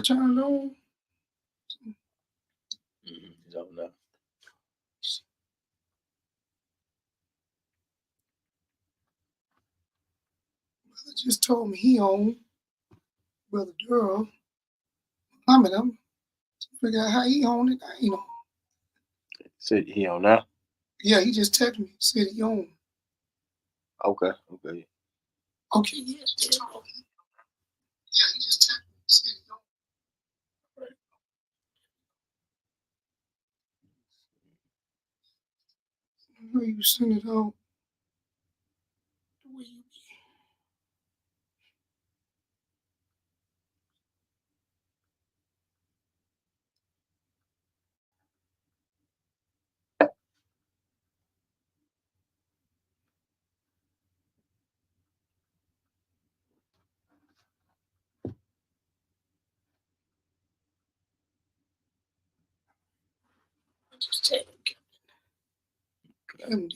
Turned on. He's on now. Brother just told me he on. Brother Durrell. Muhammad, I'm trying to figure out how he on it. I ain't on. Said he on now? Yeah, he just texted me. Said he on. Okay. Okay, yeah. Yeah, he just texted me. Said he on. Right. I know you sent it out. The way you be. I just texted him.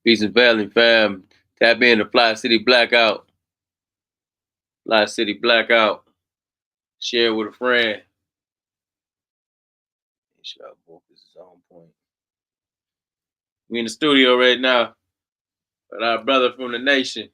Peace and family, fam. Tap in to Fli-City Blackout. Fli-City Blackout. Share with a friend. Make sure our focus is on point. We in the studio right now with our brother from the nation.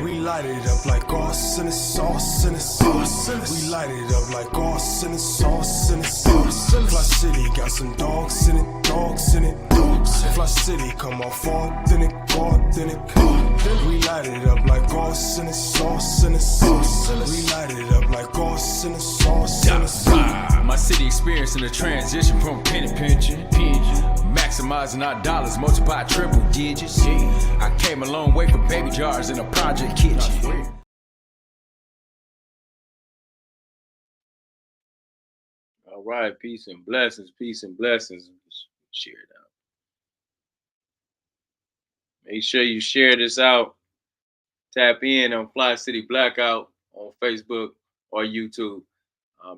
We light it up like sauce in the sauce in the sauce. We light it up like sauce in the sauce in the sauce. Fli-City got some dogs in it, dogs in it, dogs. Fli-City come off authentic, authentic. We light it up like sauce in the sauce in the sauce. We light it up like sauce in the sauce in the sauce. My city experiencing a transition from penny pinching, maximizing our dollars, multiply triple digits. I came a long way from baby jars in a project kitchen. All right, peace and blessings, peace and blessings. Share it out. Make sure you share this out. Tap in on Fli-City Blackout on Facebook or YouTube.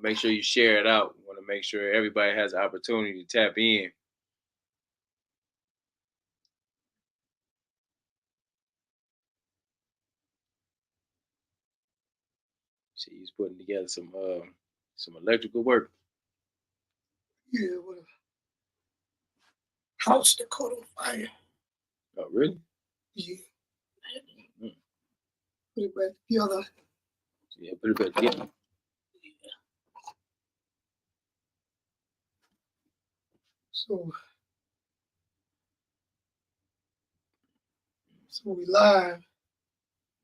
Make sure you share it out. We want to make sure everybody has the opportunity to tap in. See, he's putting together some electrical work. Yeah, with a house that caught on fire. Oh, really? Yeah. Put it back together. Yeah, put it back together. So we live.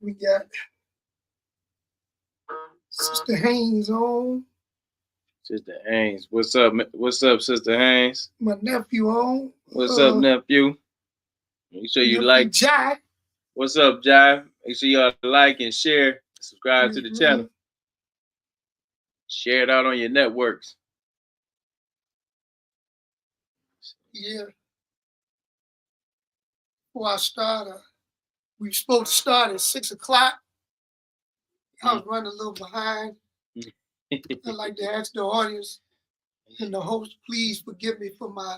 We got Sister Haynes on. Sister Haynes, what's up? What's up, Sister Haynes? My nephew on. What's up, nephew? Make sure you like. Jai. What's up, Jai? Make sure y'all like and share. Subscribe to the channel. Share it out on your networks. Yeah. Before I start, we were supposed to start at 6 o'clock. I was running a little behind. I'd like to ask the audience and the host, please forgive me for my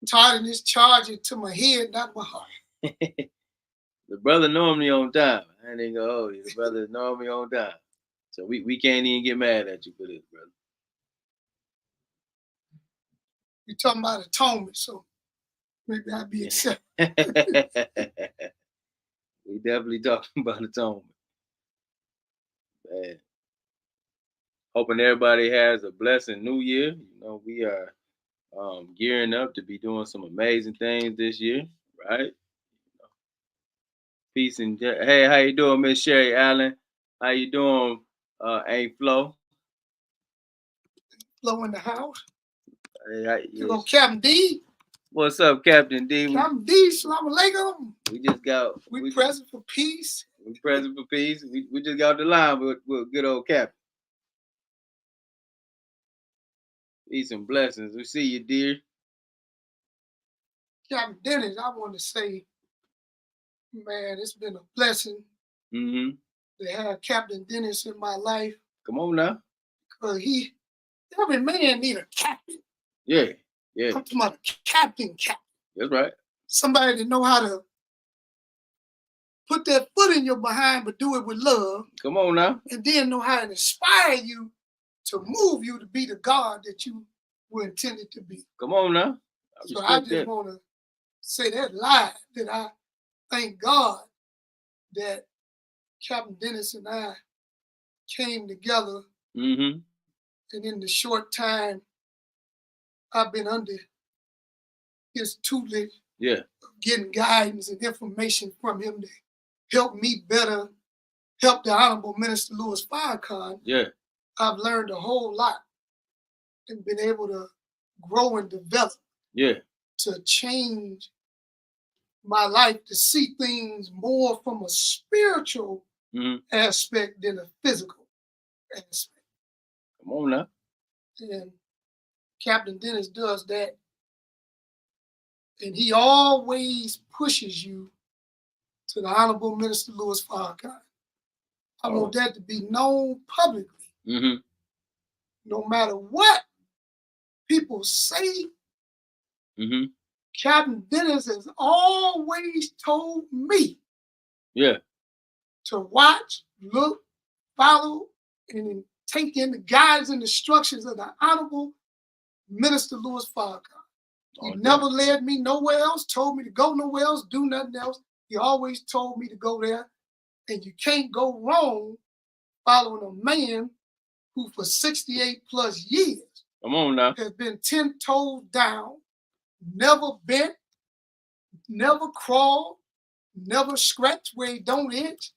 tardiness, charging to my head, not my heart. The brother normally on time. I ain't gonna hold you. The brother is normally on time. So we can't even get mad at you for this, brother. You're talking about atonement, so maybe I'll be accepted. We definitely talking about atonement. Man. Hoping everybody has a blessed new year. You know, we are gearing up to be doing some amazing things this year, right? Peace and hey, how you doing, Miss Sherry Allen? How you doing, Aunt Flo? Flo in the house. Hey, you go Captain D. What's up, Captain D? Captain D, salam alaikum. We just got We present for peace. We present for peace. We just got the line with good old Captain. Peace and blessings. We see you, dear. Captain Dennis, I want to say, man, it's been a blessing to have Captain Dennis in my life. Come on now. Because every man need a captain. Yeah. I'm talking about a captain. That's right. Somebody that know how to put that foot in your behind, but do it with love. Come on now. And then know how to inspire you to move you to be the God that you were intended to be. Come on now. I just want to say that live, that I thank God that Captain Dennis and I came together. And in the short time I've been under his tutelage, getting guidance and information from him to help me better help the Honorable Minister Louis Farrakhan. I've learned a whole lot and been able to grow and develop to change my life, to see things more from a spiritual aspect than a physical aspect. Come on now. And Captain Dennis does that. And he always pushes you to the Honorable Minister Louis Farrakhan. I want that to be known publicly. No matter what people say, Captain Dennis has always told me to watch, look, follow, and take in the guidance and instructions of the Honorable Minister Louis Farrakhan. He never led me nowhere else, told me to go nowhere else, do nothing else. He always told me to go there. And you can't go wrong following a man who for 68 plus years has been 10 toes down, never bent, never crawled, never scratched where he don't itch,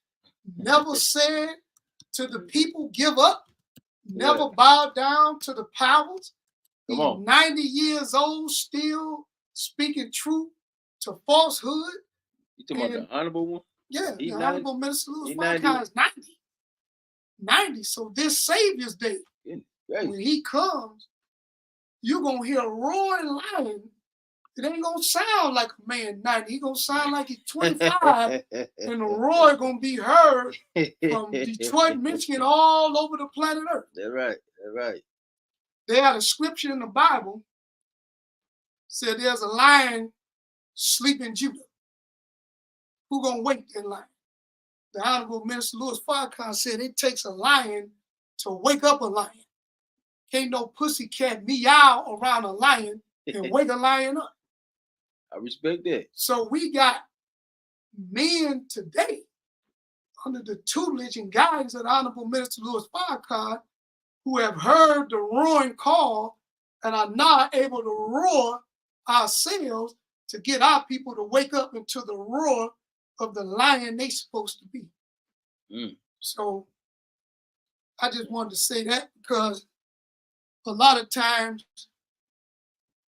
never said to the people, give up, never bowed down to the powers. He's 90 years old, still speaking truth to falsehood. You talking about the honorable one? Yeah, the Honorable Minister Louis Farrakhan is 90. 90. So this Savior's Day, when he comes, you're going to hear a roaring lion. It ain't going to sound like a man 90. He's going to sound like he's 25, and the roar going to be heard from Detroit, Michigan, all over the planet Earth. That's right. That's right. They had a scripture in the Bible said there's a lion sleeping Judah. Who gonna wake that lion? The Honorable Minister Louis Farrakhan said it takes a lion to wake up a lion. Can't no pussycat meow around a lion and wake a lion up. I respect that. So we got men today under the tutelage and guidance of the Honorable Minister Louis Farrakhan who have heard the roaring call and are not able to roar ourselves to get our people to wake up into the roar of the lion they supposed to be. So I just wanted to say that because a lot of times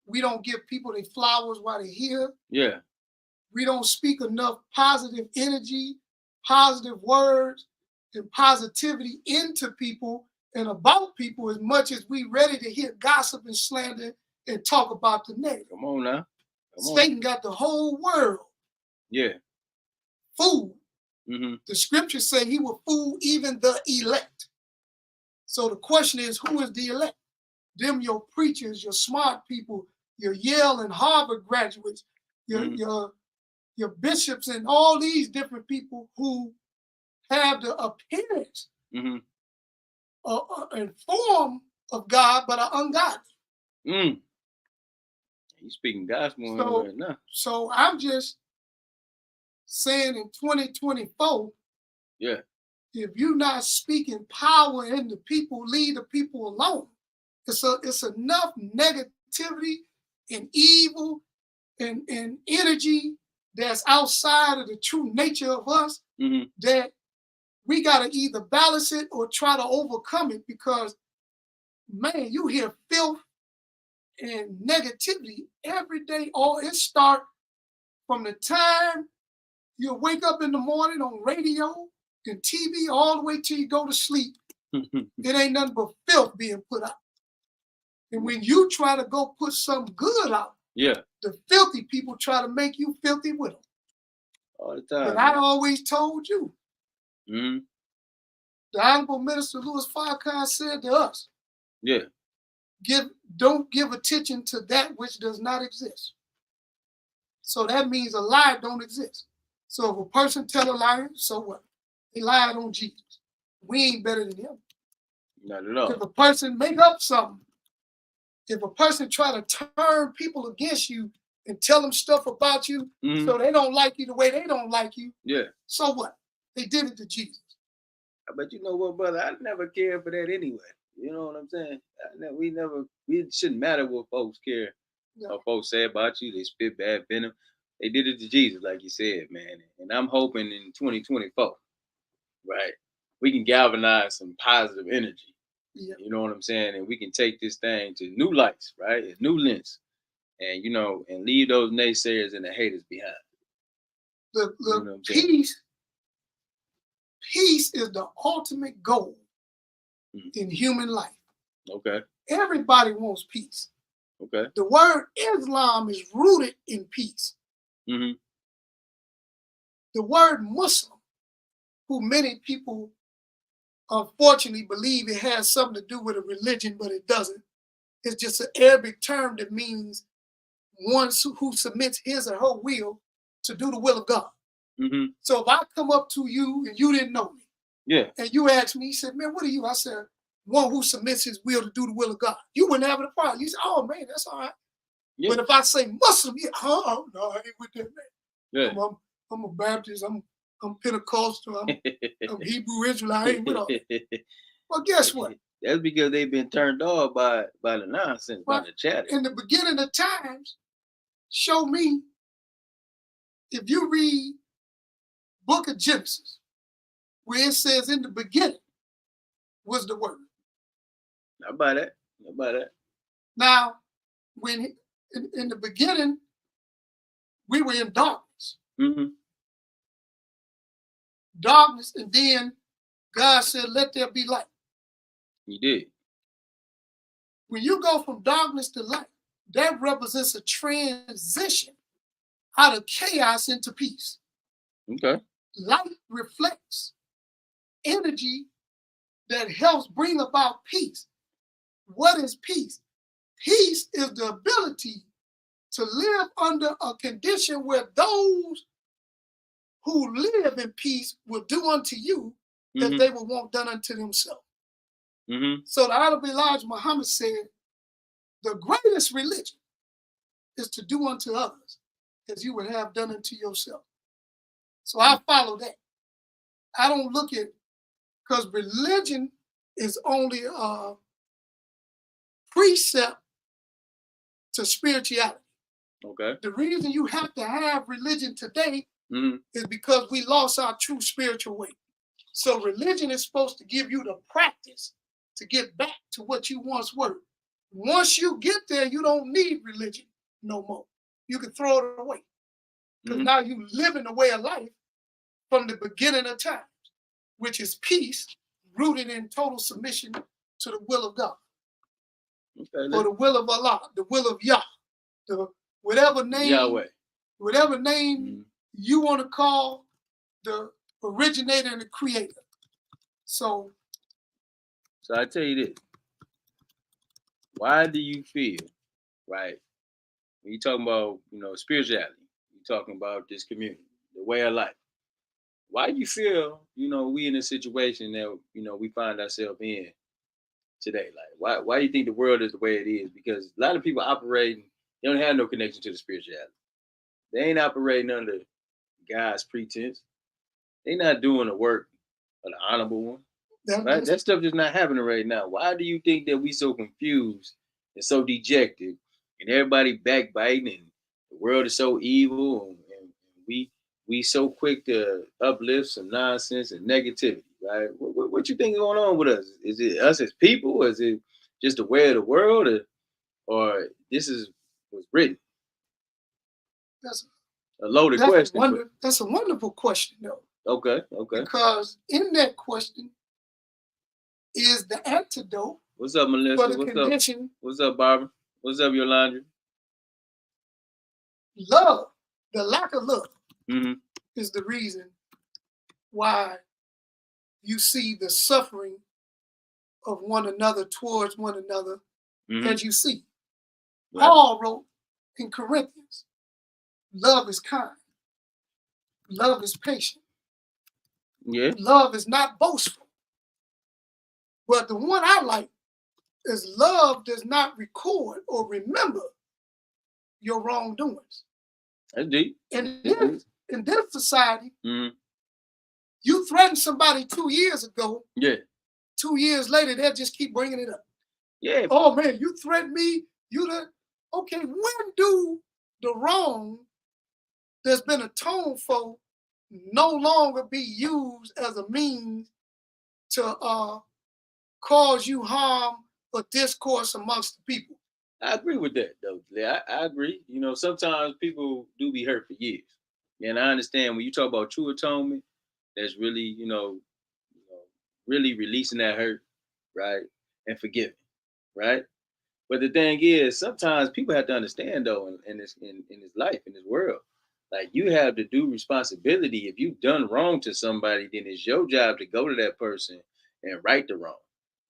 we don't give people their flowers while they're here. Yeah. We don't speak enough positive energy, positive words, and positivity into people and about people as much as we ready to hear gossip and slander and talk about the negative. Come on now. Satan got the whole world. Yeah. Fooled. The scriptures say he will fool even the elect. So the question is, who is the elect? Them, your preachers, your smart people, your Yale and Harvard graduates, your bishops and all these different people who have the appearance and form of God, but are ungodly. He's speaking gospel right now. So I'm just saying in 2024, if you're not speaking power in the people, leave the people alone. It's enough negativity and evil and energy that's outside of the true nature of us that we got to either balance it or try to overcome it because, man, you hear filth and negativity every day. Or it start from the time you wake up in the morning on radio and TV all the way till you go to sleep. It ain't nothing but filth being put out. And when you try to go put something good out, Yeah. the filthy people try to make you filthy with them. All the time. But I always told you, Mm-hmm. the Honorable Minister Louis Farrakhan said to us, Yeah. don't give attention to that which does not exist. So that means a lie don't exist. So if a person tell a lie, so what? They lied on Jesus. We ain't better than him. Not at all. If a person make up something, if a person try to turn people against you and tell them stuff about you so they don't like you the way they don't like you, yeah. So what? They did it to Jesus. But you know what, brother? I never cared for that anyway. You know what I'm saying? It shouldn't matter what folks care. Yeah. What folks say about you. They spit bad venom. They did it to Jesus, like you said, man. And I'm hoping in 2024, right, we can galvanize some positive energy. Yeah. You know what I'm saying? And we can take this thing to new lights, right? A new lens. And, and leave those naysayers and the haters behind. Look, You know peace is the ultimate goal in human life. Okay. Everybody wants peace. Okay. The word Islam is rooted in peace. Mm-hmm. The word Muslim, who many people unfortunately believe it has something to do with a religion, but it doesn't. It's just an Arabic term that means one who submits his or her will to do the will of God. Mm-hmm. So if I come up to you and you didn't know me, yeah, and you asked me, you said, man, what are you? I said, one who submits his will to do the will of God. You wouldn't have a problem. You said, oh man, that's all right. Yeah. But if I say Muslim, no, I ain't with that, man. Yeah. I'm a Baptist, I'm Pentecostal, I'm Hebrew Israelite, I ain't with all that. Well, guess what? That's because they've been turned off by the nonsense, by the chatter. In the beginning of times, show me, if you read Book of Genesis, where it says in the beginning was the word. Not by that. Now, when in the beginning, we were in darkness. Mm-hmm. Darkness, and then God said, let there be light. He did. When you go from darkness to light, that represents a transition out of chaos into peace. Okay. Light reflects energy that helps bring about peace. What is peace? Peace is the ability to live under a condition where those who live in peace will do unto you as they will want done unto themselves. Mm-hmm. So the Honorable Elijah Muhammad said, the greatest religion is to do unto others as you would have done unto yourself. So I follow that. I don't look at, because religion is only a precept to spirituality. Okay. The reason you have to have religion today is because we lost our true spiritual way. So religion is supposed to give you the practice to get back to what you once were. Once you get there, you don't need religion no more. You can throw it away. Because now you live in a way of life from the beginning of time, which is peace, rooted in total submission to the will of God. Okay, or the will of Allah, the will of Yah, whatever name, Yahweh. Whatever name you want to call the originator and the creator. So I tell you this. Why do you feel, right, when you're talking about, spirituality, you're talking about this community, the way of life, why do you feel, we in a situation that, we find ourselves in today? Like, why do you think the world is the way it is? Because a lot of people operating, they don't have no connection to the spirituality. They ain't operating under God's pretense. They not doing the work of the honorable one. Right? That stuff is not happening right now. Why do you think that we so confused and so dejected, and everybody backbiting, and the world is so evil, and we so quick to uplift some nonsense and negativity, right? What you think is going on with us? Is it us as people? Is it just the way of the world, or this was written? That's A loaded that's question. that's a wonderful question, though. Okay. Because in that question is the antidote What's up, for Melissa? the condition. What's up, Barbara? What's up, Yolanda? Love, the lack of love, Mm-hmm. is the reason why you see the suffering of one another towards one another as you see. Right. Paul wrote in Corinthians, love is kind. Love is patient. Yeah. Love is not boastful. But the one I like is love does not record or remember your wrongdoings. That's deep. And in this society, Mm-hmm. you threatened somebody 2 years ago. Yeah. 2 years later, they'll just keep bringing it up. Yeah. Oh man, you threatened me. Okay, when do the wrong that's been atoned for no longer be used as a means to cause you harm or discourse amongst the people? I agree with that, though. Yeah, I agree. You know, sometimes people do be hurt for years. And I understand when you talk about true atonement, that's really, really releasing that hurt, right? And forgiving, right? But the thing is, sometimes people have to understand, though, in this life, in this world, like you have the due responsibility. If you've done wrong to somebody, then it's your job to go to that person and right the wrong,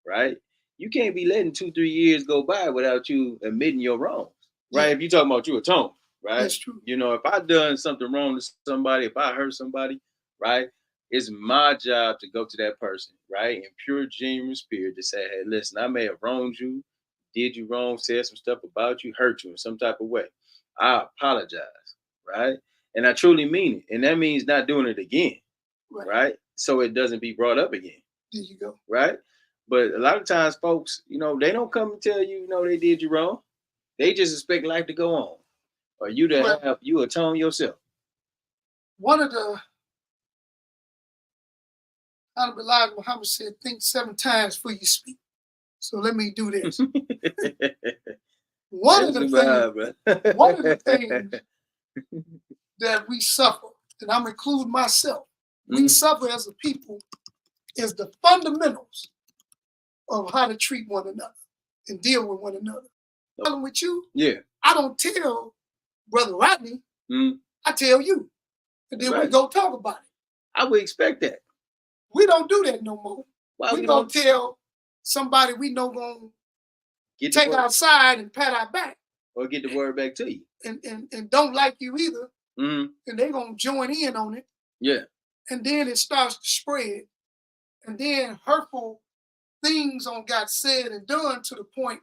right? You can't be letting 2-3 years go by without you admitting your wrongs, right? Yeah. If you're talking about you atone, right? That's true. You know, if I done something wrong to somebody, if I hurt somebody, right? It's my job to go to that person, right? In pure, genuine spirit to say, hey, listen, I may have wronged you, did you wrong, said some stuff about you, hurt you in some type of way. I apologize, right? And I truly mean it. And that means not doing it again, right? So it doesn't be brought up again. There you go. Right? But a lot of times folks, they don't come and tell you, they did you wrong. They just expect life to go on. Or you to have you atone yourself. One of the Elijah Muhammad said, think 7 times before you speak. So let me do this. One of the things that we suffer, and I'm including myself, we suffer as a people, is the fundamentals of how to treat one another and deal with one another. With you, I don't tell Brother Rodney, I tell you. And then we go talk about it. I would expect that. We don't do that no more. Why we don't tell somebody we know going to take our side and pat our back. Or get the word back to you. And don't like you either. And they're going to join in on it. Yeah. And then it starts to spread. And then hurtful things got said and done to the point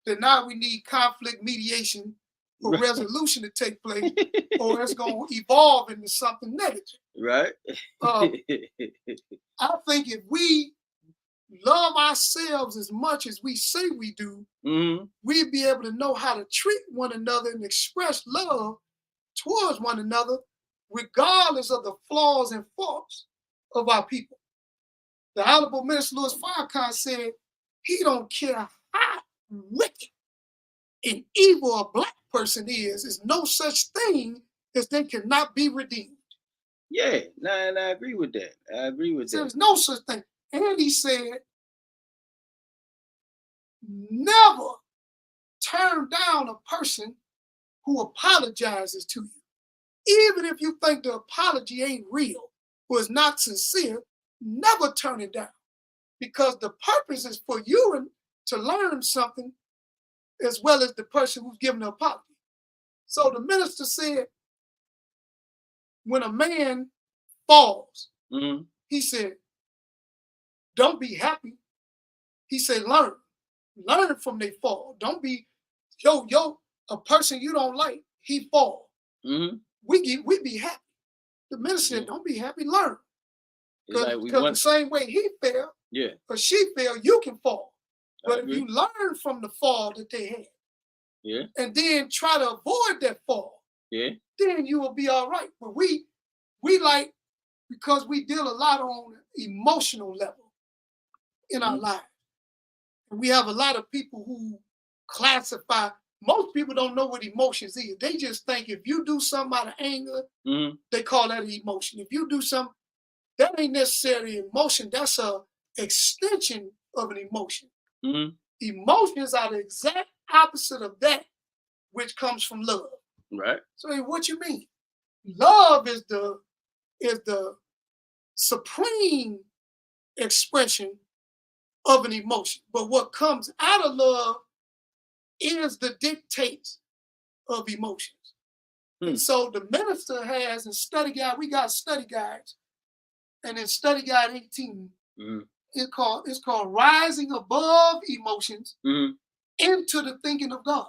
that now we need conflict mediation or resolution to take place, or it's going to evolve into something negative. Right. I think if we love ourselves as much as we say we do, we'd be able to know how to treat one another and express love towards one another, regardless of the flaws and faults of our people. The Honorable Minister Louis Farrakhan said he don't care how wicked and evil a black person is no such thing as they cannot be redeemed. Yeah, and I agree with that. There's no such thing. And he said, never turn down a person who apologizes to you. Even if you think the apology ain't real or is not sincere, never turn it down. Because the purpose is for you to learn something as well as the person who's giving the apology. So the minister said, when a man falls, he said, don't be happy. He said, learn. Learn from their fall. Don't be, a person you don't like, he fall. We be happy. The minister said, don't be happy, learn. Because the same way he fell, or she fell, you can fall. But if you learn from the fall that they had, and then try to avoid that fall, then you will be all right. But we like, because we deal a lot on emotional level in our lives. And we have a lot of people who classify most people don't know what emotions is. They just think if you do something out of anger, they call that an emotion. If you do something, that ain't necessarily emotion. That's a extension of an emotion. Emotions are the exact opposite of that, which comes from love. Right. So what you mean? Love is the supreme expression of an emotion. But what comes out of love is the dictates of emotions. And so the minister has in study guide, we got study guides, and in study guide 18, it's called Rising Above Emotions into the Thinking of God.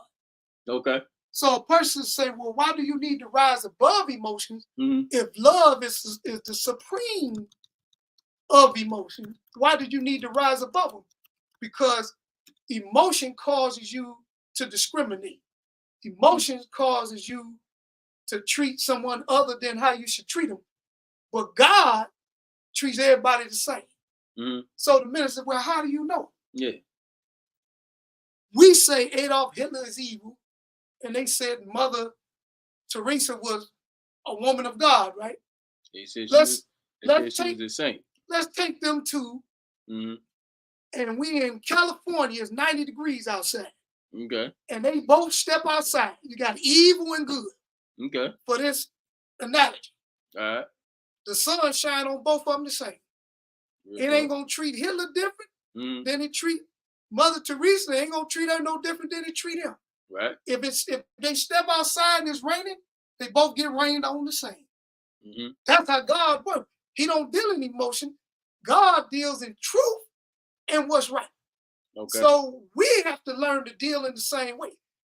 Okay. So a person say, well, why do you need to rise above emotions if love is the supreme of emotions? Why do you need to rise above them? Because emotion causes you to discriminate. Emotion causes you to treat someone other than how you should treat them. But God treats everybody the same. So the minister said, well, how do you know? Yeah. We say Adolf Hitler is evil, and they said Mother Teresa was a woman of God, right? They said she Let's was take the saint. let's take them two, and we in California, it's 90 degrees outside. Okay. And they both step outside. You got evil and good. Okay. For this analogy. All right. The sun shine on both of them the same. It ain't gonna treat Hitler different than it treat Mother Teresa. It ain't gonna treat her no different than it treat him. Right. If they step outside and it's raining, they both get rained on the same. That's how God works. He don't deal in emotion. God deals in truth and what's right. Okay. So we have to learn to deal in the same way.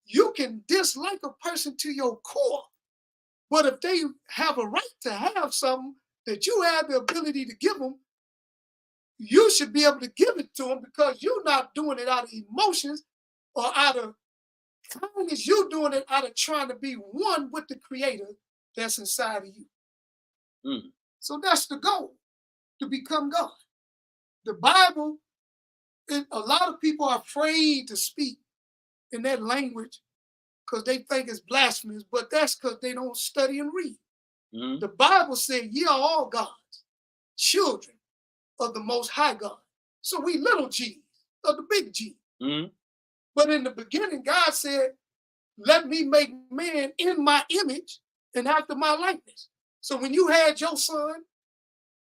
You can dislike a person to your core, but if they have a right to have something that you have the ability to give them, you should be able to give it to them because you're not doing it out of emotions or out of kindness. You're doing it out of trying to be one with the Creator that's inside of you. So that's the goal, to become God. The Bible, a lot of people are afraid to speak in that language because they think it's blasphemous, but that's because they don't study and read. The Bible said, ye are all gods, children of the Most High God. So we little G's of the big G. But in the beginning, God said, let me make man in my image and after my likeness. So when you had your son,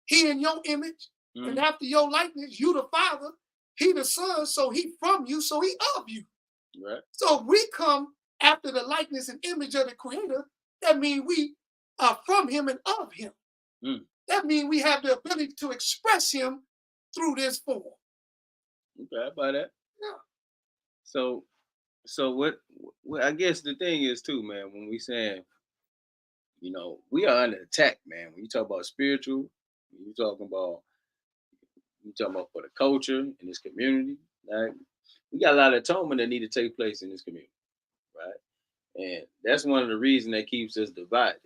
he in your image, and after your likeness, you the father, he the son, so he from you, so he of you. Right. So if we come after the likeness and image of the Creator, that means we are from him and of him. That means we have the ability to express him through this form. Okay, about that. Yeah. So what I guess the thing is too, man, when we saying, you know, we are under attack, man. When you talk about spiritual, when you talking about for the culture in this community, right? We got a lot of atonement that need to take place in this community, right? And that's one of the reasons that keeps us divided.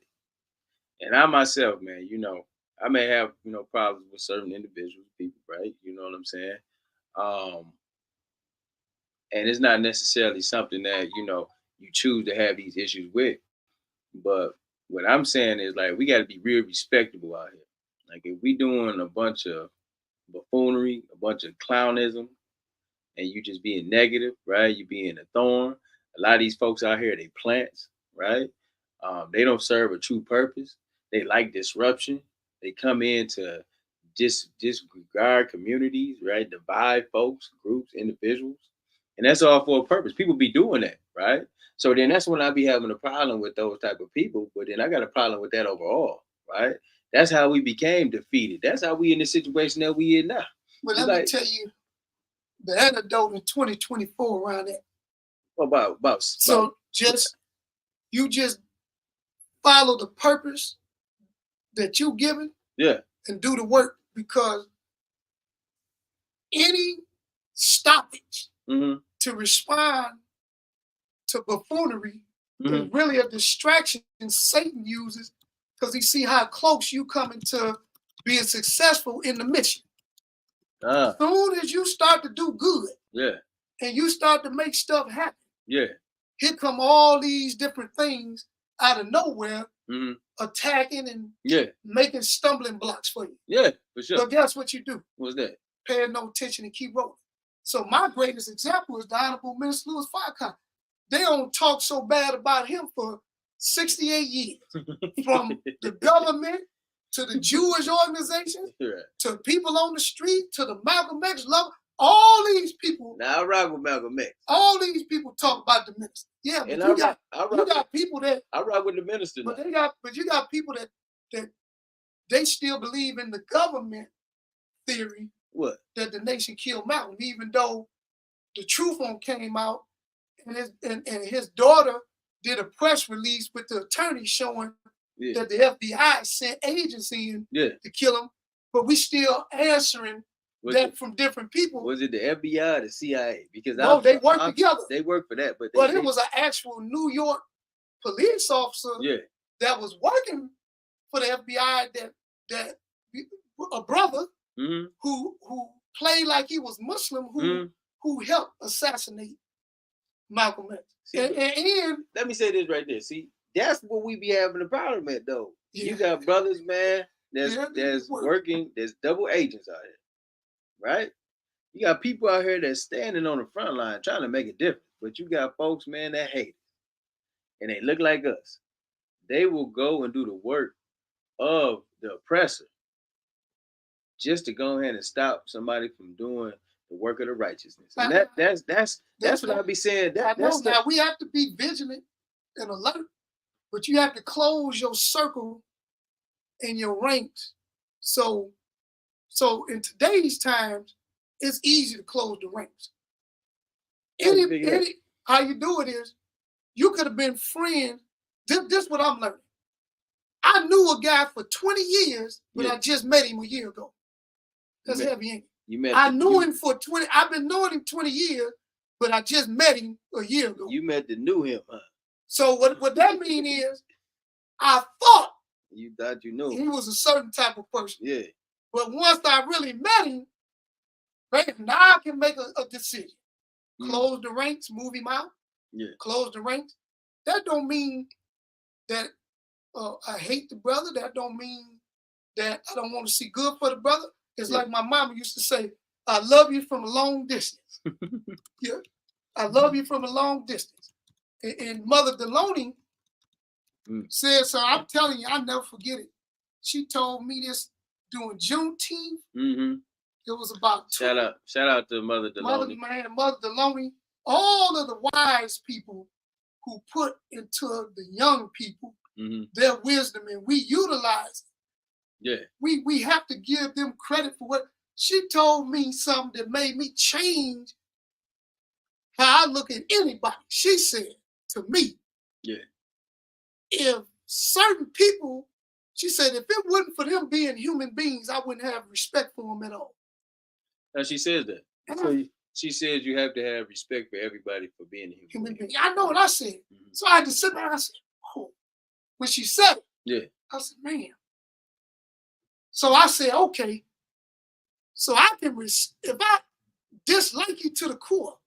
And I myself, man, you know, I may have, you know, problems with certain individuals, people, right? You know what I'm saying? And it's not necessarily something that, you know, you choose to have these issues with. But what I'm saying is, like, we got to be real respectable out here. Like, if we doing a bunch of buffoonery, a bunch of clownism, and you just being negative, right? You being a thorn. A lot of these folks out here, they plants, right? They don't serve a true purpose. They like disruption. They come in to disregard communities, right? Divide folks, groups, individuals. And that's all for a purpose. People be doing that, right? So then that's when I be having a problem with those type of people. But then I got a problem with that overall, right? That's how we became defeated. That's how we in the situation that we in now. But let me tell you the antidote in 2024 around that. You just follow the purpose that you given, and do the work, because any stoppage to respond to buffoonery is really a distraction Satan uses, because he see how close you coming to being successful in the mission. As soon as you start to do good, and you start to make stuff happen, here come all these different things out of nowhere, Mm-hmm. attacking and Yeah. making stumbling blocks for you. Yeah, for sure. But guess what you do? What's that? Pay no attention and keep rolling. So my greatest example is the Honorable Minister Louis Farrakhan. They don't talk so bad about him for 68 years. From the government to the Jewish organizations, Right. to people on the street, to the Malcolm X love, all these people. Now I rock with Malcolm X. All these people talk about the minister. Yeah, but And you got people that I rock with the minister. but now. you got people that they still believe in the government theory What? that the nation killed Malcolm, even though the truth one came out and his daughter did a press release with the attorney showing that the FBI sent agents in to kill him, but we still answering from different people. Was it the FBI or the CIA? Because they work together. They work for that, but it was an actual New York police officer that was working for the FBI that a brother who played like he was Muslim who helped assassinate Malcolm X. And let me say this right there. See, that's what we be having a problem at, though. Yeah. You got brothers, man, that's working, there's double agents out here, right? You got people out here that's standing on the front line trying to make a difference, but you got folks, man, that hate it. And they look like us. They will go and do the work of the oppressor just to go ahead and stop somebody from doing the work of the righteousness. And that's what I be saying. Now we have to be vigilant and alert, but you have to close your circle and your ranks. So in today's times, it's easy to close the ranks. How you do it is, you could have been friends. This is what I'm learning. I knew a guy for 20 years, but I just met him a year ago. That's heavy, ain't it? I knew him for 20. I've been knowing him 20 years, but I just met him a year ago. You met the new him, huh? So what that means is, I thought you thought you knew he was a certain type of person. Yeah. But once I really met him, now I can make a decision. Close the ranks, move him out. Yeah. Close the ranks. That don't mean that I hate the brother. That don't mean that I don't want to see good for the brother. It's like my mama used to say, I love you from a long distance. I love you from a long distance. And Mother Deloney said, so I'm telling you, I'll never forget it. She told me this during Juneteenth. It was about shout out to Mother Deloney. Mother Deloney, all of the wise people who put into the young people their wisdom, and we utilize it. Yeah. We have to give them credit for what she told me, something that made me change how I look at anybody. She said to me, if certain people, she said, if it wasn't for them being human beings, I wouldn't have respect for them at all. Now she says that. So she says you have to have respect for everybody for being a human being. I know what I said. So I had to sit there and I said, oh. When she said it, I said, man. So I said, okay. So I can, if I dislike you to the core,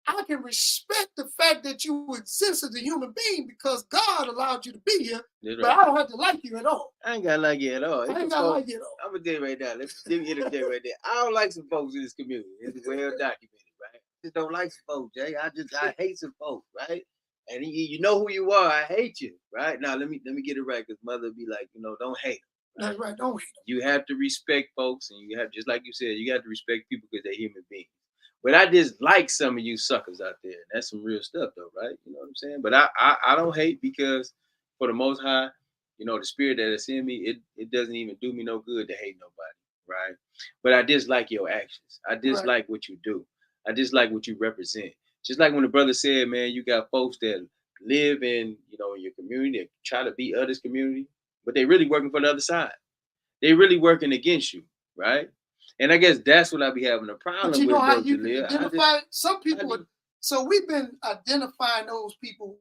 I can respect the fact that you exist as a human being because God allowed you to be here, but I don't have to like you at all. I ain't got to like you at all. I ain't got to like you at all. I'm going to tell you right now. Let me interject right there. I don't like some folks in this community. It's well documented, right? I just don't like some folks, Jay. I hate some folks, right? And you know who you are. I hate you, right? Now, let me get it right, because Mother be like, don't hate them. That's right, don't hate them. You have to respect folks, and you have, just like you said, you got to respect people because they're human beings. But I just like some of you suckers out there. That's some real stuff, though, right? You know what I'm saying? But I don't hate, because for the Most High, the spirit that is in me, it doesn't even do me no good to hate nobody, right? But I dislike your actions. I dislike what you do. I dislike what you represent. Just like when the brother said, man, you got folks that live in, in your community that try to be others' community, but they really working for the other side. They really working against you, right? And I guess that's what I be having a problem with. But you know how you can identify some people. So we've been identifying those people.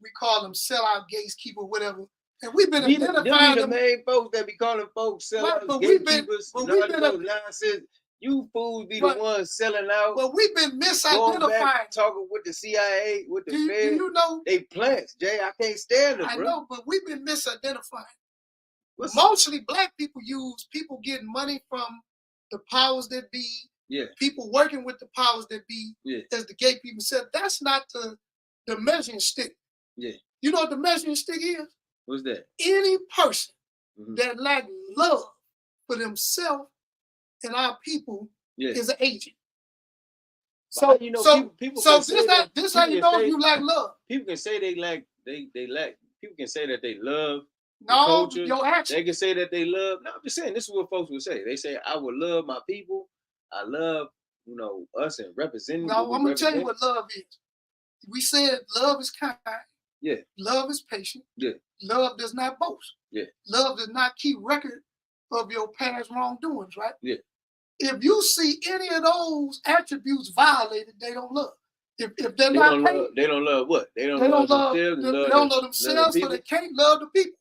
We call them sellout, gatekeeper, whatever. And we've been identifying them. The main folks that be calling folks sellout, gatekeepers, nonsense. You fools be But- the ones selling out. But we've been Going misidentifying. back, talking with the CIA, with the Do Fed. you know? They plants, Jay. I can't stand them, I bro. know, but we've been misidentifying. What's- Mostly black people use people getting money from the powers that be, Yeah, people working with the powers that be, yeah, as the gay people said. That's not the measuring stick. yeah. You know what the measuring stick is? What's that? Any person Mhm. that lack love for themselves and our people Yeah. is an agent. So So, you know, so, people so can say that- this how people you can know say- if you lack love. People can say they lack. People can say that they love the No, culture. your action. They can say that they love. No, I'm just saying. This is what folks would say. They say, "I would love my people. I love, us and representing." No, what we I'm gonna tell you represent." what love is. We said love is kind. Yeah. Love is patient. Yeah. Love does not boast. Yeah. Love does not keep record of your past wrongdoings, right? Yeah. If you see any of those attributes violated, they don't love. If they're They not don't patient, love. They don't love what? They don't they love don't love. themselves. They and love don't the- love themselves, so people. they can't love the people.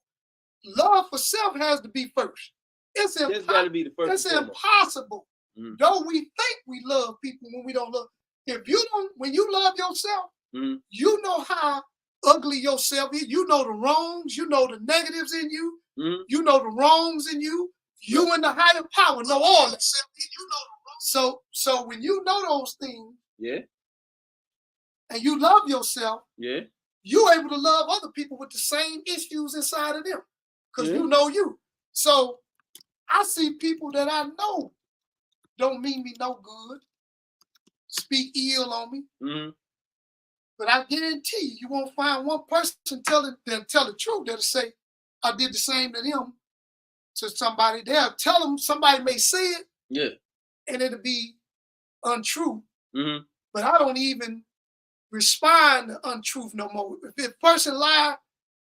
Love for self has to be first. It's That's got to impossible. be the first. It's and foremost. impossible. Mhm. Though we think we love people when we don't love. If you don't, when you love yourself, Mhm. you know how ugly yourself is. You know the wrongs. You know the negatives in you. Mhm. You know the wrongs in you. You and the higher power know all that. So when you know those things Yeah. and you love yourself, Yeah. you're able to love other people with the same issues inside of them because Yeah. you know you. So I see people that I know don't mean me no good, speak ill on me, Mhm. but I guarantee you won't find one person tell the truth that'll say, I did the same to them, to somebody. They'll tell them, somebody may say it, Yeah. and it'll be untrue, Mhm. but I don't even respond to untruth no more. If a person lie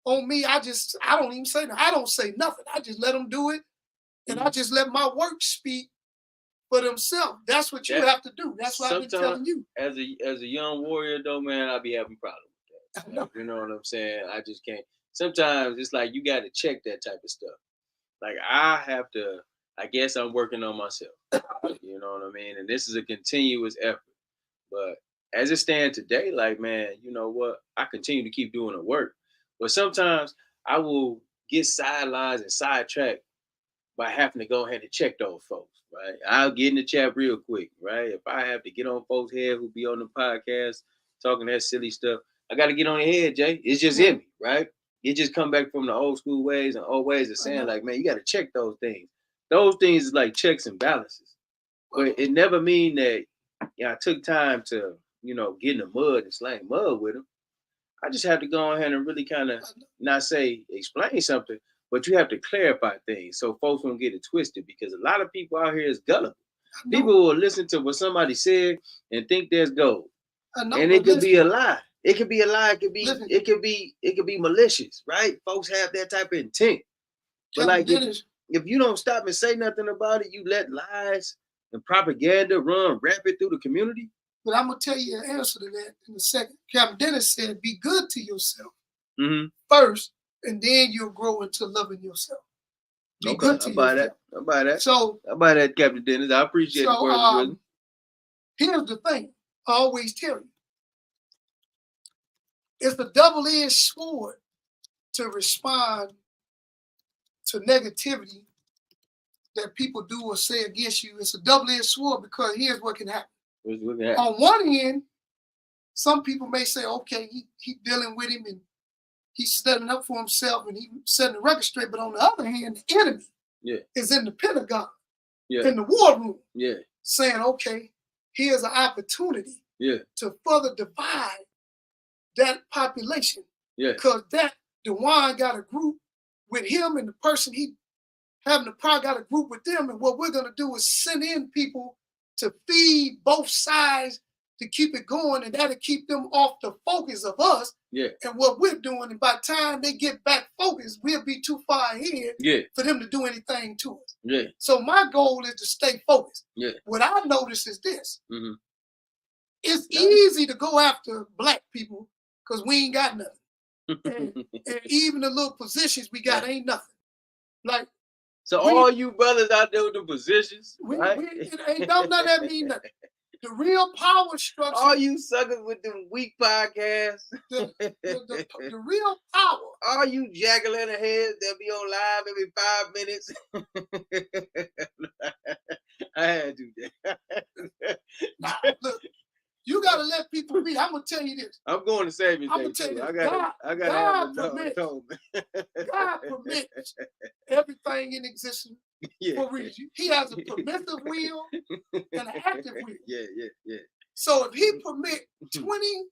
on me, I don't even say that. I don't say nothing. I just let them do it, and I just let my work speak for themselves. That's what you That- have to do. That's what I've been telling you. As a young warrior, though, man, I be having problems with that. I know. You know what I'm saying? I just can't. Sometimes it's like you got to check that type of stuff. Like I have to. I guess I'm working on myself. You know what I mean? And this is a continuous effort. But as it stands today, like, man, you know what? I continue to keep doing the work. But sometimes I will get sidelines and sidetracked by having to go ahead and check those folks, right? I'll get in the chat real quick, right? If I have to get on folks' head who be on the podcast talking that silly stuff, I got to get on their head, Jay. It's just in me, right? It just come back from the old school ways and old ways of saying, like, man, you got to check those things. Those things is like checks and balances. But it never mean that I took time to, get in the mud and slang mud with them. I just have to go ahead and really kind of not say explain something, but you have to clarify things so folks don't get it twisted, because a lot of people out here is gullible. People will listen to what somebody said and think there's gold. I know, And but it could be a listen, lie. It could be a lie. It could be malicious, right? Folks have that type of intent. But like if you don't stop and say nothing about it, you let lies and propaganda run rampant through the community. But I'm gonna tell you an answer to that in a second. Captain Dennis said, "Be good to yourself first, and then you'll grow into loving yourself." Be good to yourself. I buy that. So I buy that, Captain Dennis. I appreciate the words. Here's the thing. I always tell you, it's a double-edged sword to respond to negativity that people do or say against you. It's a double-edged sword because here's what can happen. On one end, some people may say, okay, he dealing with him and he's setting up for himself and he's setting the record straight. But on the other hand, the enemy is in the Pentagon, in the war room, saying, okay, here's an opportunity to further divide that population. Because that DeWaun got a group with him, and the person he having the power got a group with them. And what we're going to do is send in people to feed both sides to keep it going, and that'll keep them off the focus of us and what we're doing. And by the time they get back focused, we'll be too far ahead for them to do anything to us. So my goal is to stay focused. What I notice is this. It's easy to go after black people because we ain't got nothing. And even the little positions we got ain't nothing. Like, So all you brothers out there with the positions, right? It ain't none of that mean nothing. The real power structure. All you suckers with them weak podcasts. The real power. All you jack-o'-lantern heads that be on live every 5 minutes. I had to do that. Nah, look, you gotta let people be. I'm gonna tell you this. I'm going to Savior's I'm Day gonna tell you too. this. I gotta have God permits everything in existence for a reason. He has a permissive will and an active will. Yeah. So if he permit 20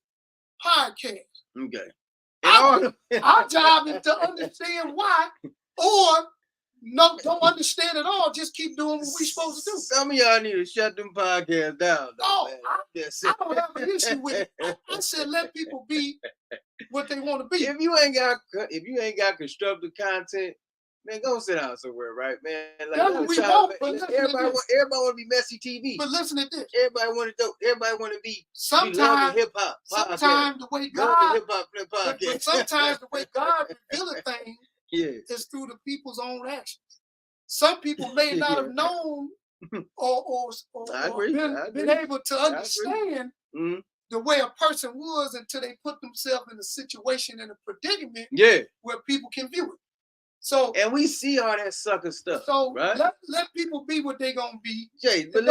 podcasts, Okay. our job is to understand why, or don't understand at all. Just keep doing what we're supposed to do. Some of y'all need to shut them podcasts down. No, man. I don't have an issue with it. I said let people be what they want to be. If you ain't got constructive content, man, go sit down somewhere, right, man? Like, That's what we want. Everybody want to be messy TV. But listen to this. Everybody want to be sometimes hip hop. Sometimes the way God, hip hop but sometimes the way God reveals things is through the people's own actions. Some people may not have known or been able to understand the way a person was until they put themselves in a situation, in a predicament where people can view it. So, and we see all that sucker stuff. So right? let people be what they gonna be. Jay, but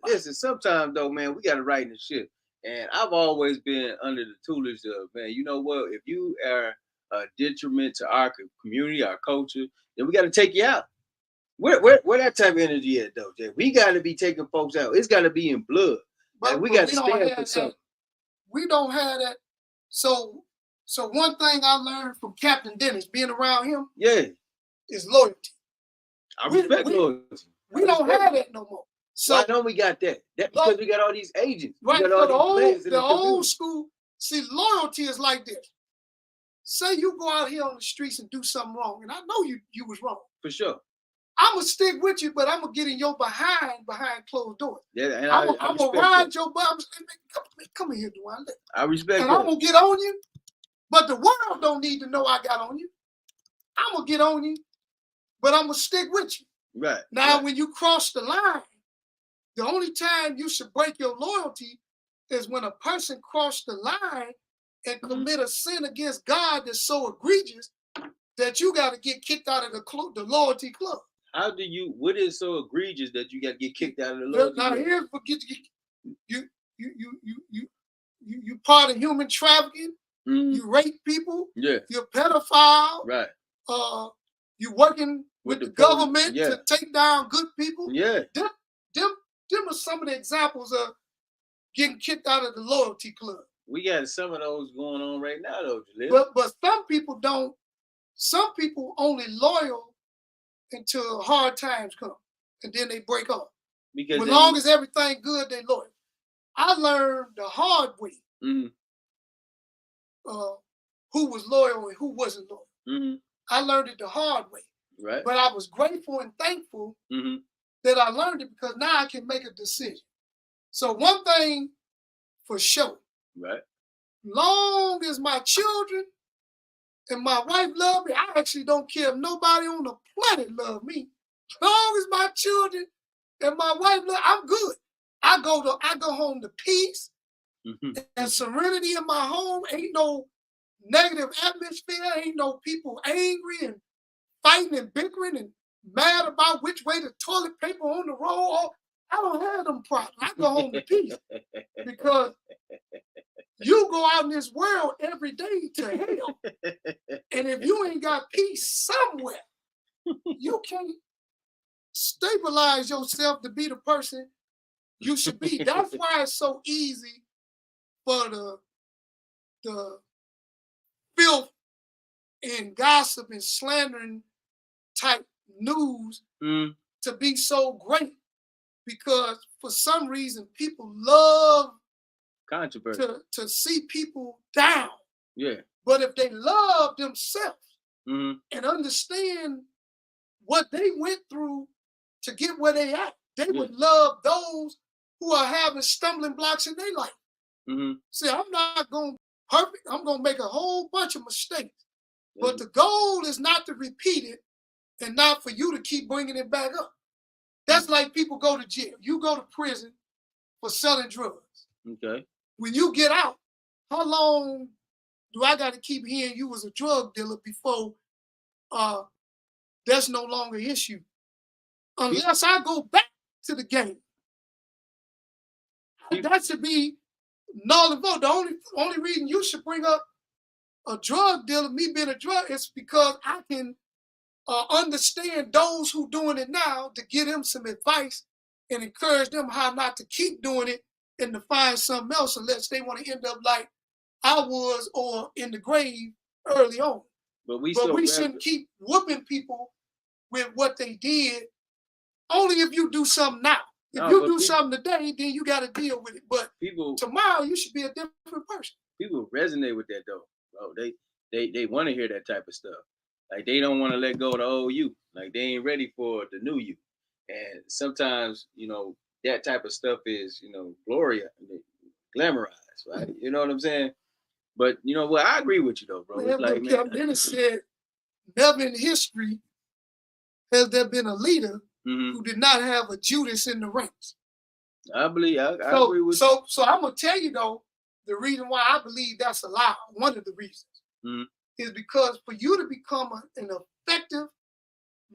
listen, sometimes though, man, we gotta right the shit. And I've always been under the tutelage of, man, you know what? If you are a detriment to our community, our culture, then we gotta take you out. Where that type of energy at though, Jay? We gotta be taking folks out. It's gotta be in blood. But we gotta stand for something. We don't have that. So one thing I learned from Captain Dennis, being around him, is loyalty. I respect loyalty. We don't have that no more. So why don't we got that? That's because we got all these agents. Right. So the old school, see, loyalty is like this. Say you go out here on the streets and do something wrong, and I know you was wrong. For sure. I'm gonna stick with you, but I'm gonna get in your behind closed doors. Yeah, and I'm gonna ride your butt. I'm saying, come here, DeWaun. I respect and that. I'm gonna get on you, but the world don't need to know I got on you. I'm gonna get on you, but I'm gonna stick with you. Right. Now, when you cross the line, the only time you should break your loyalty is when a person crossed the line and commit a sin against God that's so egregious that you got to get kicked out of the loyalty club. What is so egregious that you got to get kicked out of the loyalty club? Now here's what you part of human trafficking. You rape people. Yeah. You're a pedophile. Right. You working with the government to take down good people. Yeah. Them are some of the examples of getting kicked out of the loyalty club. We got some of those going on right now, though, Jalil. But some people don't. Some people only loyal until hard times come, and then they break off. Because as long as everything good, they loyal. I learned the hard way who was loyal and who wasn't loyal. I learned it the hard way. Right. But I was grateful and thankful that I learned it, because now I can make a decision. So one thing for sure. Right. Long as my children and my wife love me, I actually don't care if nobody on the planet love me. Long as my children and my wife love, I'm good. I go home to peace and serenity in my home. Ain't no negative atmosphere. Ain't no people angry and fighting and bickering and mad about which way the toilet paper on the roll. I don't have them problems. I go home to peace, because you go out in this world every day to hell. And if you ain't got peace somewhere, you can't stabilize yourself to be the person you should be. That's why it's so easy for the filth and gossip and slandering type news to be so great, because for some reason people love controversy to see people down. Yeah. But if they love themselves and understand what they went through to get where they at, they would love those who are having stumbling blocks in their life. See, I'm not going to be perfect. I'm going to make a whole bunch of mistakes. But the goal is not to repeat it. and not for you to keep bringing it back up. That's like people go to jail. You go to prison for selling drugs. Okay. When you get out, how long do I got to keep hearing you was a drug dealer before that's no longer an issue? Unless I go back to the game. That should be null and void. The only reason you should bring up a drug dealer, me being a drug, is because I can understand those who doing it now to give them some advice and encourage them how not to keep doing it and to find something else unless they want to end up like I was or in the grave early on. But we shouldn't keep whooping people with what they did. Only if you do something now. If you do something today, then you got to deal with it. But tomorrow, you should be a different person. People resonate with that though, bro. They want to hear that type of stuff. Like they don't want to let go of the old you. Like they ain't ready for the new you. And sometimes, you know, that type of stuff is, you know, glamorized, right? You know what I'm saying? But you know what? I agree with you though, bro. Man, like, man, Dennis said, never in history has there been a leader who did not have a Judas in the ranks. I believe I agree with you. So I'm gonna tell you though, the reason why I believe that's a lie, one of the reasons, is because for you to become an effective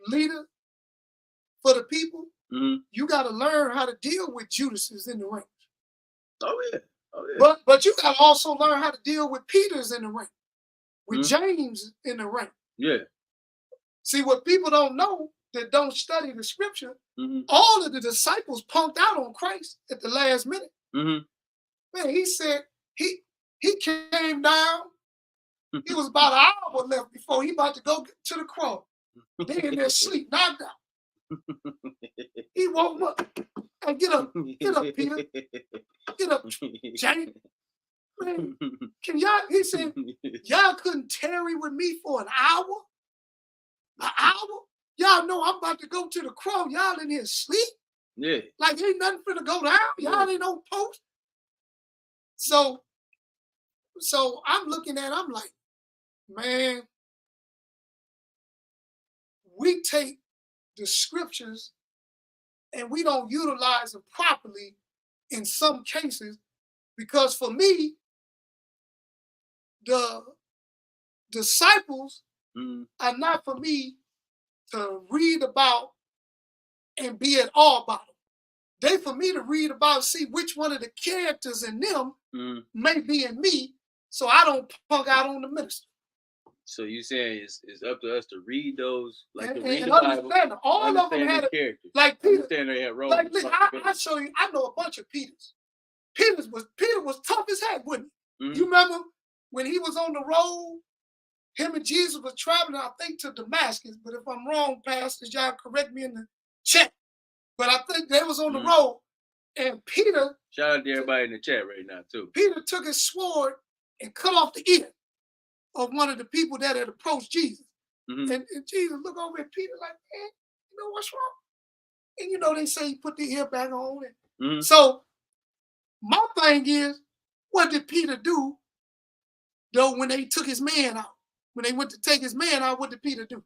leader for the people, you got to learn how to deal with Judases in the ranks. Oh yeah. But you got to also learn how to deal with Peters in the rank, with James in the rank. Yeah. See, what people don't know that don't study the scripture, all of the disciples punked out on Christ at the last minute. Man, he said he came down. He was about an hour left before he about to go to the cross. They in their sleep, knocked out. He woke up. Hey, get up, Peter. Get up, James. Man, can y'all? He said, y'all couldn't tarry with me for an hour? An hour? Y'all know I'm about to go to the cross. Y'all in here sleep? Yeah. Like ain't nothing finna go down. Y'all ain't no post. So I'm looking at, I'm like, man, we take the scriptures and we don't utilize them properly in some cases, because for me, the disciples are not for me to read about and be at awe about them. They for me to read about, see which one of the characters in them may be in me, so I don't punk out on the minister. So you saying it's up to us to read those, like to read the Bible. All of them had characters. Like Peter. They had roles. Like I show you, I know a bunch of Peters. Peter was tough as heck, wasn't he? You remember when he was on the road? Him and Jesus was traveling, I think, to Damascus. But if I'm wrong, pastors, y'all correct me in the chat. But I think they was on the road, and Peter. Shout out to everybody in the chat right now too. Peter took his sword and cut off the ear of one of the people that had approached Jesus. And Jesus looked over at Peter like, man, you know what's wrong? And you know, they say he put the ear back on. And so my thing is, what did Peter do, though, when they took his man out? When they went to take his man out, what did Peter do?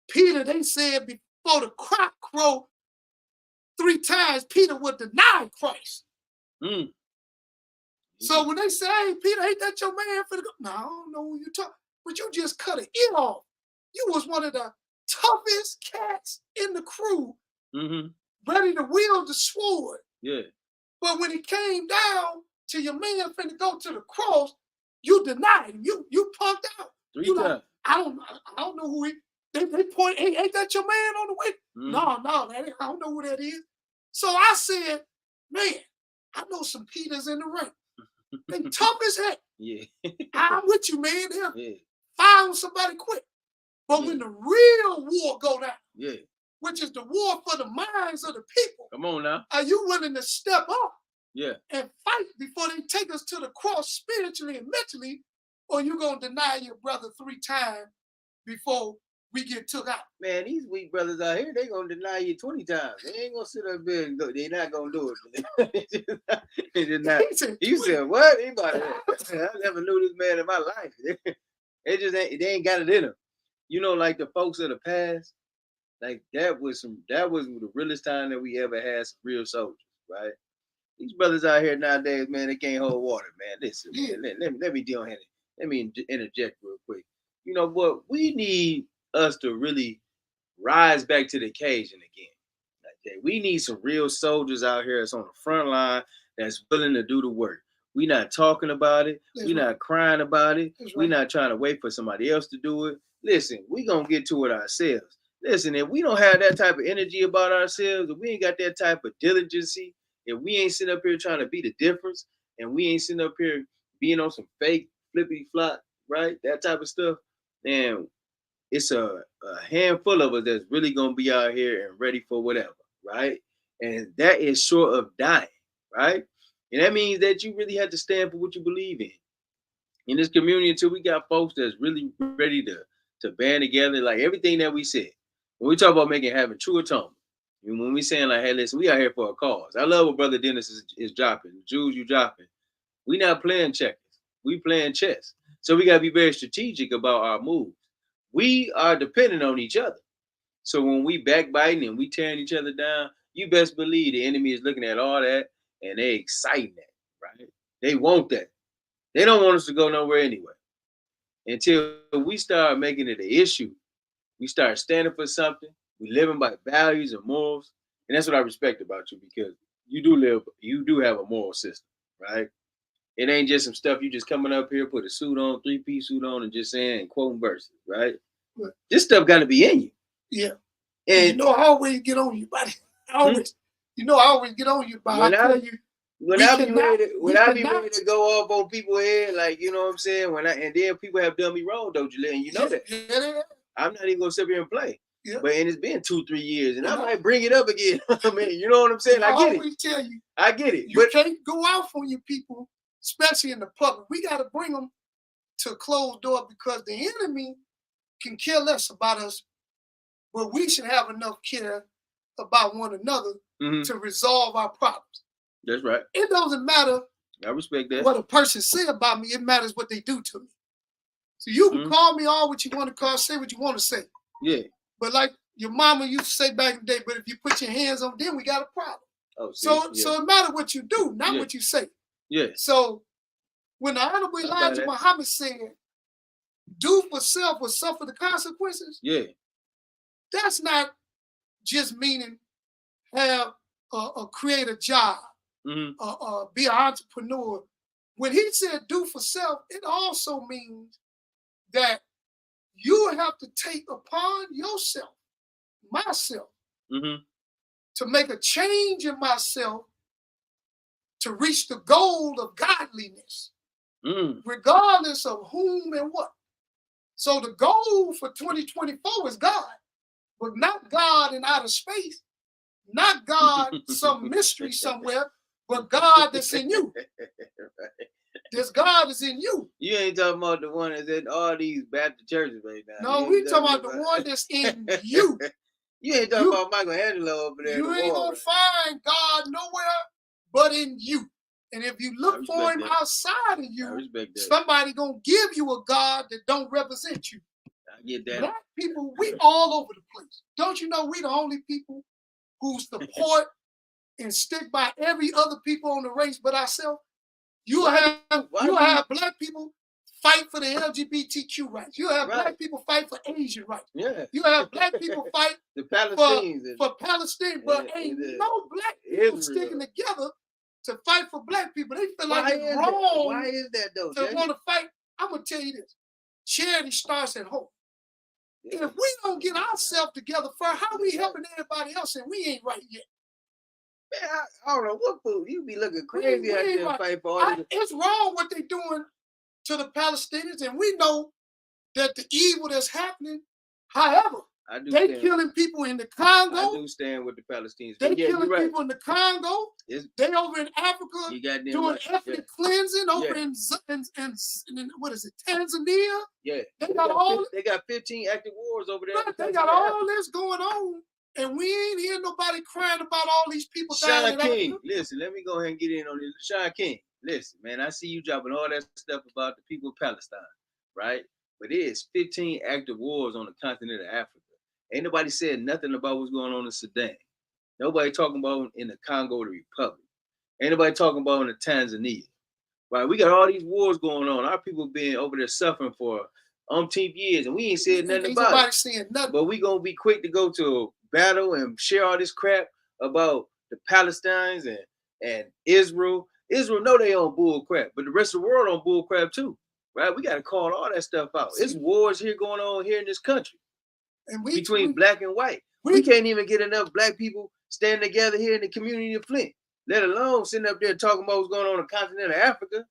Peter, they said before the cock crowed 3 times, Peter would deny Christ. So when they say, hey, Peter, ain't that your man for the... No, I don't know who you talking, but you just cut an ear off. You was one of the toughest cats in the crew, ready to wield the sword. Yeah. But when he came down to your man finna go to the cross, you denied him. You punked out. 3 you times. Like, I don't know who he... They point, hey, ain't that your man on the way? No, I don't know who that is. So I said, man, I know some Peters in the ring. They tough as heck. Yeah. I'm with you, man. They'll fire on somebody quick. But when the real war go down, which is the war for the minds of the people, come on now. Are you willing to step up and fight before they take us to the cross spiritually and mentally, or you gonna deny your brother 3 times before we get took out? Man, these weak brothers out here, they gonna deny you 20 times. They ain't gonna sit up there and go. They not gonna do it. They just not. You said what? Anybody? I never knew this man in my life. They ain't got it in them. you know, like the folks of the past, like that was the realest time that we ever had some real soldiers, right? These brothers out here nowadays, man, they can't hold water, man. Listen, man, let me deal with it. Let me interject real quick. You know what? We need us to really rise back to the occasion again. Okay, we need some real soldiers out here that's on the front line that's willing to do the work. We not talking about it. We not crying about it. We not trying to wait for somebody else to do it. Listen, we gonna get to it ourselves. Listen, if we don't have that type of energy about ourselves, if we ain't got that type of diligency, if we ain't sitting up here trying to be the difference, and we ain't sitting up here being on some fake flippity flop, right? That type of stuff, then it's a handful of us that's really gonna be out here and ready for whatever, right? And that is short of dying, right? And that means that you really have to stand for what you believe in this community until we got folks that's really ready to band together, like everything that we said. When we talk about having true atonement, and when we saying like, hey, listen, we out here for a cause. I love what Brother Dennis is dropping. The Jews you dropping. We not playing checkers. We playing chess. So we gotta be very strategic about our moves. We are dependent on each other. So when we backbiting and we tearing each other down, you best believe the enemy is looking at all that and they exciting that, right? They want that. They don't want us to go nowhere anyway. Until we start making it an issue, we start standing for something, we living by values and morals. And that's what I respect about you, because you do have a moral system, right? It ain't just some stuff you just coming up here, put a suit on, 3-piece suit on, and just saying and quoting verses, right? This stuff got to be in you. Yeah. And you know, I always get on you, buddy. I always get on you, but I tell you, when I be ready to go off on people's head, like, you know what I'm saying? And then people have done me wrong, though, Jalil, and you know that. Yeah. I'm not even gonna sit here and play. Yeah. But it's been 2-3 years, and I might bring it up again. I mean, you know what I'm saying? I get it. I always tell you, I get it. You can't go out on your people, especially in the public. We got to bring them to a closed door, because the enemy can care less about us, but we should have enough care about one another to resolve our problems. That's right. It doesn't matter. I respect that. What a person say about me, it matters what they do to me. So you can call me all what you want to call, say what you want to say. Yeah. But like your mama used to say back in the day, but if you put your hands on them, we got a problem. Oh, so it matters what you do, not what you say. Yeah. So when the Honorable Elijah Muhammad said, do for self or suffer the consequences, that's not just meaning have create a job, be an entrepreneur. When he said do for self, it also means that you have to take upon yourself, myself, to make a change in myself to reach the goal of godliness, regardless of whom and what. So the goal for 2024 is God, but not God in outer space, not God some mystery somewhere, but God that's in you. This God is in you. You ain't talking about the one that's in all these Baptist churches right now. No, we talking about the one that's in you. You ain't talking about Michelangelo over there. You ain't gonna find God nowhere but in you. And if you look for him outside of you, somebody gonna give you a God that don't represent you. I get that. Black people, we all over the place. Don't you know we the only people who support and stick by every other people on the race but ourselves? You have black people fight for the LGBTQ rights. You have black people fight for Asian rights. Yeah. You have black people fight the Palestinians for Palestine, but ain't no black people sticking together to fight for black people. They feel like it's wrong. Why is that though? To want to fight. I'm gonna tell you this: charity starts at home. Yeah. If we don't get ourselves together first, how we helping everybody else and we ain't right yet? Man, I don't know what food. You be looking crazy out there fighting for all this. It's wrong what they doing to the Palestinians, and we know that the evil that's happening. However, they killing people in the Congo. I do stand with the Palestinians. They killing people in the Congo. They over in Africa doing ethnic cleansing over in what is it, Tanzania? Yeah. They got 15 active wars over there. They got all this going on. And we ain't hear nobody crying about all these people dying. Sean King, listen, let me go ahead and get in on this. Sean King, listen, man, I see you dropping all that stuff about the people of Palestine, right? but there is 15 active wars on the continent of Africa. Ain't nobody said nothing about what's going on in Sudan. Nobody talking about in the Congo, the Republic. Ain't nobody talking about in the Tanzania. Right? We got all these wars going on. Our people been over there suffering for umpteen years, and we ain't said nothing Ain't about nobody it. saying nothing. But we gonna be quick to go to battle and share all this crap about the Palestinians and Israel. Israel know they on bull crap, but the rest of the world on bull crap too. Right? We got to call all that stuff out. It's wars here going on here in this country. And between black and white. We can't even get enough black people standing together here in the community of Flint, let alone sitting up there talking about what's going on in the continent of Africa.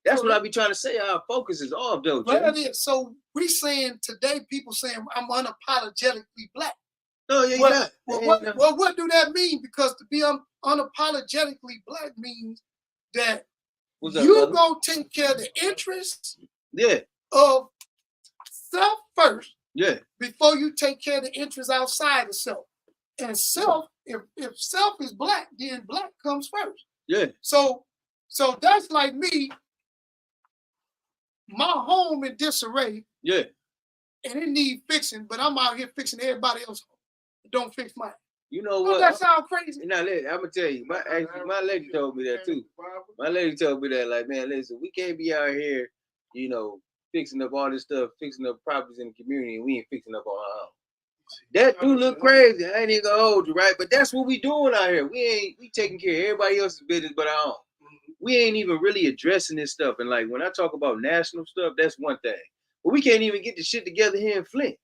That's what I be trying to say. Our focus is off, though. So we saying today, people saying I'm unapologetically black. No, yeah, well, what do that mean? Because to be unapologetically black means that you gonna take care of the interests of self first. Yeah. Before you take care of the interests outside of self. And self, if self is black, then black comes first. Yeah. So that's like me. My home in disarray. Yeah. And it need fixing, but I'm out here fixing everybody else. Don't fix mine. You know what? That sound crazy. Now, I'm gonna tell you, my lady told me that too. My lady told me that, like, man, listen, we can't be out here, you know, fixing up all this stuff, fixing up properties in the community, and we ain't fixing up on our own. That do look crazy. I ain't even gonna hold you, right? But that's what we doing out here. We taking care of everybody else's business but our own. We ain't even really addressing this stuff. And like when I talk about national stuff, that's one thing. But we can't even get the shit together here in Flint.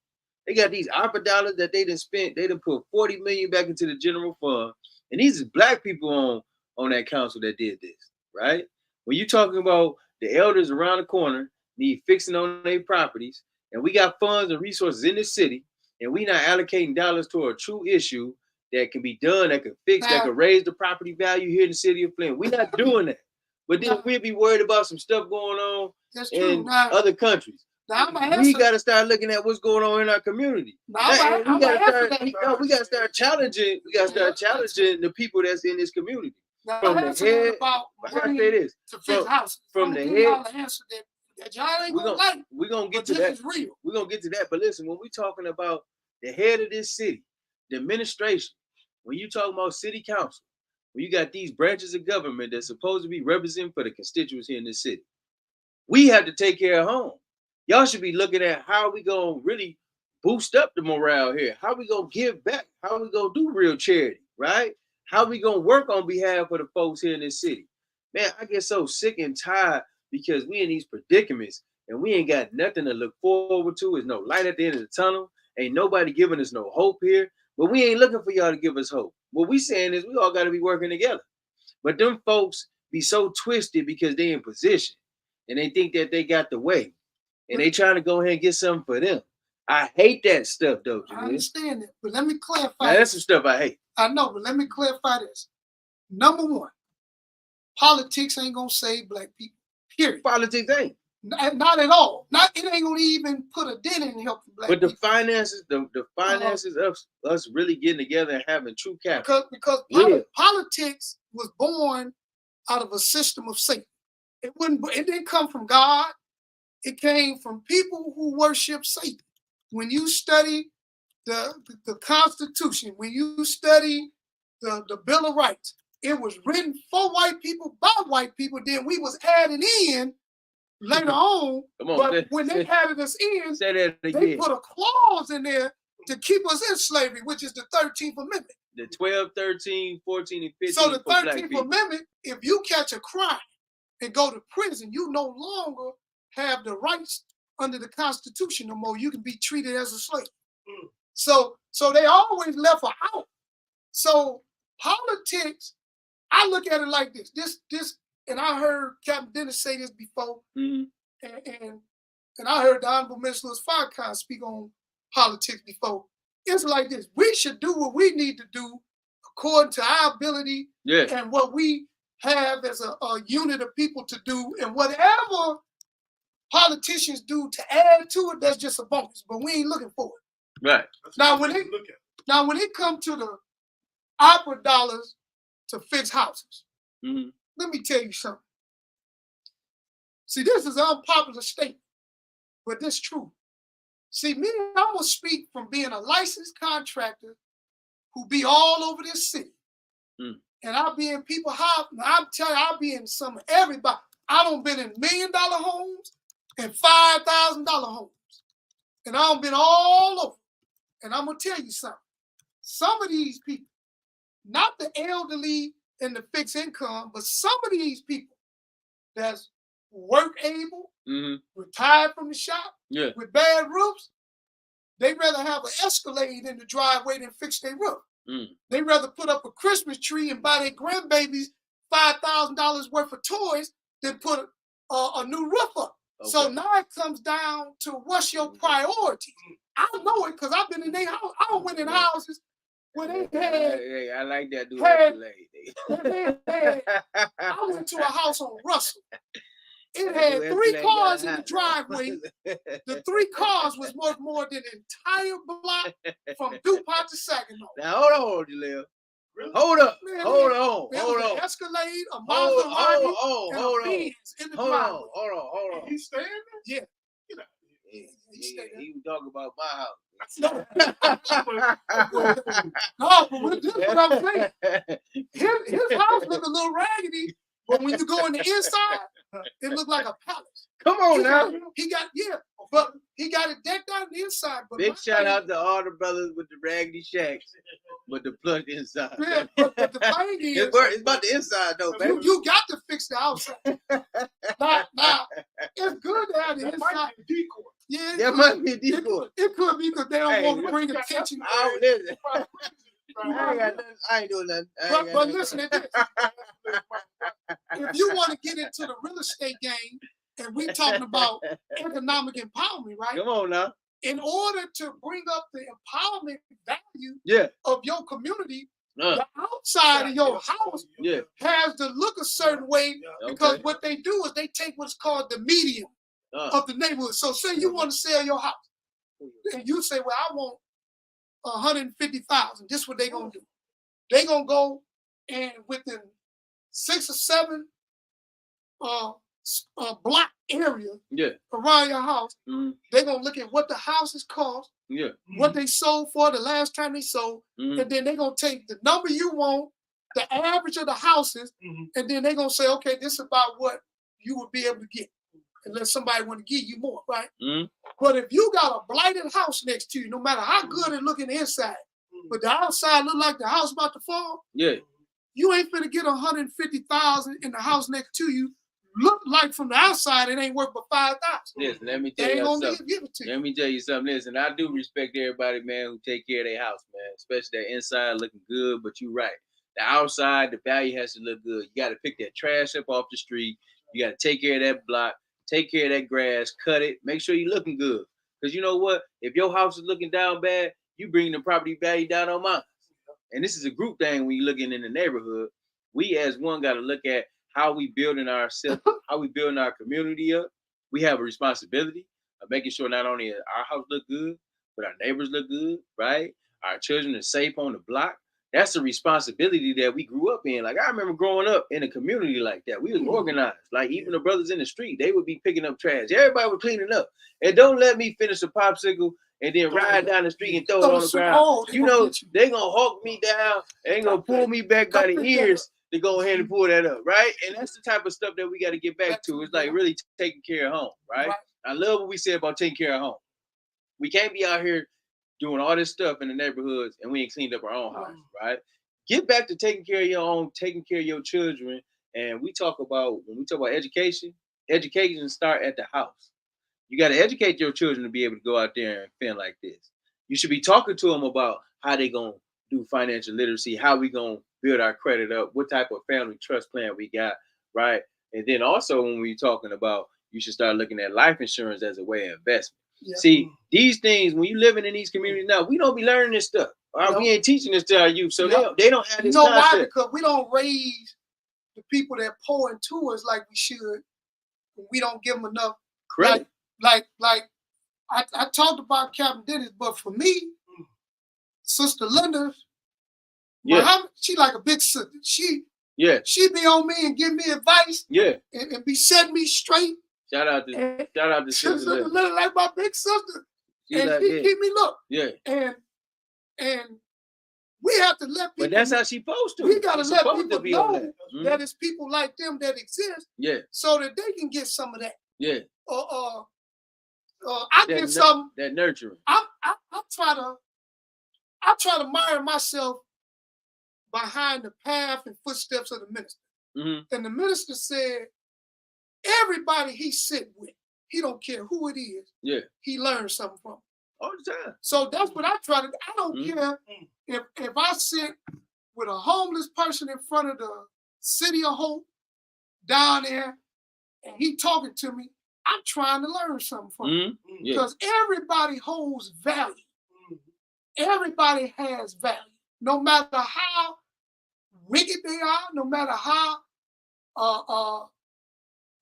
They got these opera dollars that they done spent. They done put $40 million back into the general fund. And these is black people on that council that did this, right? When you talking about the elders around the corner need fixing on their properties, and we got funds and resources in the city, and we not allocating dollars to a true issue that can be done, that can fix, that can raise the property value here in the city of Flint. We're not doing that. But then we'll be worried about some stuff going on in other countries. We got to start looking at what's going on in our community. We got to start challenging. We got to start challenging the people that's in this community. From the head, from the head. We're gonna get to that. We're gonna get to that. But listen, when we're talking about the head of this city, the administration, when you talking about city council, when you got these branches of government that's supposed to be representing for the constituents here in this city, we have to take care of home. Y'all should be looking at how we gonna really boost up the morale here. How we gonna give back? How we gonna do real charity, right? How we gonna work on behalf of the folks here in this city? Man, I get so sick and tired because we in these predicaments and we ain't got nothing to look forward to. There's no light at the end of the tunnel. Ain't nobody giving us no hope here. But we ain't looking for y'all to give us hope. What we saying is we all got to be working together. But them folks be so twisted because they in position and they think that they got the way and they trying to go ahead and get something for them. I hate that stuff, though. I understand it, but let me clarify. Now, that's some stuff I hate. I know, but let me clarify this. Number one, politics ain't gonna save black people. Period. Politics ain't. Not at all. It ain't gonna even put a dent in helping black people. But the finances of us really getting together and having true capital. Because politics was born out of a system of Satan. It didn't come from God. It came from people who worship Satan. When you study the Constitution, when you study the Bill of Rights, it was written for white people by white people. Then we was added in later on. When they added us in, they put a clause in there to keep us in slavery, which is the 13th Amendment. The 12, 13, 14, and 15. So the 13th Amendment, if you catch a crime and go to prison, you no longer have the rights under the Constitution no more. You can be treated as a slave. So they always left her out. So politics, I look at it like this. This, and I heard Captain Dennis say this before, and I heard the Honorable Minister Farrakhan speak on politics before. It's like this. We should do what we need to do according to our ability and what we have as a unit of people to do, and whatever politicians do to add to it, that's just a bonus. But we ain't looking for it. Right. Now when it comes to the opera dollars to fix houses, let me tell you something. See, this is an unpopular statement, but this is true. See, me, I'm gonna speak from being a licensed contractor who be all over this city. And I'll be in people's house. I'm telling you, I'll be in some of everybody. I done been in $1 million homes and $5,000 homes. And I done been all over. And I'm gonna tell you something. Some of these people, not the elderly and the fixed income, but some of these people that's work able, retired from the shop, with bad roofs, they rather have an Escalade in the driveway than fix their roof. They rather put up a Christmas tree and buy their grandbabies $5,000 worth of toys than put a new roof up. Okay. So now it comes down to what's your priority. I know it because I've been in their house. I went in houses where they had. Hey, I like that dude. I went to a house on Russell. It had 3 cars in the driveway. The 3 cars was worth more than the entire block from DuPont to Saginaw. Now hold on, Jalil. Hold up. Hold on. An Escalade, a Maserati, and a Benz in the driveway. Hold on. He's staying there? Yeah. He was talking about my house. No, but this is what I'm saying. His house look a little raggedy, but when you go in the inside, it looked like a palace. Come on now. He got but he got it decked out on the inside. But big shout out to all the brothers with the raggedy shacks, with the plug inside. Yeah, but the thing is, it's about the inside though, baby. You got to fix the outside. Now, it's good to have the inside. Yeah, that might be a decoy. It could be because they don't want to bring attention. I ain't doing nothing. But listen to this. If you want to get into the real estate game, and we're talking about economic empowerment, right? Come on now. In order to bring up the empowerment value of your community, the outside of your house has to look a certain way because what they do is they take what's called the median of the neighborhood. So say you want to sell your house, and you say, well, I want 150,000. This is what they're gonna do. They're gonna go and within 6 or 7 block area around your house, they're gonna look at what the houses cost, what they sold for the last time they sold, and then they're gonna take the number you want, the average of the houses, and then they're gonna say, okay, this is about what you would be able to get. Unless somebody want to give you more, right? But if you got a blighted house next to you, no matter how good it look in the inside, but the outside look like the house about to fall, you ain't finna get 150,000 in the house next to you. Look like from the outside it ain't worth but 5,000. Listen, let me tell you something. Let me tell you something. Listen, I do respect everybody, man, who take care of their house, man. Especially that inside looking good, but you right. The outside, the value has to look good. You got to pick that trash up off the street. You got to take care of that block. Take care of that grass, cut it, make sure you're looking good. Because you know what? If your house is looking down bad, you bring the property value down on mine. And this is a group thing when you're looking in the neighborhood. We as one got to look at how we building ourselves, how we building our community up. We have a responsibility of making sure not only our house look good, but our neighbors look good, right? Our children are safe on the block. That's a responsibility that we grew up in. Like I remember growing up in a community like that. We was organized. Like even the brothers in the street, they would be picking up trash. Everybody was cleaning up. And don't let me finish a popsicle and then ride down the street and throw it on the ground. You know, they gonna hawk me down. They ain't gonna pull me back by the ears to go ahead and pull that up, right? And that's the type of stuff that we got to get back to. It's like really taking care of home, right? I love what we said about taking care of home. We can't be out here doing all this stuff in the neighborhoods and we ain't cleaned up our own house, right? Get back to taking care of your own, taking care of your children. And when we talk about education start at the house. You got to educate your children to be able to go out there and fend like this. You should be talking to them about how they going to do financial literacy, how we going to build our credit up, what type of family trust plan we got, right? And then also when we're talking about, you should start looking at life insurance as a way of investment. See, these things, when you living in these communities now, we don't be learning this stuff. We ain't teaching this to our youth, so they don't have this concept. Why? Because we don't raise the people that pour into us like we should. We don't give them enough credit. Like I talked about Captain Dennis, but for me, Sister Linda, she like a big sister. She be on me and give me advice. And be setting me straight. Shout out to Sister Linda, like my big sister. And like, she keep me look. Yeah. And we have to let people. But that's how she supposed to. We gotta She's let supposed people to be know on that. that it's people like them that exist. Yeah. So that they can get some of that. Yeah. I get some that nurturing. I try to admire myself behind the path and footsteps of the minister. Mm-hmm. And the minister said, everybody he sit with, he don't care who it is. Yeah. He learns something from. All the time. So that's what I try to do. I don't care if I sit with a homeless person in front of the City of Hope down there and he talking to me, I'm trying to learn something from him. Yeah. Because everybody holds value. Everybody has value. No matter how wicked they are, no matter how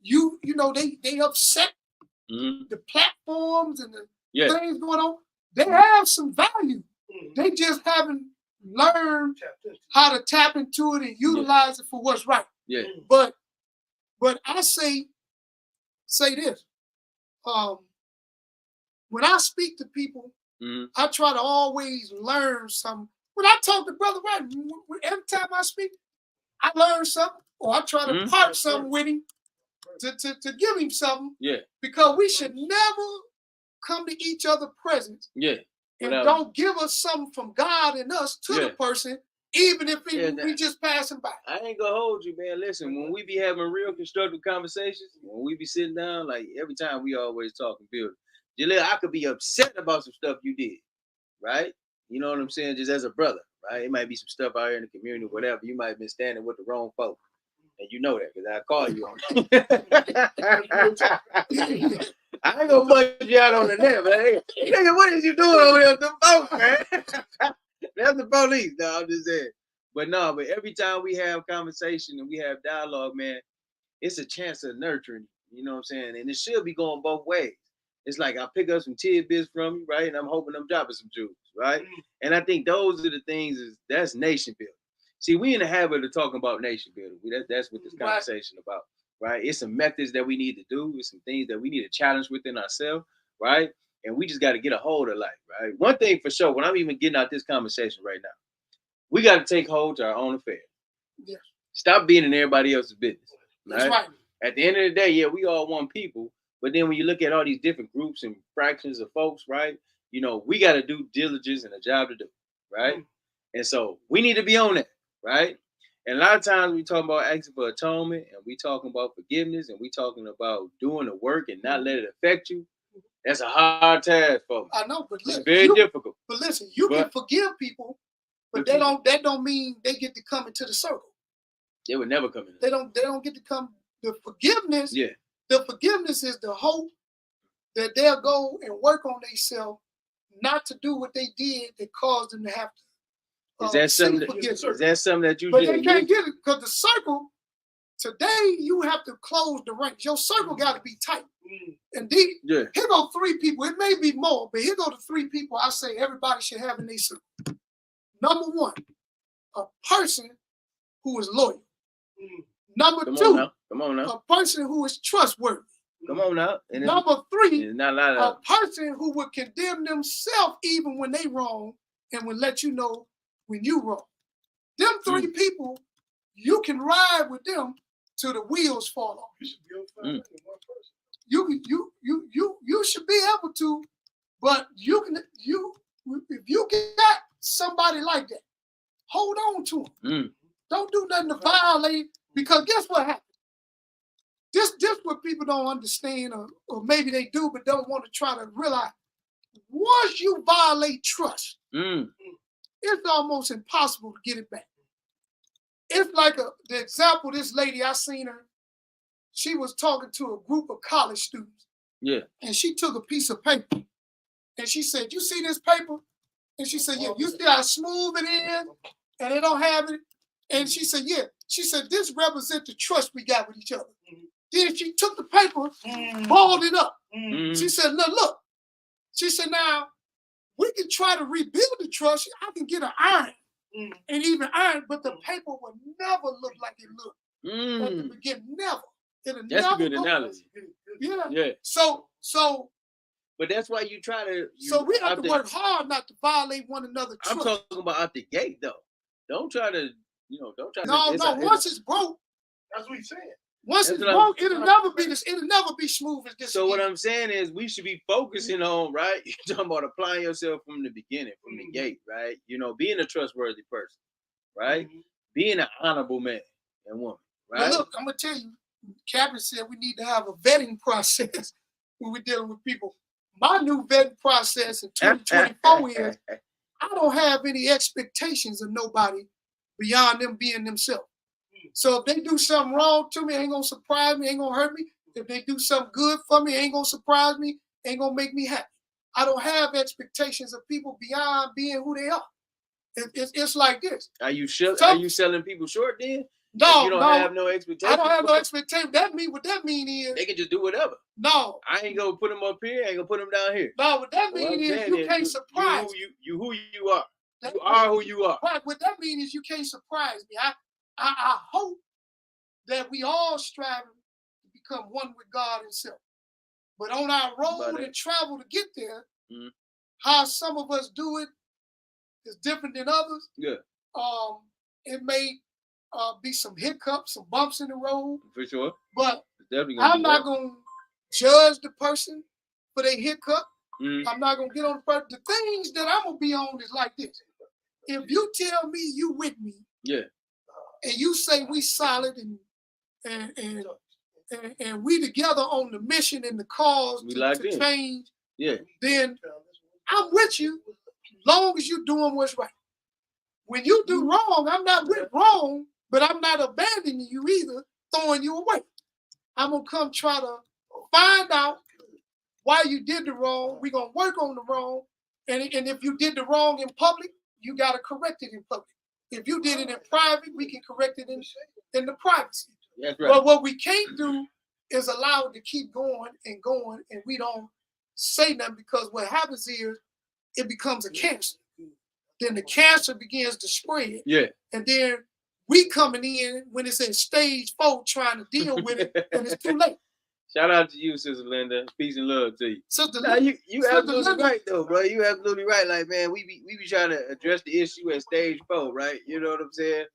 they upset the platforms and the things going on, they have some value. They just haven't learned how to tap into it and utilize it for what's right. Yeah. But I say this. When I speak to people, I try to always learn something. When I talk to Brother White, every time I speak, I learn something, or I try to part something with him to give him something. Yeah. Because we should never come to each other presence. Yeah. And don't give us something from God and us to the person, even if we just passing by. I ain't gonna hold you, man. Listen, when we be having real constructive conversations, when we be sitting down, like every time we always talk and build. Jalil, I could be upset about some stuff you did, right? You know what I'm saying? Just as a brother, right? It might be some stuff out here in the community, whatever. You might have been standing with the wrong folk. And you know that because I call you on it. I ain't gonna bust you out on the net, man. Nigga, what is you doing over there with the folks, man? That's the police. No, I'm just saying. But every time we have conversation and we have dialogue, man, it's a chance of nurturing, you know what I'm saying? And it should be going both ways. It's like I pick up some tidbits from you, right? And I'm hoping I'm dropping some jewels, right? And I think those are the things that's nation building. See, we in the habit of talking about nation building. That's what this conversation about, right? It's some methods that we need to do. It's some things that we need to challenge within ourselves, right? And we just got to get a hold of life, right? One thing for sure, when I'm even getting out this conversation right now, we got to take hold to our own affairs. Yeah. Stop being in everybody else's business. Right? That's right. At the end of the day, yeah, we all one people. But then when you look at all these different groups and fractions of folks, right? You know, we got to do diligence and a job to do, right? And so we need to be on that, right? And a lot of times we talk about asking for atonement and we talking about forgiveness and we talking about doing the work and not let it affect you. That's a hard task, folks. I know, but listen, it's very difficult. But listen, you can forgive people, but that don't mean they get to come into the circle. They would never come in. They don't get to come. The forgiveness, the forgiveness is the hope that they'll go and work on themselves, not to do what they did that caused them to have to. Is that something that you but did? They can't get it because the circle today you have to close the ranks. Your circle got to be tight. And here go 3 people. It may be more, but here go the 3 people I say everybody should have in their circle. Number 1, a person who is loyal. Number 2, come on now. A person who is trustworthy. Come on now. And number 3, not a lot of a person who would condemn themselves even when they wrong and will let you know when you wrong. Them 3 people, you can ride with them till the wheels fall off. You should be able to, but if you got somebody like that, hold on to them. Don't do nothing to violate, because guess what happens? This what people don't understand, or maybe they do, but don't want to try to realize. Once you violate trust, it's almost impossible to get it back. It's like the example, this lady, I seen her, she was talking to a group of college students. Yeah. And she took a piece of paper and she said, "You see this paper?" And she said, "Yeah." "You see how smooth it is? And they don't have it?" And she said, "Yeah." She said, "This represents the trust we got with each other." Then she took the paper, balled it up. She said, look. She said, "Now, we can try to rebuild the trust. I can get an iron and even iron, but the paper will never look like it looked at the beginning. Never. It'll That's never a good analogy. Yeah. So But that's why you try to. So we have to work hard not to violate one another's I'm trust. talking about out the gate though. Don't try to, don't try to. No. Once it's broke, that's what he's saying. Once it's broke, it'll never be this. It'll never be smooth as this. So what I'm saying is, we should be focusing on, right? You're talking about applying yourself from the beginning, from the gate, right? Being a trustworthy person, right? Being an honorable man and woman, right? But look, I'm gonna tell you, Captain said we need to have a vetting process when we're dealing with people. My new vetting process in 2024 is I don't have any expectations of nobody beyond them being themselves. So if they do something wrong to me, it ain't gonna surprise me, ain't gonna hurt me. If they do something good for me, it ain't gonna surprise me, ain't gonna make me happy. I don't have expectations of people beyond being who they are. It's like this. Are you selling people short then? No, you don't have no expectations. I don't have no expectations. What that mean is they can just do whatever. No, I ain't gonna put them up here. I ain't gonna put them down here. No, what that mean is you can't surprise you who you are. You are who you are. Right. What that means is you can't surprise me. I hope that we all strive to become one with God Himself. But on our road and travel to get there, how some of us do it is different than others. Yeah. It may be some hiccups, some bumps in the road. For sure. But I'm not going to judge the person for their hiccup. I'm not going to get on the person. The things that I'm going to be on is like this. If you tell me you with me, and you say we solid and we together on the mission and the cause to change, then I'm with you long as you're doing what's right. When you do wrong, I'm not with wrong, but I'm not abandoning you either, throwing you away. I'm going to come try to find out why you did the wrong. We're going to work on the wrong. And if you did the wrong in public, you got to correct it in public. If you did it in private, we can correct it in the privacy. That's right. But what we can't do is allow it to keep going, and we don't say nothing, because what happens is it becomes a cancer. Then the cancer begins to spread. Yeah. And then we coming in when it's in stage 4 trying to deal with it, and it's too late. Shout out to you, Sister Linda. Peace and love to you. You absolutely right though, bro. You absolutely right. Like, man, we be trying to address the issue at stage 4, right? You know what I'm saying?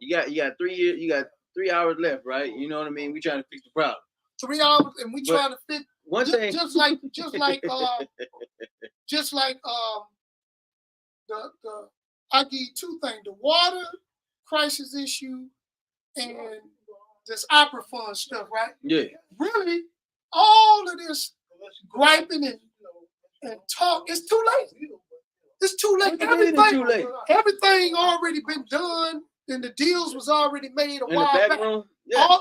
You got 3 years, you got 3 hours left, right? You know what I mean? We trying to fix the problem. 3 hours, and we trying to fix one thing. Just like I give you 2 things: the water crisis issue and this opera fund stuff, right? Yeah. Really, all of this griping and talk, it's too late. It's too late. Everything already been done, and the deals was already made a while back. A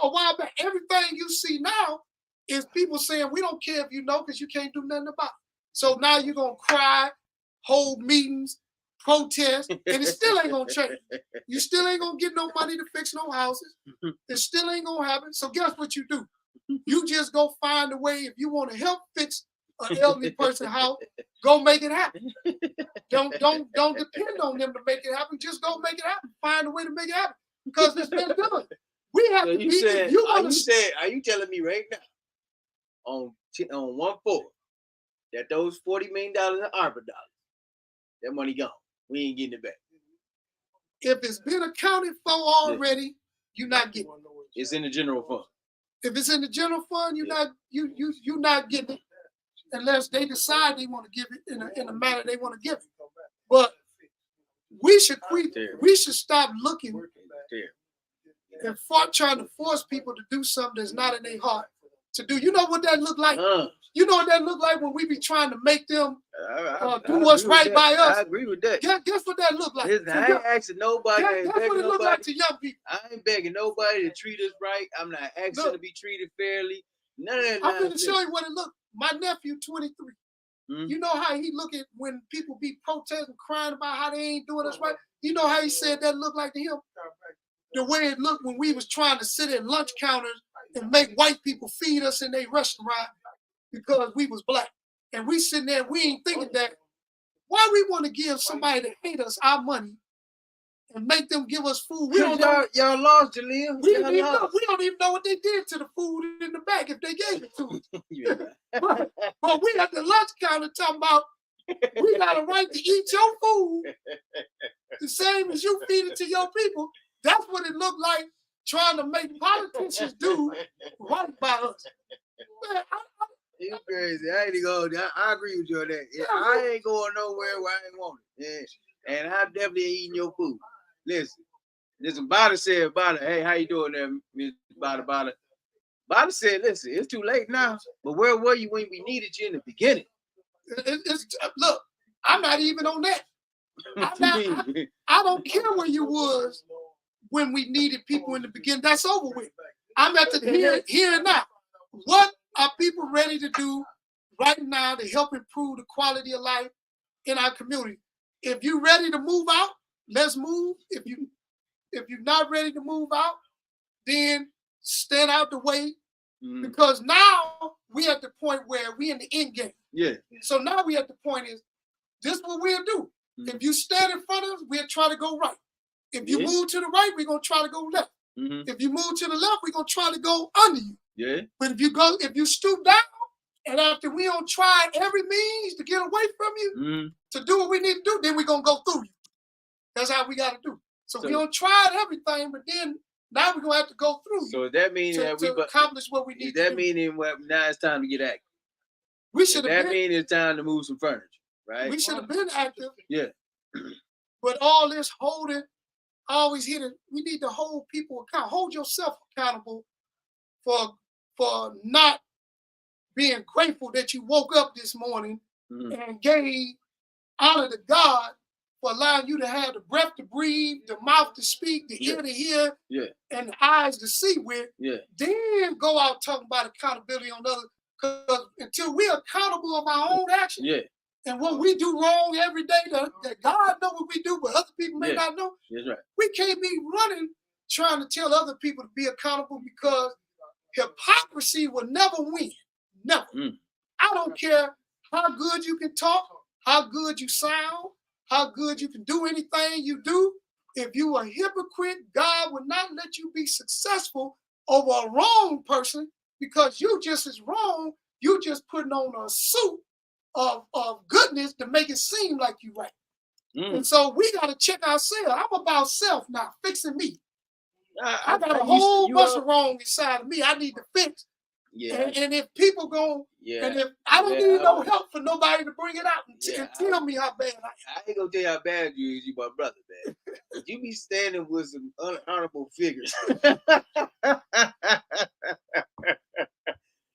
while back. Everything you see now is people saying, we don't care if you know, because you can't do nothing about it. So now you're going to cry, hold meetings, protest, and it still ain't going to change. You still ain't going to get no money to fix no houses. It still ain't going to happen. So guess what you do? You just go find a way. If you want to help fix an elderly person's house, go make it happen. Don't depend on them to make it happen. Just go make it happen. Find a way to make it happen, because it's been done. We have to be. Are you telling me right now on 1/4 that those $40 million in ARPA dollars, that money gone? We ain't getting it back. If it's been accounted for already, you're not getting it. It's in the general fund. If it's in the general fund, you're not getting it unless they decide they want to give it in a manner they want to give it. But we should stop looking and trying to force people to do something that's not in their heart to do. You know what that look like? You know what that look like when we be trying to make them do what's right by us? I agree with that. Guess what that look like? Listen, I ain't asking nobody. Guess what it look like to young people? I ain't begging nobody to treat us right. I'm not asking to be treated fairly. None of that. I'm going to show you what it look. My nephew, 23. You know how he look at when people be protesting, crying about how they ain't doing us right? You know how he said that looked like to him? The way it looked when we was trying to sit at lunch counters and make white people feed us in their restaurant because we was black. And we sitting there, we ain't thinking that, why we want to give somebody that hate us our money and make them give us food. We don't y'all lost, Jalil. we don't even know what they did to the food in the back if they gave it to us. but we at the lunch counter talking about we got a right to eat your food the same as you feed it to your people. That's what it looked like trying to make politicians do right by us. Man, you crazy. I ain't go. I agree with you on that. Yeah, I ain't going nowhere where I ain't want it. Yeah. And I'm definitely eating your food. Listen, Bada said, hey, how you doing there, Miss Bada? Bada said, listen, it's too late now, but where were you when we needed you in the beginning? Look, I'm not even on that. I don't care where you was when we needed people in the beginning. That's over with. I'm at the here and now. What are people ready to do right now to help improve the quality of life in our community? If you're ready to move out, let's move. If you're not ready to move out, then stand out the way. Because now we at the point where we in the end game. Yeah. So now we at the point is this what we'll do. If you stand in front of us, we'll try to go right. If you move to the right, we're gonna try to go left. If you move to the left, we're gonna try to go under you. Yeah. But if you stoop down, and after we don't try every means to get away from you, to do what we need to do, then we're gonna go through you. That's how we gotta do. So we don't try everything, but then now we're gonna have to go through. So that means that we accomplish what we need. That meaning now it's time to get active. We should have. That means it's time to move some furniture, right? We should have been active. Yeah. But all this holding, always hitting. We need to hold people accountable. Hold yourself accountable for not being grateful that you woke up this morning and gave honor to God for allowing you to have the breath to breathe, the mouth to speak, the ear to hear, and the eyes to see with. Then go out talking about accountability on others. Because until we're accountable of our own actions and what we do wrong every day, that God knows what we do, but other people may not know. That's right. We can't be running trying to tell other people to be accountable because hypocrisy will never win. Never. I don't care how good you can talk, how good you sound, how good you can do anything you do. If you are a hypocrite, God will not let you be successful over a wrong person because you just as wrong. You just putting on a suit of goodness to make it seem like you right. And so we got to check ourselves. I'm about self now, fixing me. I got a whole bunch of wrong inside of me. I need to fix. Yeah. And if people go, and if I don't need no help for nobody to bring it out and tell me how bad I am. I ain't gonna tell you how bad you is, you my brother, man. But you be standing with some unhonorable figures.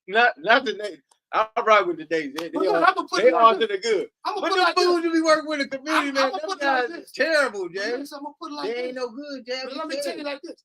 not the name. I'm right with the days. They are to the good. But the fools you be working with in the community, man, them guys is terrible, James. I'm gonna put it like they ain't no good, James. But let me tell you like this.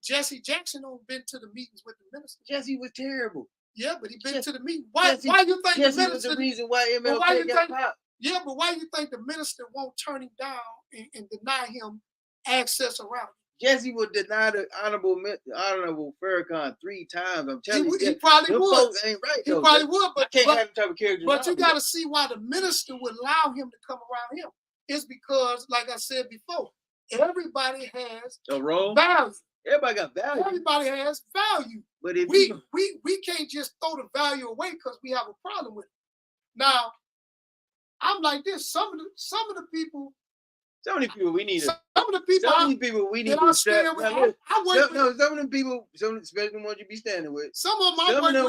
Jesse Jackson ain't been to the meetings with the minister. Jesse was terrible. Yeah, but he been to the meeting. Why you think Jesse the minister was the reason why MLK got popped? Yeah, but why you think the minister won't turn him down and deny him access around him? Jesse would deny the honorable Farrakhan 3 times. I'm telling you, he probably would. Folks ain't right. He probably would, but I can't have the type of character. But you got to see why the minister would allow him to come around him. It's because, like I said before, everybody has a role. Value. Everybody got value. Everybody has value. But if we can't just throw the value away because we have a problem with it. Now, I'm like this. Some of the people we need to. Some of the people we need to stand with. Some of them people, especially the ones you be standing with. Some of them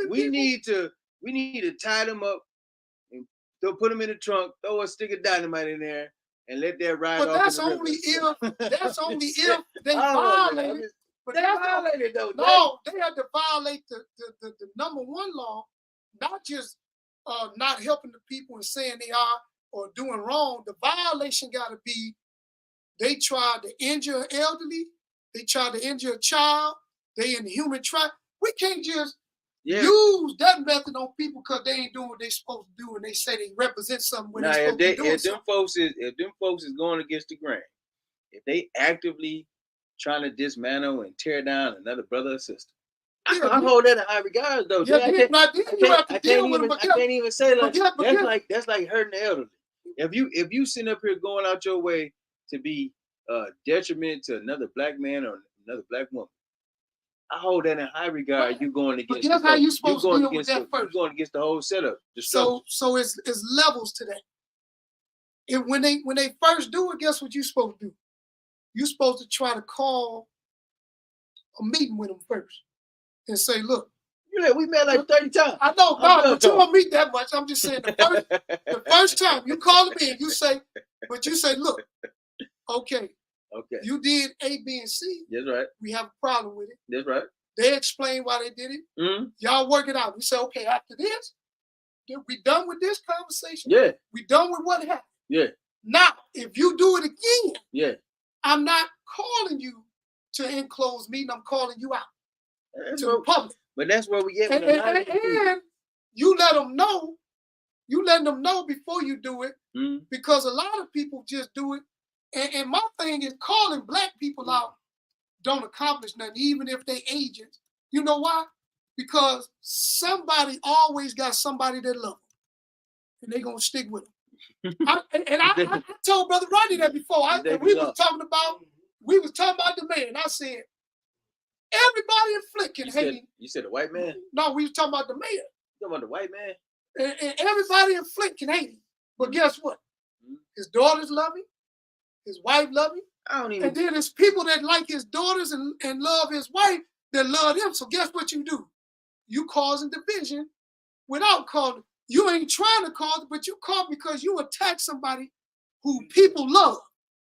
we need to tie them up and put them in the trunk, throw a stick of dynamite in there, and let that ride off. But that's only if they violate. But they violated though. No, they have to violate the number one law, not just not helping the people and saying they are or doing wrong. The violation got to be they tried to injure an elderly, they tried to injure a child, they in the human trial. We can't just use that method on people because they ain't doing what they supposed to do and they say they represent something when they're supposed to be doing something. If them folks is going against the grain, if they actively trying to dismantle and tear down another brother or sister, I hold that in high regards though. I can't even say like that's like hurting the elderly. If you sitting up here going out your way to be detriment to another black man or another black woman, I hold that in high regard. Right. You going But against guess how you supposed to deal with that you're first? going against the whole setup. The So structure. it's levels to that. When they first do it, guess what you're supposed to do? You're supposed to try to call a meeting with them first and say, look, We met like 30 times. I know, I'm no, done but you talking. won't meet that much. I'm just saying the first time you call them in, you say, look, okay, Okay. you did A, B, and C. That's right. We have a problem with it. That's right. They explain why they did it. Mm-hmm. Y'all work it out. We say, okay, after this, we done with this conversation. Yeah. We done with what happened. Yeah. Now, if you do it again, Yeah. I'm not calling you to enclosed meeting. I'm calling you out That's to the public. But that's where we get. And you let them know. You letting them know before you do it, Mm-hmm. because a lot of people just do it. And my thing is calling black people out don't accomplish nothing, even if they agents. You know why? Because somebody always got somebody that love them, and they gonna stick with them. I told Brother Rodney that before. We was talking about the man. I said everybody in Flick can hate him. You said the white man? No, we was talking about the mayor. You talking about the white man? And everybody in Flint can hate him. But guess what? His daughters love him. His wife love him. I don't even. And then there's people that like his daughters and love his wife that love him. So guess what you do? You causing division without calling. You ain't trying to cause it, but you call because you attack somebody who people love.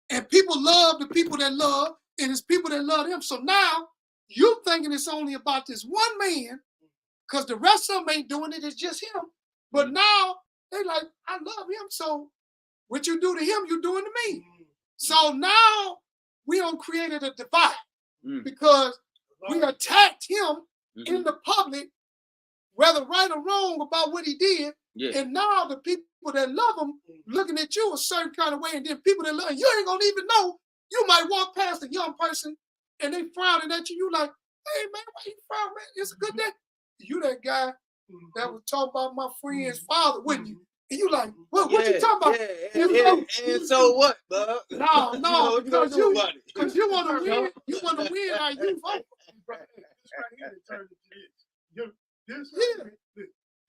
And people love the people that love, and it's people that love him. So now you thinking it's only about this one man, because the rest of them ain't doing it, it's just him. But now they like, I love him, so what you do to him, you doing to me. So now we don't created a divide because we attacked him in the public, whether right or wrong about what he did. Yeah. And now the people that love him looking at you a certain kind of way, and then people that love you ain't gonna even know. You might walk past a young person and they frowning at you. You like, hey man, why you frowning, man? It's a good day. You that guy that was talking about my friend's father, wouldn't you? And you like, what you talking about? And so what, bud? No, because you want to win. You want to win. How you vote?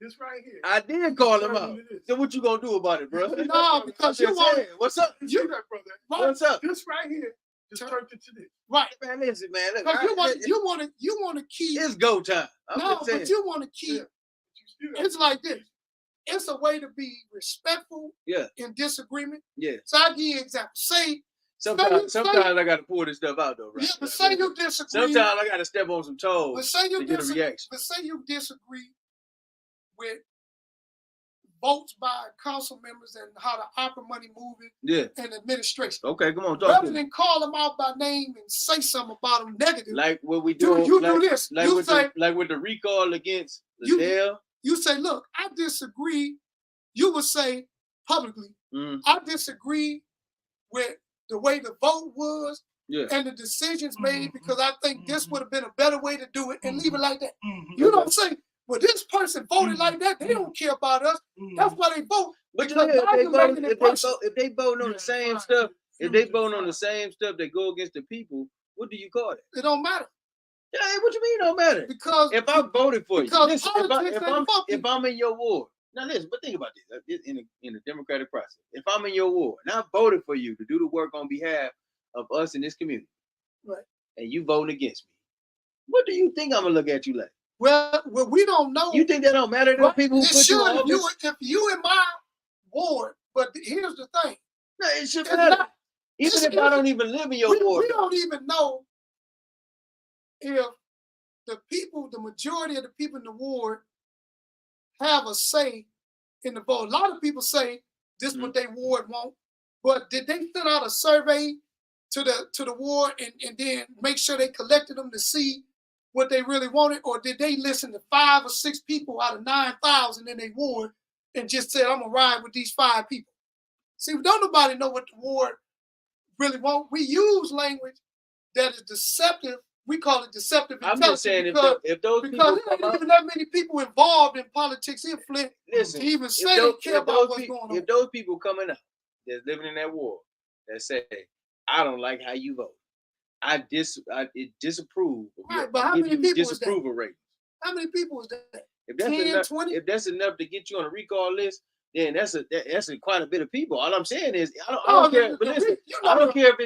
This right here. I did call him out. So what you gonna do about it, bro? No, because you want. What's up? You that brother. What's up? This right here. Just turned into this. Right, man. Listen, man. Because you want to keep. It's go time. But you want to keep. It's like this. It's a way to be respectful. Yeah. In disagreement. Yeah. So I give you an example. Say. Sometimes I got to pull this stuff out though, right? Yeah, but say you disagree. Sometimes I got to step on some toes. But say you disagree. But say you disagree with votes by council members and how the opera money moving and administration. Okay, come on, talk rather than call them out by name and say something about them negative. Like what we do. You do this. Like with the recall against the Dale. You say, look, I disagree. You would say publicly, I disagree with the way the vote was and the decisions made, because I think this would have been a better way to do it, and leave it like that. You don't say, well, this person voted like that. They don't care about us. That's why they vote. But if they vote on the same stuff, that go against the people, what do you call it? It don't matter. Hey, what you mean it don't matter? Because if I voted for you, listen, if I'm in your ward, now listen, but think about this in the democratic process. If I'm in your ward and I voted for you to do the work on behalf of us in this community, right, and you voting against me, what do you think I'm gonna look at you like? Well, we don't know. You think that don't matter to the people who put you in office? If you in my ward, but here's the thing. No, it should matter. Even if I don't even live in your ward. We don't even know if the majority of the people in the ward have a say in the vote. A lot of people say this is what they ward want, but did they send out a survey to the ward and then make sure they collected them to see what they really wanted, or did they listen to 5 or 6 people out of 9,000 in their ward and just said, I'm gonna ride with these 5 people? See, don't nobody know what the ward really want. We use language that is deceptive. We call it deceptive intelligence. I'm just saying, if those people there ain't even that many people involved in politics in Flint to even say they care about what's going on. If those people coming up that's living in that ward that say, I don't like how you vote. I disapprove. Right, but how many people was that? Disapproval rate. How many people was that? If that's 10, enough, 20? if that's enough to get you on a recall list, then that's quite a bit of people. All I'm saying is I don't care. But listen, I don't care if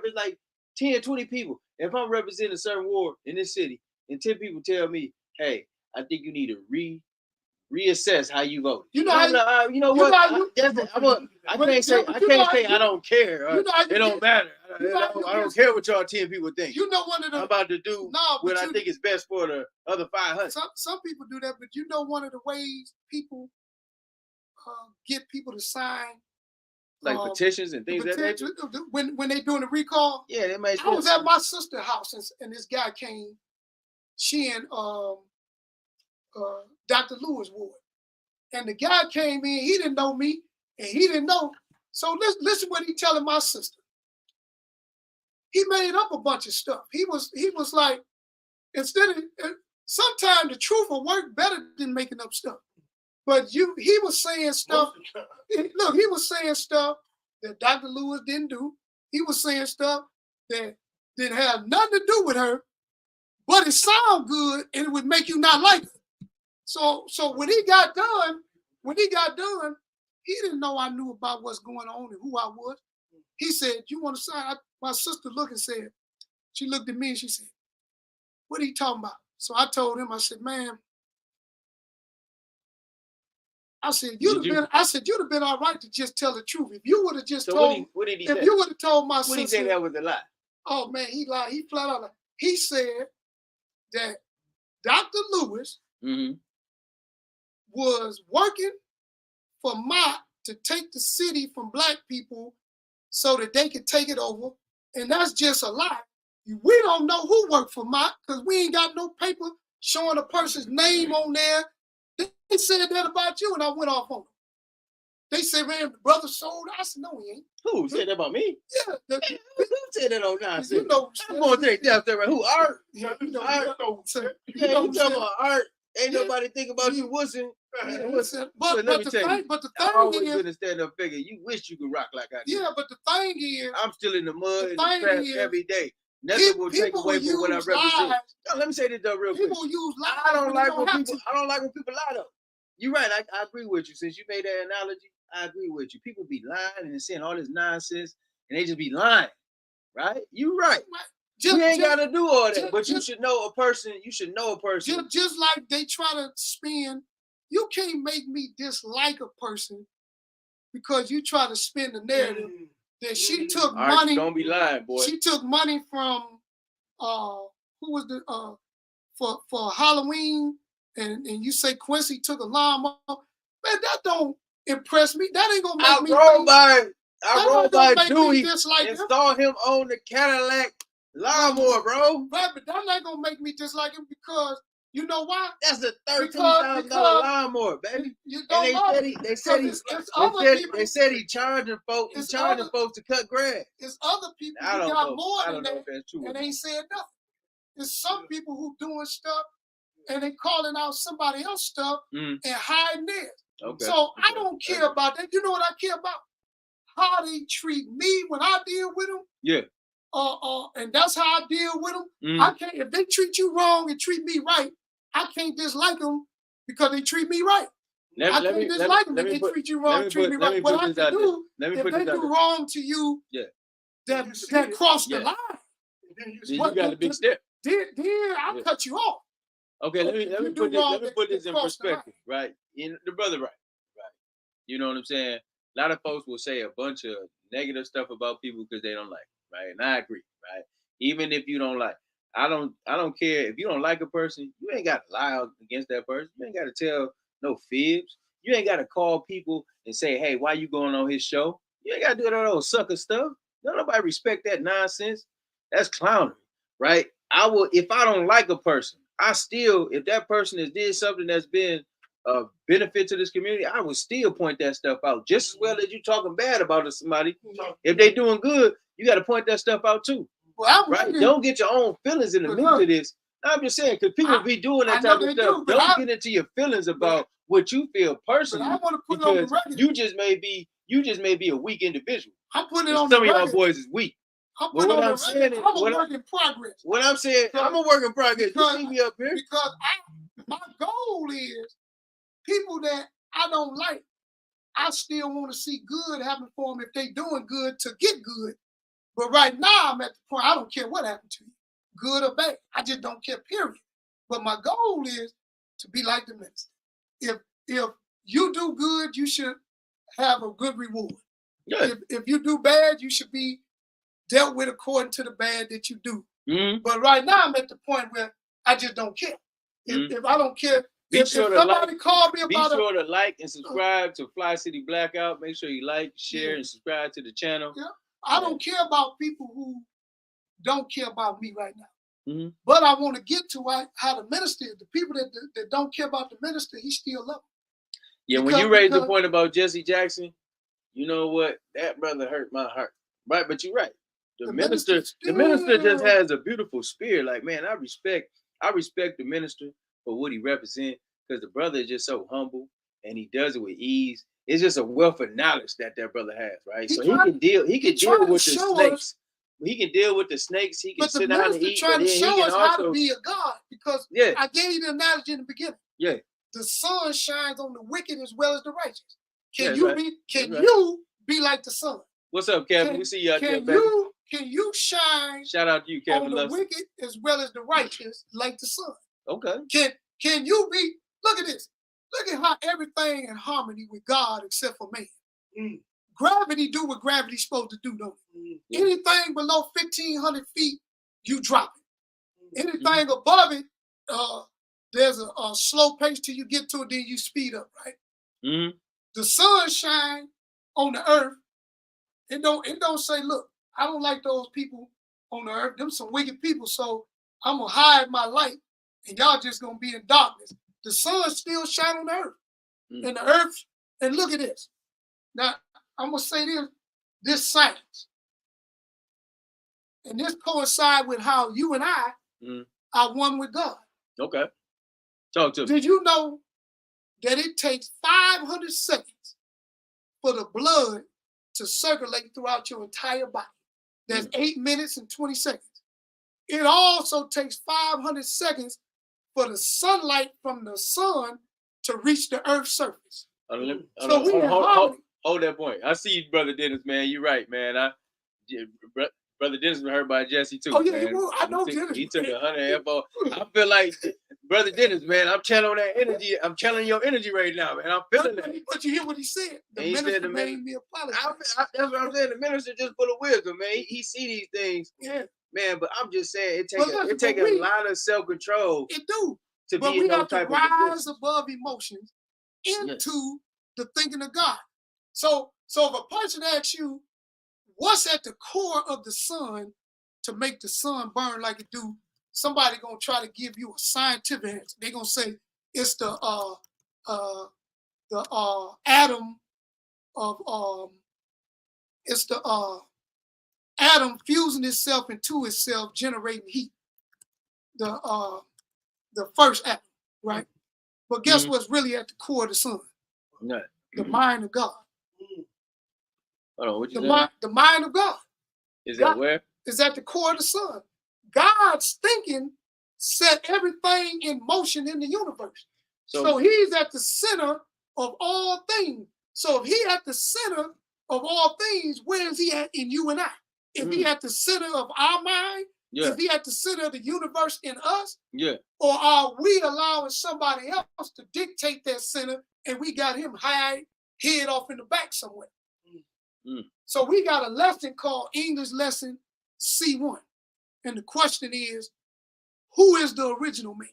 it's like 10, 20 people. If I'm representing a certain ward in this city, and 10 people tell me, "Hey, I think you need to reassess how you vote." You know, I can't say I don't care. It don't matter. I don't care what y'all 10 people think. You know, one of the I'm about to do what I think is best for the other 500. Some people do that, but you know, one of the ways people get people to sign like petitions and things like that. When they doing the recall. Yeah, they might. I was at my sister's house and this guy came. She and Dr. Lewis ward, and the guy came in. He didn't know me, and he didn't know. So listen what he telling my sister. He made up a bunch of stuff. He was like, sometimes the truth will work better than making up stuff. But he was saying stuff. Look, he was saying stuff that Dr. Lewis didn't do. He was saying stuff that didn't have nothing to do with her, but it sounded good and it would make you not like her. So when he got done, he didn't know I knew about what's going on and who I was. He said, "You want to sign?" My sister looked and said, she looked at me and she said, "What are you talking about?" So I told him, I said, "Man," I said, you'd have been all right to just tell the truth. If you would have just told, what did he say? If you would have told my sister. What did he say that was a lie? Oh man, he lied. He flat out lied. He said that Dr. Lewis was working for Mott to take the city from black people so that they could take it over. And that's just a lie. We don't know who worked for Mott because we ain't got no paper showing a person's name on there. They said that about you, and I went off on them. They said, "Man, the brother sold." I said, "No, he ain't." Who said that about me? Yeah. Who said that on nonsense? You know, I'm going to take that there. Who? Art? You know, Art? You talking about Art? Ain't nobody think about you wussing. But let me tell you, the I've thing always is, been a stand-up figure. You wish you could rock like I do. yeah, but the thing is, I'm still in the mud and the thing trap is, every day. Nothing will take away from what I represent. No, let me say this though real quick. People use lies. I don't like when people lie though. You're right. I agree with you. Since you made that analogy, I agree with you. People be lying and saying all this nonsense, and they just be lying. Right? You're right. You ain't got to do all that, but you should know a person. You should know a person. Just like they try to spin, you can't make me dislike a person because you try to spin the narrative that she took money. Don't be lying, boy. She took money from who was the for Halloween, and you say Quincy took a lawnmower. Man, that don't impress me. That ain't gonna make me. I rode by Dewey and saw him on the Cadillac lawnmower, bro. Right, but that ain't gonna make me dislike him because you know why? That's a $13,000 lawnmower, baby. You don't and they said he charging folks. He's charging folks to cut grass. It's other people who got more than that and ain't said nothing. There's some people who doing stuff and they calling out somebody else's stuff and hiding theirs. Okay. So I don't care about that. You know what I care about? How they treat me when I deal with them. Yeah. And that's how I deal with them. I can't. If they treat you wrong and treat me right, I can't dislike them because they treat me right. I can't dislike them if they treat you wrong and treat me right. What I can do if they do wrong to you, that cross the line. Then you got a big step. Then I'll cut you off. Okay, let me put this in perspective, right? The brother, right. You know what I'm saying? A lot of folks will say a bunch of negative stuff about people because they don't like them, right? And I agree, right? Even if you don't like, I don't care if you don't like a person, you ain't got to lie against that person. You ain't got to tell no fibs. You ain't got to call people and say, "Hey, why you going on his show?" You ain't got to do that old sucker stuff. Don't nobody respect that nonsense. That's clownery, right? If I don't like a person, if that person has did something that's been a benefit to this community, I would still point that stuff out just as well as you talking bad about somebody. If they doing good, you got to point that stuff out too. Well, right? Don't get your own feelings in the middle of this. I'm just saying, because people be doing that type of stuff. Don't get into your feelings about what you feel personally. I want to put because it on the record. You just may be a weak individual. I'm putting it on the record. Some of y'all boys is weak. I'm But what on I'm the saying is, I'm a work in progress. what I'm saying, I'm a work in progress. You see me up here. Because my goal is people that I don't like, I still want to see good happen for them if they doing good to get good. But right now I'm at the point I don't care what happened to you, good or bad. I just don't care, period. But my goal is to be like the minister. If you do good, you should have a good reward. Yeah. If you do bad, you should be dealt with according to the bad that you do. Mm-hmm. But right now I'm at the point where I just don't care. If I don't care, if somebody called me about be sure to like and subscribe to Fli-City Blackout. Make sure you like, share, and subscribe to the channel. Yeah. I don't care about people who don't care about me right now. Mm-hmm. But I want to get to how the minister is. The people that don't care about the minister, he still love them. Yeah, when you raised the point about Jesse Jackson, you know what? That brother hurt my heart. Right, but you're right. The minister just has a beautiful spirit. Like, man, I respect the minister for what he represents, because the brother is just so humble and he does it with ease. It's just a wealth of knowledge that brother has, right? So he can deal with the snakes. He can deal with the snakes. He can sit down and eat. But the minister trying to show us how to be a God, because I gave you the analogy in the beginning. Yeah. The sun shines on the wicked as well as the righteous. Can you you be like the sun? What's up, Kevin? We see you out there, baby. Can you shine? Shout out to you, Kevin. On the wicked as well as the righteous, like the sun. Okay. Can you be? Look at this. Look at how everything in harmony with God except for man. Mm. Gravity do what gravity's supposed to do, don't it? Mm. Anything below 1,500 feet, you drop it. Anything above it, there's a slow pace till you get to it, then you speed up, right? Mm-hmm. The sun shine on the earth. It don't say, look, I don't like those people on the earth. Them some wicked people, so I'm going to hide my light, and y'all just going to be in darkness. The sun still shine on the earth. Mm. And the earth, and look at this. Now, I'm going to say this science. And this coincides with how you and I are one with God. Okay. Talk to me. Did you know that it takes 500 seconds for the blood to circulate throughout your entire body? That's 8 minutes and 20 seconds. It also takes 500 seconds for the sunlight from the sun to reach the earth's surface. Hold that point. I see you, Brother Dennis, man. You're right, man. Brother Dennis was hurt by Jesse too. Oh, yeah, man. I know Dennis. He took 100 FO. I feel like, Brother Dennis, man, I'm channeling that energy. I'm channeling your energy right now, man. I'm feeling that. But you hear what he said? The minister made me apologize. That's what I'm saying. The minister just full of wisdom, man. He see these things. Yeah. Man, but I'm just saying it take a lot of self-control. It do. To but be we in have those to rise above emotions into the thinking of God. So if a person asks you, what's at the core of the sun to make the sun burn like it do, somebody gonna try to give you a scientific answer. They're gonna say it's the atom of it's the atom fusing itself into itself, generating heat. The first atom, right? But guess what's really at the core of the sun? No. The mind of God. Hold on, what you the mind of God. Is that where? Is at the core of the sun. God's thinking set everything in motion in the universe. So he's at the center of all things. So if he at the center of all things, where is he at in you and I? If he at the center of our mind, if he at the center of the universe in us, or are we allowing somebody else to dictate that center and we got him high head off in the back somewhere? So we got a lesson called English lesson C1. And the question is, who is the original man?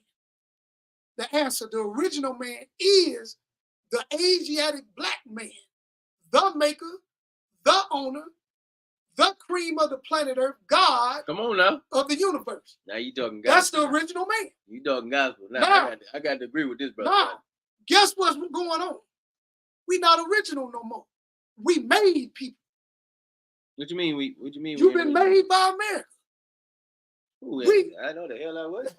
The answer, the original man is the Asiatic black man, the maker, the owner, the cream of the planet Earth, God. Come on now. Of the universe. Now you talking gospel. That's the original man. You talking gospel. Now I got to agree with this, brother. Now, guess what's going on? We not original no more. We made people. What you mean? What you mean? You've been made by America. I know the hell I was.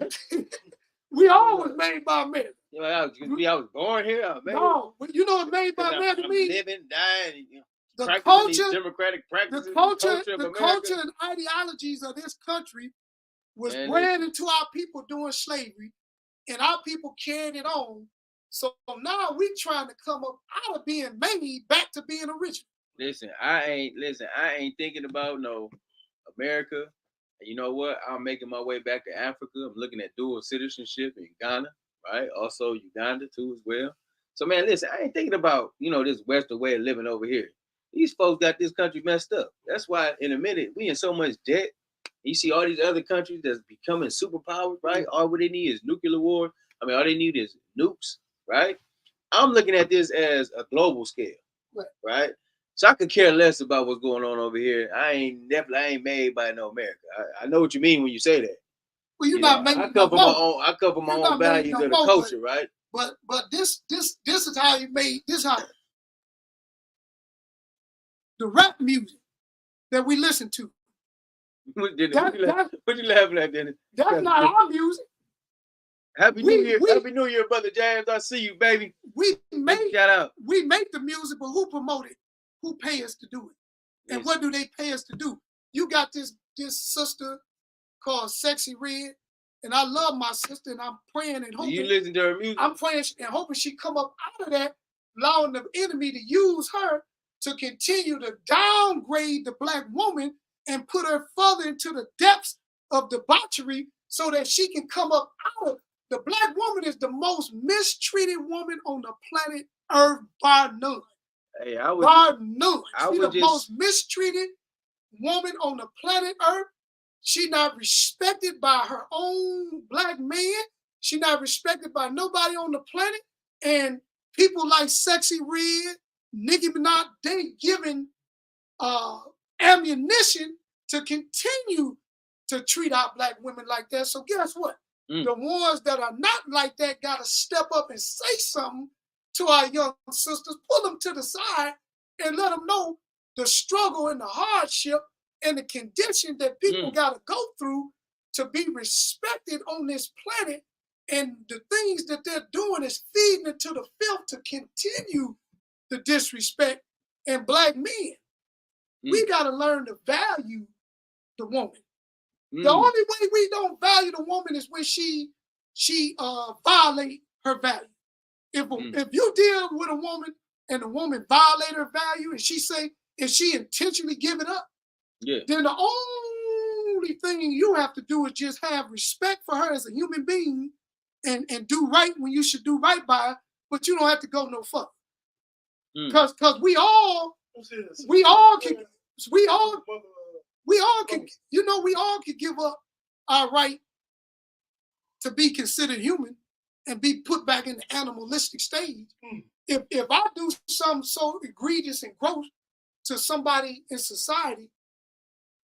We always made by America. I was born here. No, you know what made by America means? Living, dying. practicing these democratic practices, the culture of America. and ideologies of this country was Man, bred into our people during slavery, and our people carried it on. So now we trying to come up out of being made back to being original. Listen, I ain't thinking about no America. And you know what? I'm making my way back to Africa. I'm looking at dual citizenship in Ghana, right? Also Uganda too as well. So man, listen, I ain't thinking about, this Western way of living over here. These folks got this country messed up. That's why in a minute we in so much debt. You see all these other countries that's becoming superpowers, right? All what they need is nuclear war. All they need is nukes, right? I'm looking at this as a global scale, right? So I could care less about what's going on over here. I ain't made by no America. I know what you mean when you say that. Well, you're not making I come from my own values of the culture, right? But this is how you made this how the rap music that we listen to. What you laughing at, Dennis? That's not our music. Happy New Year. Happy New Year, Brother James. I see you, baby. Shout out. We make the music, but who promote it? Who pay us to do it? And what do they pay us to do? You got this sister called Sexy Red, and I love my sister, and I'm praying and hoping. You listen to her music? I'm praying and hoping she come up out of that, allowing the enemy to use her to continue to downgrade the Black woman and put her further into the depths of debauchery so that she can come up out of. The Black woman is the most mistreated woman on the planet Earth, bar none. Hey, bar none. She's the most mistreated woman on the planet Earth. She not respected by her own Black man. She not respected by nobody on the planet. And people like Sexy Red, Nicki Minaj, they giving ammunition to continue to treat our Black women like that. So guess what? The ones that are not like that got to step up and say something to our young sisters, pull them to the side and let them know the struggle and the hardship and the condition that people got to go through to be respected on this planet. And the things that they're doing is feeding into the filth to continue the disrespect and Black men. We got to learn to value the woman. The only way we don't value the woman is when she violate her value. If you deal with a woman and the woman violate her value and she intentionally give it up, then the only thing you have to do is just have respect for her as a human being and do right when you should do right by her, but you don't have to go no further. Because we all can give up our right to be considered human and be put back in the animalistic stage. If I do something so egregious and gross to somebody in society,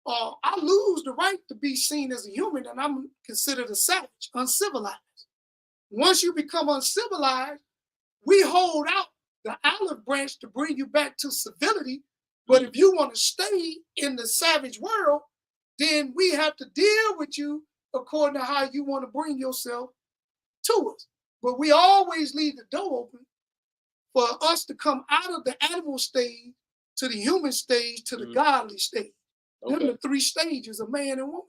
I lose the right to be seen as a human, and I'm considered a savage, uncivilized. Once you become uncivilized, we hold out the olive branch to bring you back to civility. But if you want to stay in the savage world, then we have to deal with you according to how you want to bring yourself to us. But we always leave the door open for us to come out of the animal stage to the human stage to the godly stage. Them are the three stages of man and woman.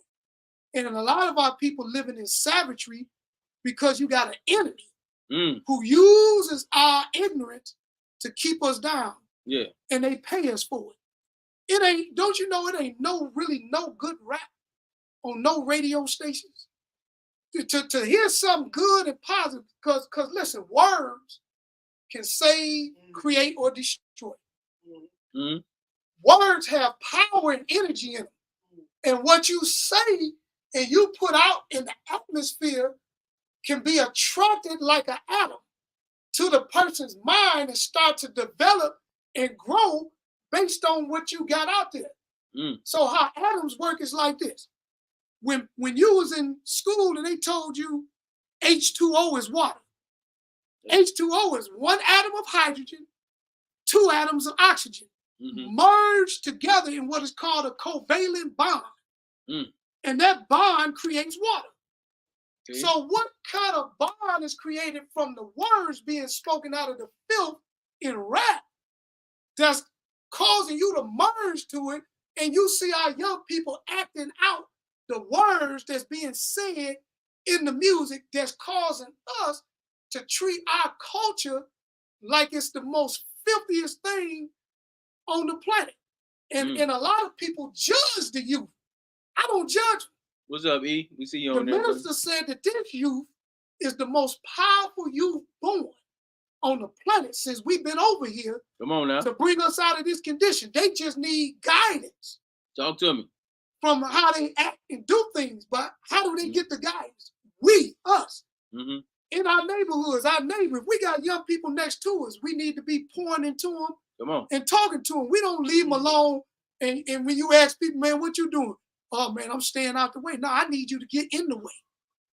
And a lot of our people living in savagery because you got an enemy who uses our ignorance to keep us down. Yeah. And they pay us for it. Don't you know it ain't really no good rap on no radio stations? To hear something good and positive, because listen, words can save, create, or destroy. Words have power and energy in them. And what you say and you put out in the atmosphere can be attracted like an atom to the person's mind and start to develop and grow based on what you got out there. So how atoms work is like this. When you was in school and they told you H2O is water. H2O is one atom of hydrogen, two atoms of oxygen, merged together in what is called a covalent bond. And that bond creates water. Okay. So what kind of bond is created from the words being spoken out of the filth in rap that's causing you to merge to it, and you see our young people acting out the words that's being said in the music that's causing us to treat our culture like it's the most filthiest thing on the planet. And a lot of people judge the youth. I don't judge. What's up, E? We see you The on there. minister said that this youth is the most powerful youth born on the planet since we've been over here. Come on now. To bring us out of this condition. They just need guidance. Talk to me. From how they act and do things, but how do they get the guidance? We, us. In our neighborhoods, our neighbors, we got young people next to us. We need to be pouring into them. Come on. And talking to them. We don't leave them alone. And when you ask people, man, what you doing? Oh, man, I'm staying out the way. No, I need you to get in the way.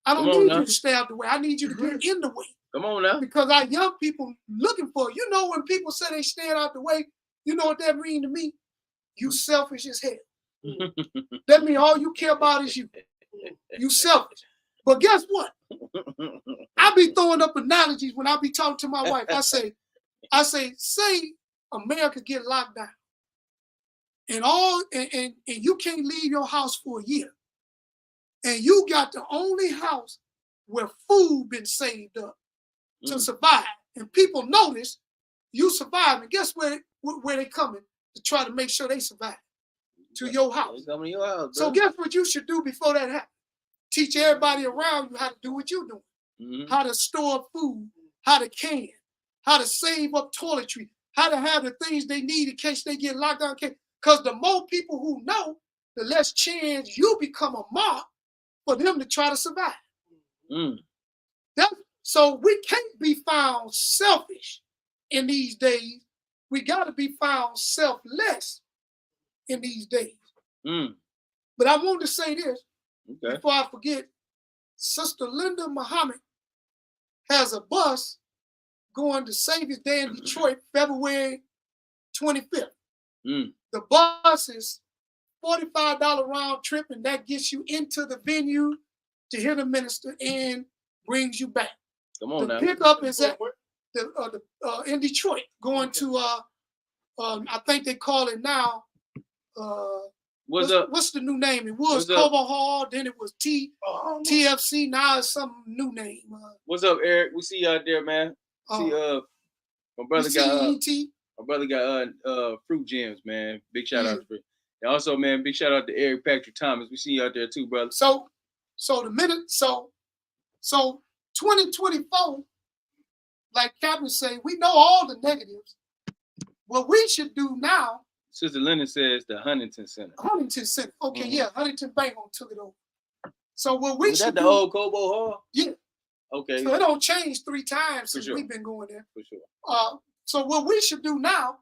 I don't need you to stay out the way. I need you to get in the way. Come on now. Because our young people looking for, you know, when people say they stand out the way, you know what that means to me? You selfish as hell. That means all you care about is you. You selfish. But guess what? I be throwing up analogies when I be talking to my wife. I say, America get locked down. And you can't leave your house for a year. And you got the only house where food been saved up to survive. And people notice you survive. And guess where they coming to try to make sure they survive? To your house. Coming to your house, so guess what you should do before that happens? Teach everybody around you how to do what you're doing. How to store food, how to can, how to save up toiletry, how to have the things they need in case they get locked down. Because the more people who know, the less chance you become a mark for them to try to survive. So we can't be found selfish in these days. We got to be found selfless in these days. But I wanted to say this before I forget. Sister Linda Muhammad has a bus going to Savior's Day in Detroit, February 25th. The bus is $45 round trip, and that gets you into the venue to hear the minister and brings you back. Come on now. The pickup is at in Detroit, going to I think they call it now. What's the new name? It was Cobo Hall, then it was TFC. Now it's some new name. What's up, Eric? We see you out there, man. See, my brother got Fruit Gems, man. Big shout out to Fruit. And also, man, big shout out to Eric Patrick Thomas. We see you out there too, brother. So 2024, like Captain say, we know all the negatives. What we should do now. Sister Linda says the Huntington Center. Huntington Center. Okay, yeah, Huntington Bank took it over. So what we should do. Is that the old Cobo Hall? Yeah. Okay. So it don't change 3 times since we've been going there. For sure. So what we should do now,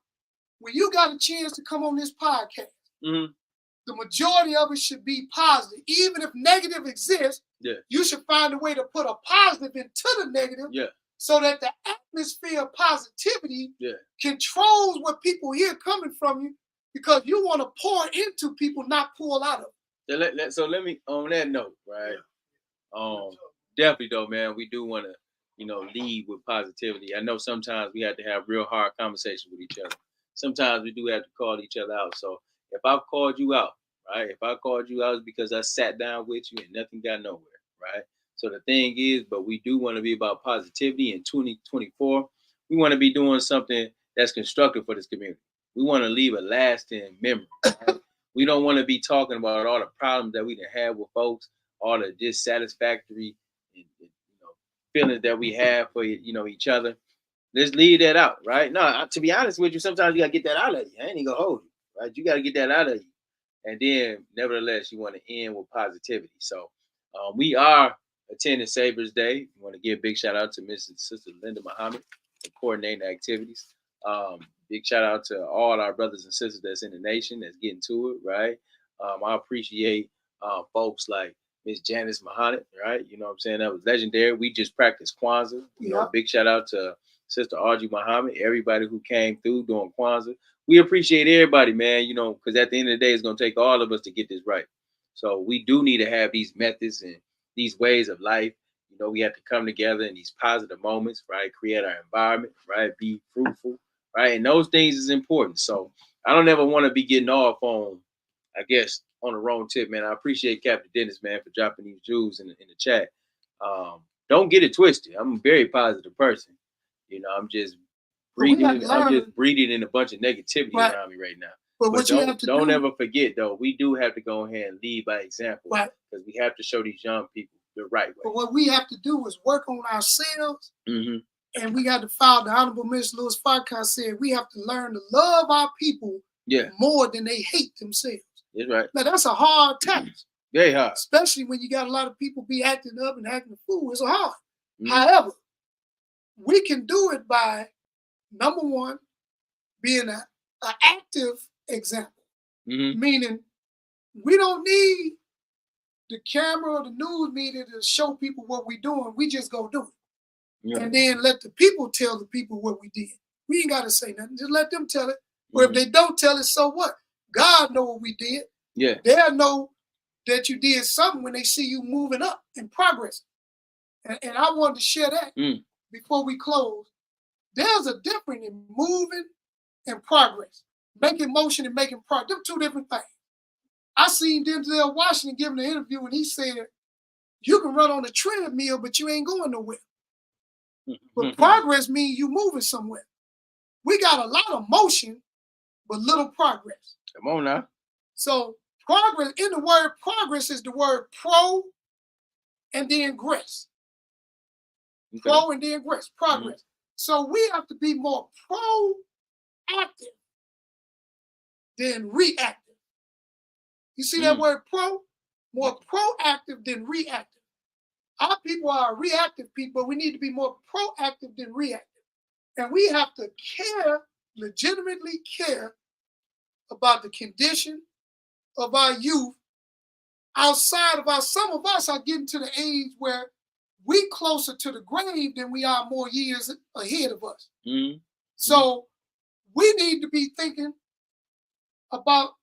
when you got a chance to come on this podcast, the majority of it should be positive. Even if negative exists, you should find a way to put a positive into the negative so that the atmosphere of positivity controls what people hear coming from you, because you want to pour into people, not pull out of them. So let me, on that note, right? Definitely though, man, we do want to, lead with positivity. I know sometimes we have to have real hard conversations with each other. Sometimes we do have to call each other out. So if I've called you out, right? If I called you out, it's because I sat down with you and nothing got nowhere, right? So the thing is, but we do want to be about positivity in 2024. We want to be doing something that's constructive for this community. We want to leave a lasting memory. Right? We don't want to be talking about all the problems that we done had with folks, all the dissatisfactory feelings that we have for each other. Let's leave that out, right? No, to be honest with you, sometimes you gotta get that out of you. I ain't even gonna hold you, right? You gotta get that out of you, and then nevertheless, you want to end with positivity. So we are attending Savior's Day. We want to give a big shout out to Sister Linda Muhammad for coordinating the activities. Big shout out to all our brothers and sisters that's in the nation that's getting to it, right? I appreciate folks like Miss Janice Muhammad, right? You know what I'm saying? That was legendary. We just practiced Kwanzaa. Big shout out to Sister Audrey Muhammad, everybody who came through doing Kwanzaa. We appreciate everybody, man, because at the end of the day, it's going to take all of us to get this right. So we do need to have these methods and these ways of life. We have to come together in these positive moments, right? Create our environment, right? Be fruitful, right? And those things is important. So I don't ever want to be getting off on, I guess, on the wrong tip, man. I appreciate Captain Dennis, man, for dropping these jewels in the chat. Don't get it twisted. I'm a very positive person. You know, I'm just breathing in a bunch of negativity around me right now. But what you have to don't ever forget, though, we do have to go ahead and lead by example, because we have to show these young people the right way. But what we have to do is work on ourselves, and we got to follow the Honorable Minister Louis Farrakhan said we have to learn to love our people more than they hate themselves. That's right. Now, that's a hard task. Very hard. Especially when you got a lot of people be acting up and acting a fool. It's hard. However, we can do it by, number one, being an active example. Meaning, we don't need the camera or the news media to show people what we're doing. We just go do it. And then let the people tell the people what we did. We ain't got to say nothing. Just let them tell it. Or if they don't tell it, so what? God know what we did. Yeah. They'll know that you did something when they see you moving up and progressing. And I wanted to share that before we close. There's a difference in moving and progress. Making motion and making progress. Them two different things. I seen Denzel Washington giving an interview and he said, you can run on a treadmill, but you ain't going nowhere. But progress means you moving somewhere. We got a lot of motion, but little progress. Come on now. So progress, in the word progress is the word pro and then gress. Okay. Pro and then gress, progress. So we have to be more proactive than reactive. You see that word pro? More proactive than reactive. Our people are reactive people. We need to be more proactive than reactive. And we have to care, legitimately care about the condition of our youth outside of us. Some of us are getting to the age where we closer to the grave than we are more years ahead of us. So we need to be thinking about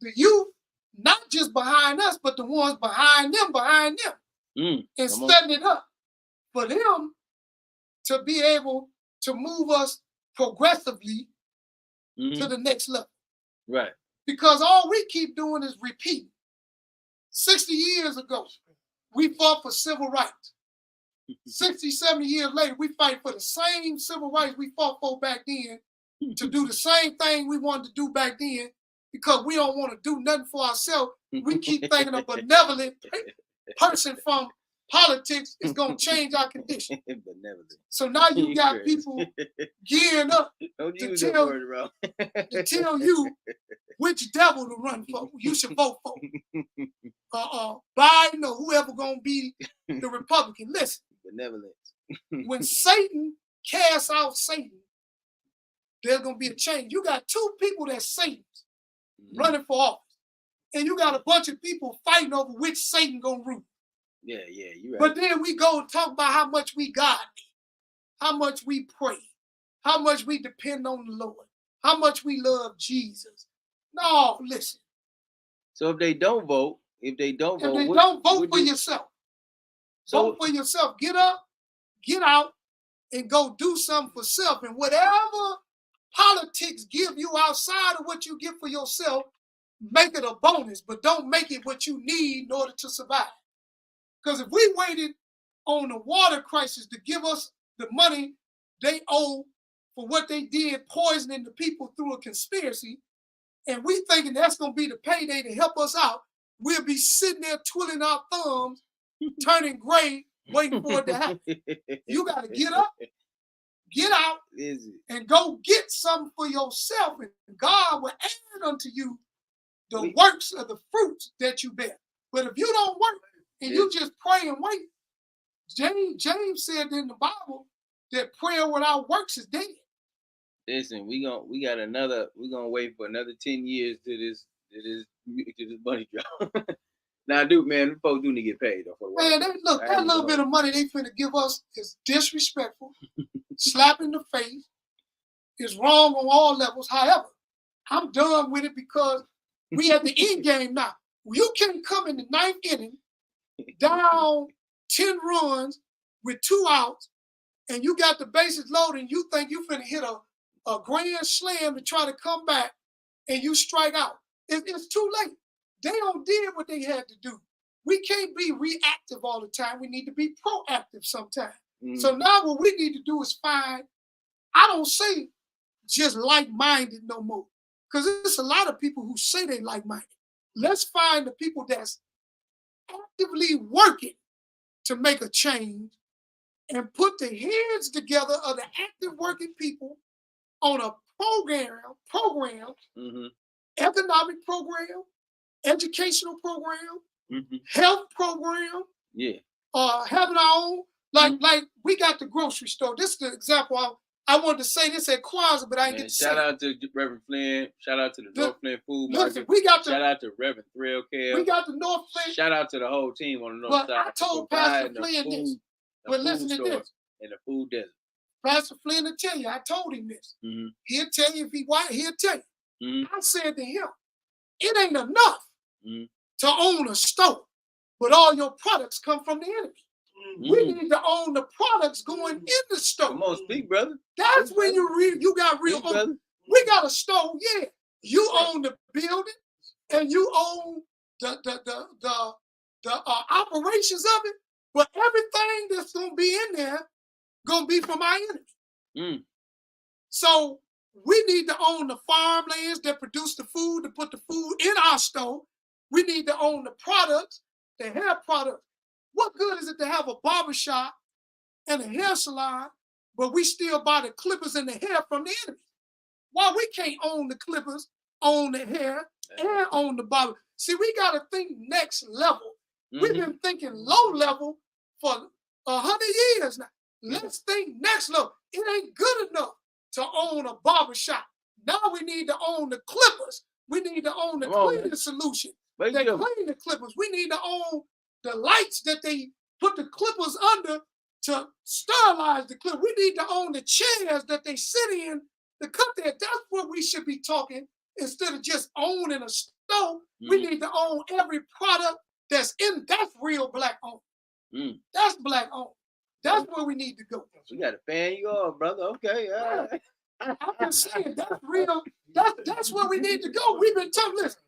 the youth, not just behind us, but the ones behind them, and setting it up for them to be able to move us progressively to the next level. Right. Because all we keep doing is repeating. 60 years ago, we fought for civil rights. 60, 70 years later, we fight for the same civil rights we fought for back then, to do the same thing we wanted to do back then, because we don't want to do nothing for ourselves. We keep thinking a benevolent person from politics is going to change our condition. So now you got people gearing up to tell you which devil to run for. You should vote for. Biden or whoever going to be the Republican. Listen, when Satan casts out Satan, there's going to be a change. You got two people that's Satans running for office. And you got a bunch of people fighting over which Satan going to rule. Yeah, you're right. But then we go and talk about how much we God, how much we pray, how much we depend on the Lord, how much we love Jesus. No, listen. So if they don't vote, vote for yourself. Vote for yourself. Get up, get out, and go do something for self. And whatever politics give you outside of what you get for yourself, make it a bonus, but don't make it what you need in order to survive. Because if we waited on the water crisis to give us the money they owe for what they did, poisoning the people through a conspiracy, and we thinking that's going to be the payday to help us out, we'll be sitting there twiddling our thumbs, turning gray, waiting for it to happen. You got to get up, get out, and go get something for yourself, and God will add unto you the works of the fruits that you bear. But if you don't work and you just pray and wait, James said in the Bible that prayer without works is dead. Listen, we're gonna wait for another 10 years to this money drop. Now, dude, man, the folks do need to get paid though. Man, that little bit of money they finna give us is disrespectful, slap in the face, is wrong on all levels. However, I'm done with it because we at the end game now. You can come in the ninth inning, down 10 runs with 2 outs, and you got the bases loaded, and you think you finna hit a a grand slam to try to come back and you strike out. It's too late. They don't did what they had to do. We can't be reactive all the time. We need to be proactive sometimes. So now what we need to do is find, I don't say just like-minded no more, because there's a lot of people who say they like-minded. Let's find the people that's actively working to make a change and put the heads together of the active working people on a program, economic program, educational program, health program, having our own, like we got the grocery store. This is the example I wanted to say this at Kwanzaa, but I didn't get to shout say out to Reverend Flynn. Shout out to the North Flynn Food Market. Shout out to Reverend Thrill Care. We got the North Flynn. Shout out to the whole team on the North Side. I told Pastor Flynn this. But listen to this. In the food desert. Pastor Flynn will tell you, I told him this. He'll tell you if he white, he'll tell you. I said to him, it ain't enough to own a store, but all your products come from the enemy. We need to own the products going in the store. Come on, speak, brother. That's when you got real. We got a store, yeah. You own the building, and you own the operations of it. But everything that's gonna be in there gonna be from our enemy. So we need to own the farmlands that produce the food, to put the food in our store. We need to own the products, the hair products. What good is it to have a barbershop and a hair salon, but we still buy the clippers and the hair from the enemy? Why we can't own the clippers, own the hair, and own the barber? See, we got to think next level. We've been thinking low level for 100 years now. Let's think next level. It ain't good enough to own a barbershop. Now we need to own the clippers. We need to own the cleaning solution. They clean the clippers. We need to own the lights that they put the clippers under to sterilize the clip. We need to own the chairs that they sit in to cut there. That's what we should be talking instead of just owning a store. We need to own every product that's real black owned. That's black owned. That's where we need to go. We got to fan you off, brother. Okay. I'm just saying, that's real. That's where we need to go. We've been talking. Listen,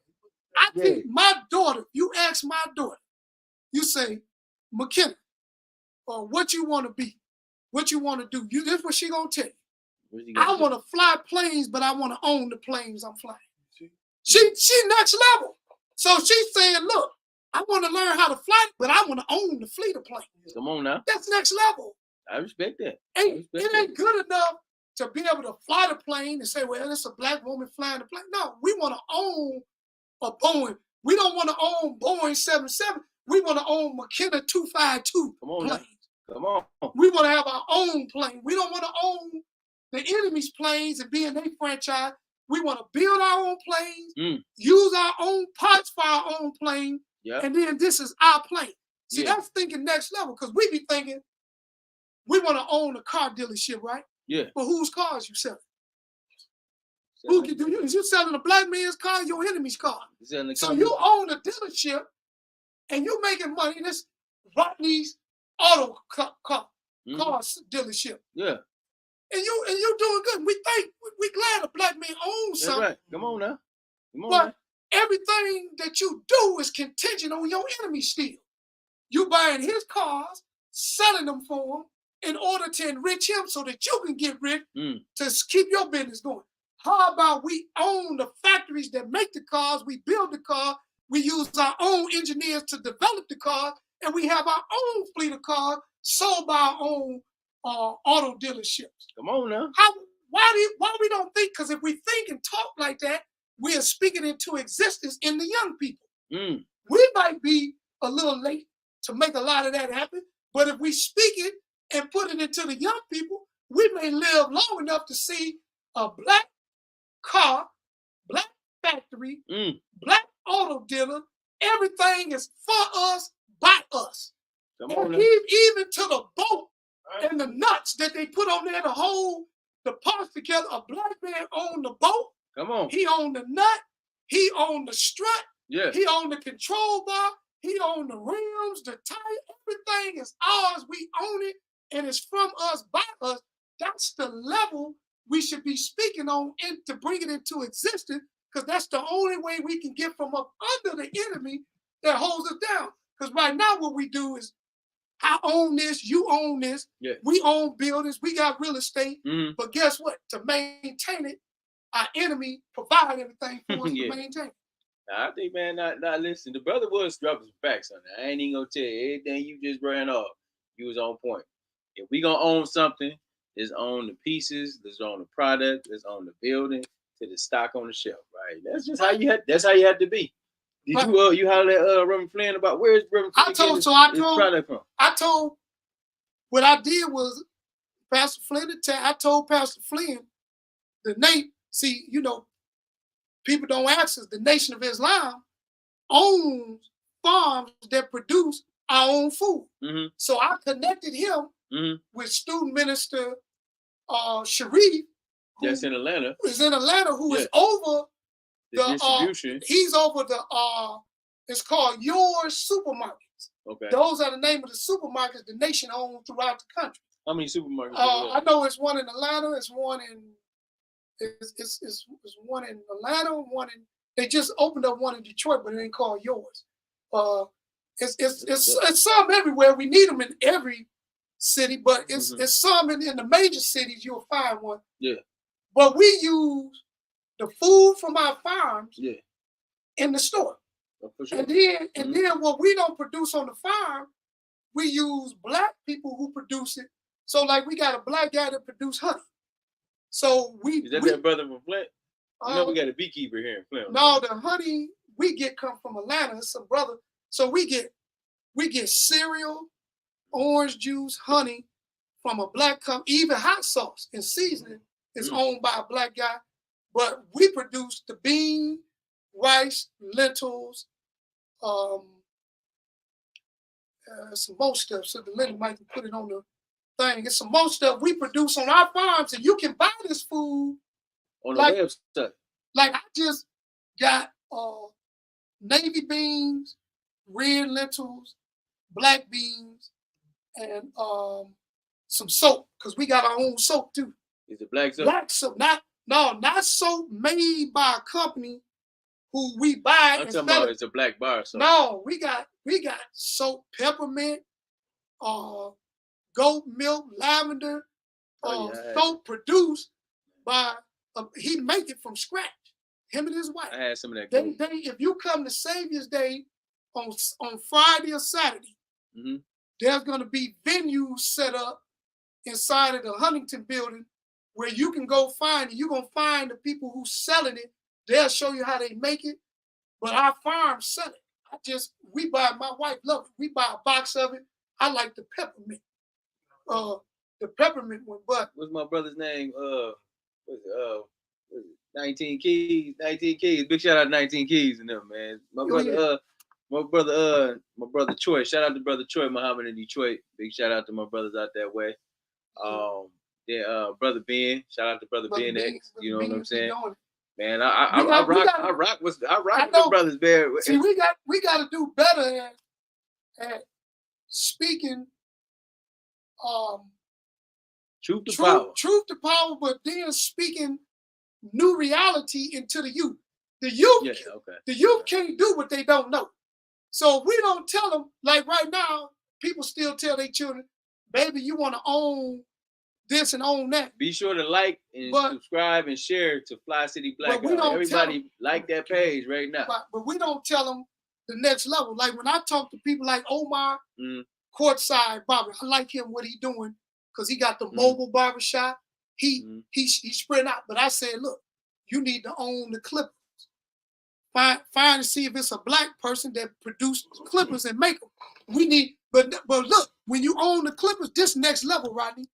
I think my daughter, you ask my daughter, you say, McKenna, or what you want to be, what you want to do. This is what she gonna tell you. I want to fly planes, but I want to own the planes I'm flying. She next level. So she's saying, look, I want to learn how to fly, but I want to own the fleet of planes. Come on now. That's next level. I respect that. It ain't good enough to be able to fly the plane and say, well, it's a black woman flying the plane. No, we want to own a Boeing. We don't want to own Boeing 777. We want to own McKenna 252 planes. Come on. We want to have our own plane. We don't want to own the enemy's planes and be in their franchise. We want to build our own planes, use our own parts for our own plane, and then this is our plane. See, that's thinking next level, because we be thinking we want to own a car dealership, right? Yeah. But whose cars you selling? Who can do you? Is you selling a black man's car or your enemy's car? So you own a dealership and you making money. This Rodney's auto car dealership. Yeah. And you doing good. We glad a black man owns something. Right. Come on now. But everything that you do is contingent on your enemy still. You buying his cars, selling them for him in order to enrich him so that you can get rich to keep your business going. How about we own the factories that make the cars, we build the car, we use our own engineers to develop the car, and we have our own fleet of cars sold by our own auto dealerships. Come on now. Why we don't think? Because if we think and talk like that, we are speaking into existence in the young people. We might be a little late to make a lot of that happen, but if we speak it and put it into the young people, we may live long enough to see a black car, black factory, black auto dealer. Everything is for us, by us. And even to the boat and the nuts that they put on there to hold the parts together. A black man owned the boat. Come on. He owned the nut. He owned the strut. Yeah. He owned the control bar. He owned the rims, the tire. Everything is ours. We own it, and it's from us, by us. That's the level we should be speaking on and to bring it into existence, because that's the only way we can get from up under the enemy that holds us down. Because right now what we do is, I own this, you own this, we own buildings, we got real estate, but guess what? To maintain it, our enemy provide everything for us to maintain it. I think, man, not listen. The brother was dropping some facts on that. I ain't even gonna tell you everything you just ran off. You was on point. If we gonna own something, let's own the pieces, let's own the product, let's own the building, to the stock on the shelf. Right? That's just how you had. That's how you had to be. Did you holler at Reverend Flynn about where's Reverend Flynn getting his product from? I told what I did was Pastor Flynn. I told Pastor Flynn the name. See, you know, people don't ask us. The Nation of Islam owns farms that produce our own food. So I connected him with student minister Sharif. That's in Atlanta. Who is in Atlanta? Who is over the distribution? He's over the. It's called Yours Supermarkets. Okay. Those are the name of the supermarkets the nation owns throughout the country. How many supermarkets? I know it's one in Atlanta. It's one in. It's one in Atlanta. One in. They just opened up one in Detroit, but it ain't called Yours. It's some everywhere. We need them in every city, but it's some in the major cities. You'll find one. Yeah. But we use the food from our farms. In the store. Oh, for sure. And then what we don't produce on the farm, we use black people who produce it. So like we got a black guy that produce honey. So is that brother from Flint? You know we got a beekeeper here in Flint. No, the honey we get come from Atlanta. It's a brother. So we get cereal, orange juice, honey from a black company. Even hot sauce and seasoning is owned by a black guy. But we produce the bean, rice, lentils, some more stuff. So the lady might put it on the thing. It's some more stuff we produce on our farms, and you can buy this food on the website. Like I just got navy beans, red lentils, black beans, and some soap, because we got our own soap too. Is it black soap? Black soap, not soap made by a company who we buy. I'm talking about it's a black bar soap. No, we got soap, peppermint, goat milk, lavender, soap produced by he make it from scratch. Him and his wife. I had some of that. If you come to Savior's Day on Friday or Saturday, there's going to be venues set up inside of the Huntington building where you can go find it. You're going to find the people who's selling it. They'll show you how they make it. But our farms sell it. We buy, my wife loves it. We buy a box of it. I like the peppermint. The peppermint one. But what's my brother's name? 19 Keys. 19 Keys. Big shout out to 19 Keys and them, man. My brother Troy. Shout out to brother Troy Muhammad in Detroit. Big shout out to my brothers out that way. Brother Ben. Shout out to brother Ben X. You know what I'm saying? Man, I rock with the brothers, man. See, we got to do better at speaking truth to power, but then speaking new reality into the youth. The youth can't do what they don't know. So if we don't tell them, like right now, people still tell their children, baby, you want to own this and own that. Be sure to like and subscribe and share to Fli-City Blackout. Everybody like that page right now. But we don't tell them the next level. Like when I talk to people like Omar, courtside barber, I like him, what he doing, because he got the mobile barbershop. He spread out. But I said, look, you need to own the clippers. Find and see if it's a black person that produced clippers and make them. We need, but look, when you own the clippers, this next level, Rodney,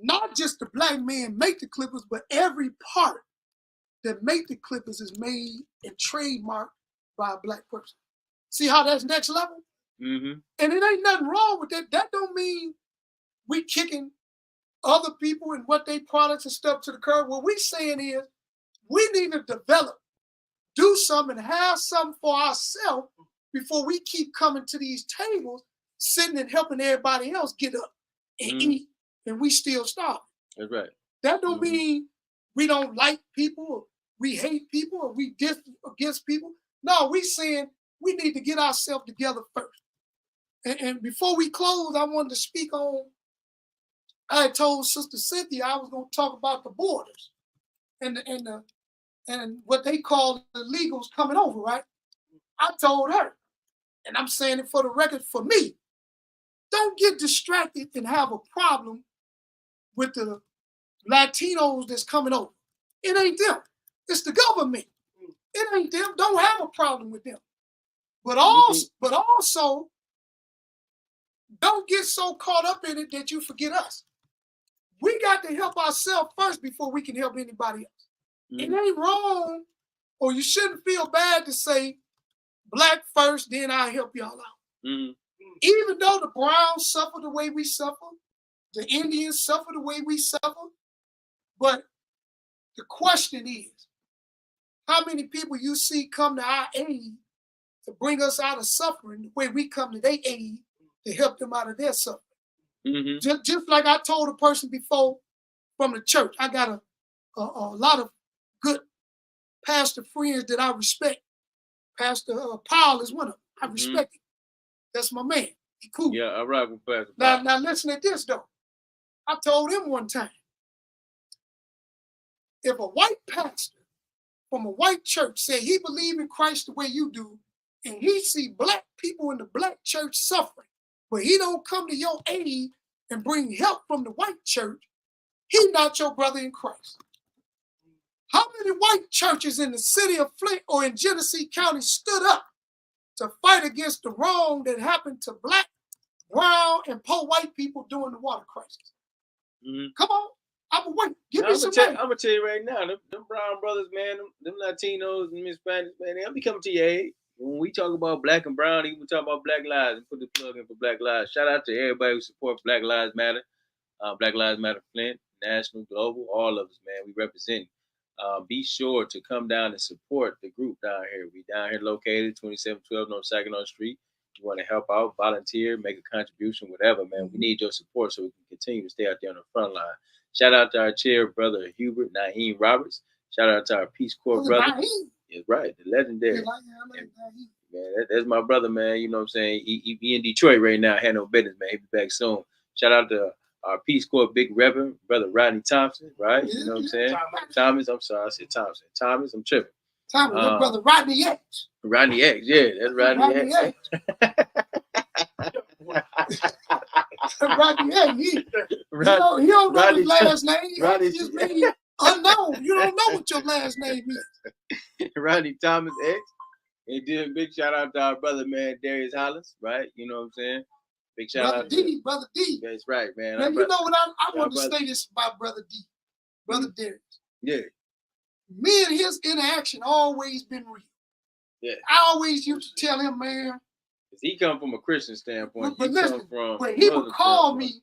not just the black man make the clippers, but every part that make the clippers is made and trademarked by a black person. See how that's next level? And it ain't nothing wrong with that. That don't mean we kicking other people and what they products and stuff to the curb. What we saying is we need to develop, do something, and have something for ourselves before we keep coming to these tables, sitting and helping everybody else get up and eat, and we still starve. That's right. That don't mean we don't like people, or we hate people, or we against people. No, we saying we need to get ourselves together first. And before we close, I wanted to speak on, I had told Sister Cynthia I was going to talk about the borders and what they call the illegals coming over, right? I told her, and I'm saying it for the record for me, don't get distracted and have a problem with the Latinos that's coming over. It ain't them. It's the government. It ain't them. Don't have a problem with them. But also, don't get so caught up in it that you forget us. We got to help ourselves first before we can help anybody else. It ain't wrong, or you shouldn't feel bad to say, black first, then I'll help y'all out. Even though the Browns suffer the way we suffer, the Indians suffer the way we suffer, but the question is, how many people you see come to our aid to bring us out of suffering the way we come to their aid to help them out of their suffering? Just like I told a person before from the church, I got a lot of good pastor friends that I respect. Pastor Paul is one of them. I respect him. That's my man. He cool. Yeah, I rock with Pastor Paul. Now listen to this though. I told him one time, if a white pastor from a white church said he believed in Christ the way you do, and he see black people in the black church suffering, but he don't come to your aid and bring help from the white church, he not your brother in Christ. How many white churches in the city of Flint or in Genesee County stood up to fight against the wrong that happened to black, brown, and poor white people during the water crisis? Come on, I'm gonna wait. Give me some money. I'm gonna tell you right now, them brown brothers, man, them Latinos and Hispanics, man, they'll be coming to your aid. When we talk about black and brown, even talk about Black Lives and put the plug in for Black Lives. Shout out to everybody who supports Black Lives Matter, Black Lives Matter Flint, National, Global, all of us, man. We represent. Be sure to come down and support the group down here. We down here located 2712 North Saginaw Street. You want to help out, volunteer, make a contribution, whatever, man. We need your support so we can continue to stay out there on the front line. Shout out to our chair, brother Hubert Naheem Roberts. Shout out to our Peace Corps brother. Yeah, right, the legendary. Man, that's my brother, man. You know what I'm saying? He in Detroit right now. Had no business, man. He'll be back soon. Shout out to our Peace Corps big Reverend, brother Rodney Thompson, right? You know what I'm saying? Thomas, I'm sorry, I said Thompson. Thomas, I'm tripping. Thomas, brother Rodney X. Rodney X, yeah, that's Rodney X. Rodney X, he don't know his last name. Rodney just mean unknown. You don't know what your last name is. Rodney Thomas X. And then big shout out to our brother, man, Darius Hollis, right? You know what I'm saying? Big shout out to Brother D. That's right, man. Man, you know what I want to say this about Brother D. Brother Darius. Yeah. Me and his interaction always been real. Yeah. I always used to tell him, man. He come from a Christian standpoint. But listen, when he would call me,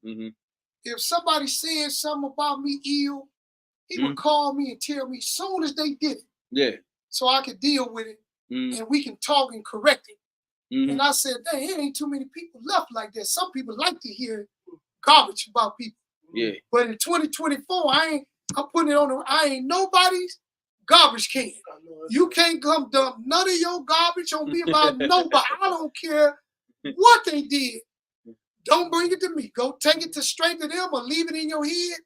if somebody said something about me ill, he would call me and tell me as soon as they did it. Yeah. So I could deal with it and we can talk and correct it. And I said, dang, there ain't too many people left like that. Some people like to hear garbage about people. Yeah. But in 2024, I'm putting it on I ain't nobody's garbage can. You can't come dump none of your garbage on me about nobody. I don't care what they did. Don't bring it to me. Go take it straight to them or leave it in your head.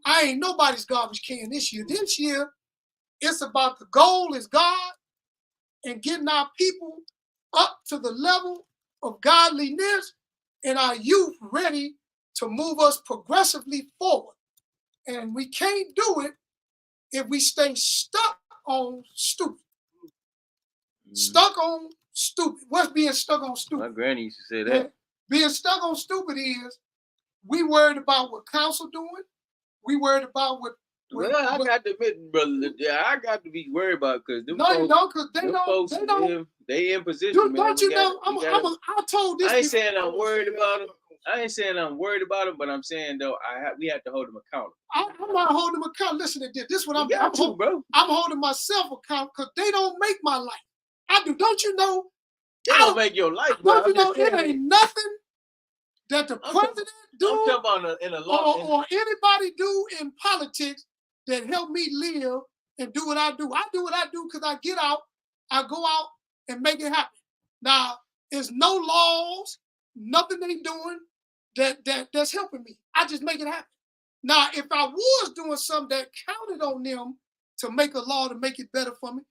I ain't nobody's garbage can this year. This year, it's about the goal is God and getting our people up to the level of godliness and our youth ready to move us progressively forward. And we can't do it if we stay stuck on stupid. Stuck on stupid. What's being stuck on stupid? My granny used to say that. Being stuck on stupid is we worried about what council doing. We worried about what. Well, I got to admit, brother, I got to be worried about because you don't, because they don't. They in position. Don't you know? I told this. I ain't saying I'm worried about them. I ain't saying I'm worried about them, but I'm saying though we have to hold them accountable. I'm not holding them accountable. Listen to this. This is what I'm doing, bro. I'm holding myself accountable because they don't make my life. I do. Don't you know? They don't make your life. Don't you know? It ain't nothing that the I'm president do I'm talking about in a law. or anybody do in politics that help me live and do what I do. I do what I do because I get out, I go out and make it happen. Now, there's no laws, nothing they doing that's helping me. I just make it happen. Now, if I was doing something that counted on them to make a law to make it better for me,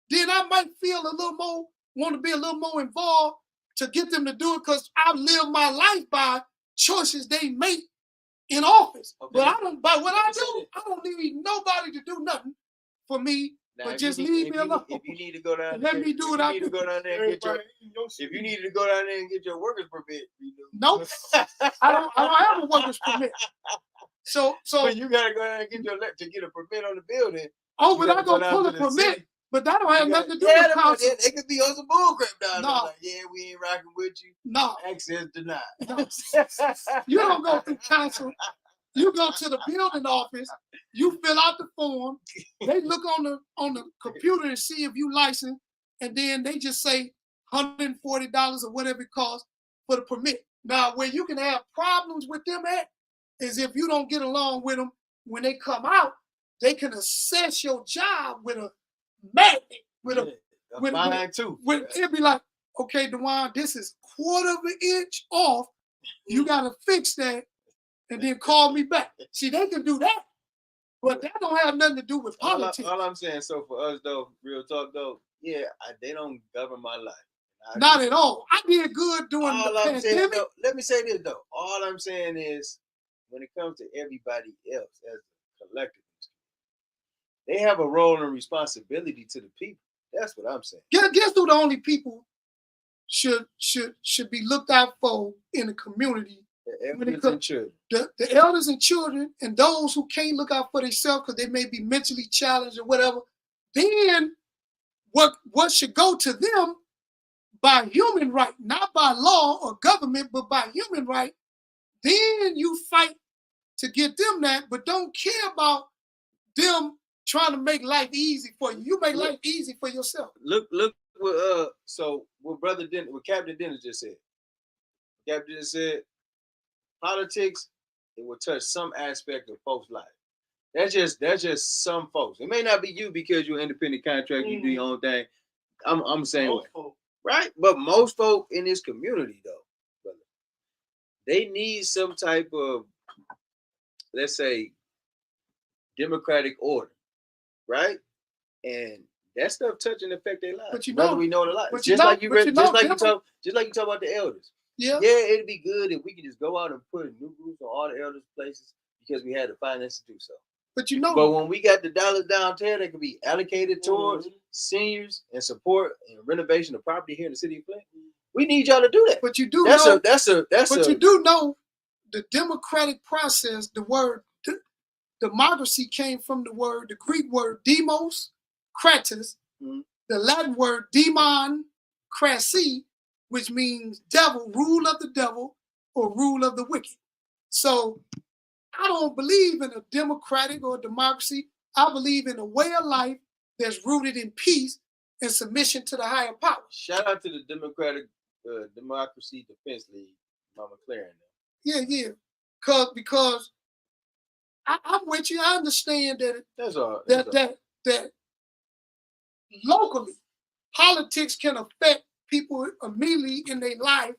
then I might feel a little more, want to be a little more involved to get them to do it because I live my life by choices they make in office. Okay. But what I do, I don't need nobody to do nothing for me, Now, but just leave me alone. If you need to go down, Let me do what I do. Go down there and get your, if you need to go down there and get your workers permit, you do. Nope. I don't have a workers permit. So but you gotta go down and get to get a permit on the building. Oh, but I go pull a permit. But that don't have nothing to do with council. It could be on some bullcrap down there. No. Like, yeah, we ain't rocking with you. No. Access denied. No. You don't go through council. You go to the building office. You fill out the form. They look on the computer and see if you licensed, and then they just say $140 or whatever it costs for the permit. Now, where you can have problems with them at is if you don't get along with them when they come out. They can assess your job with a magnet, with it'd be like, okay, DeWaun, this is 1/4 inch off. You gotta fix that, and then call me back. See, they can do that, but that don't have nothing to do with politics. All I'm saying, so for us though, real talk though, yeah, they don't govern my life. Not at all. I did good during the pandemic. Saying, though, let me say this though. All I'm saying is, when it comes to everybody else as a collective, they have a role and responsibility to the people. That's what I'm saying. Guess who the only people should be looked out for in the community? The elders and children. The elders and children, and those who can't look out for themselves because they may be mentally challenged or whatever. Then what should go to them by human right, not by law or government, but by human right. Then you fight to get them that, but don't care about them trying to make life easy for you. You make life easy for yourself. Look what what Captain Dennis just said. Captain just said politics, it will touch some aspect of folks' life. That's just some folks. It may not be you because you're an independent contractor, you do your own thing. I'm saying right? But most folk in this community though, brother, they need some type of, let's say, democratic order. Right, and that stuff touch and affect their lives. But whether we know it a lot, just like you talk about the elders. Yeah, it'd be good if we could just go out and put new rules on all the elders' places because we had the finance to do so. But when we got the dollars down there that could be allocated towards seniors and support and renovation of property here in the city of Flint, we need y'all to do that. But you do you do know the democratic process. The word democracy came from the Greek word demos, kratos, the Latin word demon, krasi, which means devil, rule of the devil, or rule of the wicked. So I don't believe in a democratic or democracy. I believe in a way of life that's rooted in peace and submission to the higher power. Shout out to the Democratic Democracy Defense League, Mama Claire. Yeah. Because I'm with you. I understand that that locally politics can affect people immediately in their life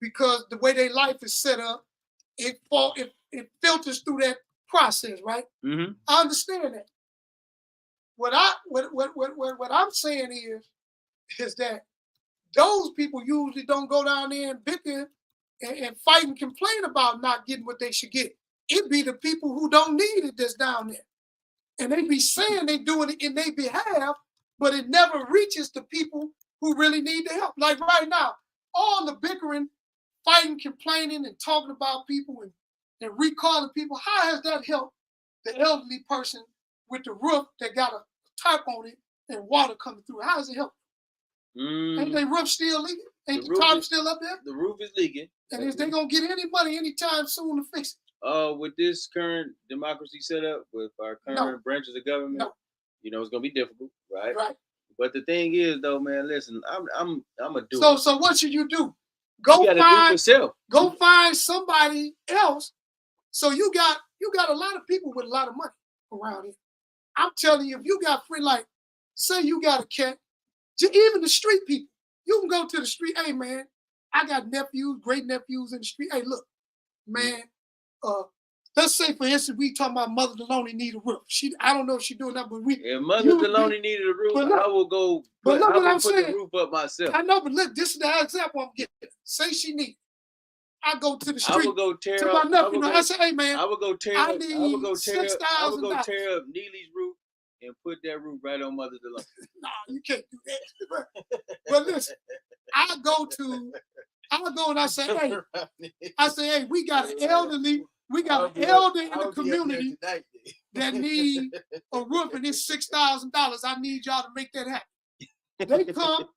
because the way their life is set up, it filters through that process, right? Mm-hmm. I understand that. What I'm saying is that those people usually don't go down there and bicker and fight and complain about not getting what they should get. It be the people who don't need it that's down there. And they be saying they doing it in their behalf, but it never reaches the people who really need the help. Like right now, all the bickering, fighting, complaining, and talking about people and recalling people, how has that helped the elderly person with the roof that got a tarp on it and water coming through? How does it help? Ain't their roof still leaking? Ain't the tarp still up there? The roof is leaking. And is they gonna get any money anytime soon to fix it? With this current democracy setup, with our current branches of government, it's gonna be difficult, right? Right. But the thing is, though, man, listen, I'm a do. So what should you do? Go gotta find do for self. Go find somebody else. So you got a lot of people with a lot of money around here. I'm telling you, if you got free, like, say you got a cat, even the street people, you can go to the street. Hey man, I got nephews, great nephews in the street. Hey, look, man, let's say for instance, we talking about Mother Deloney need a roof. I don't know if she's doing that, but If Mother Deloney needed a roof, I will go. But look what I'm put saying. the roof up myself. I know, but look, this is the example I'm getting. Say she need. I go to the street. I would go tear to up. my nephew. I say, hey man, I would go tear I up. need I would go tear up. I would go $6,000. tear up Neely's roof and put that roof right on Mother Deloney. No, you can't do that. But listen, I go and I say, hey, we got an elder in the community that need a roof and it's $6,000. I need y'all to make that happen. They come.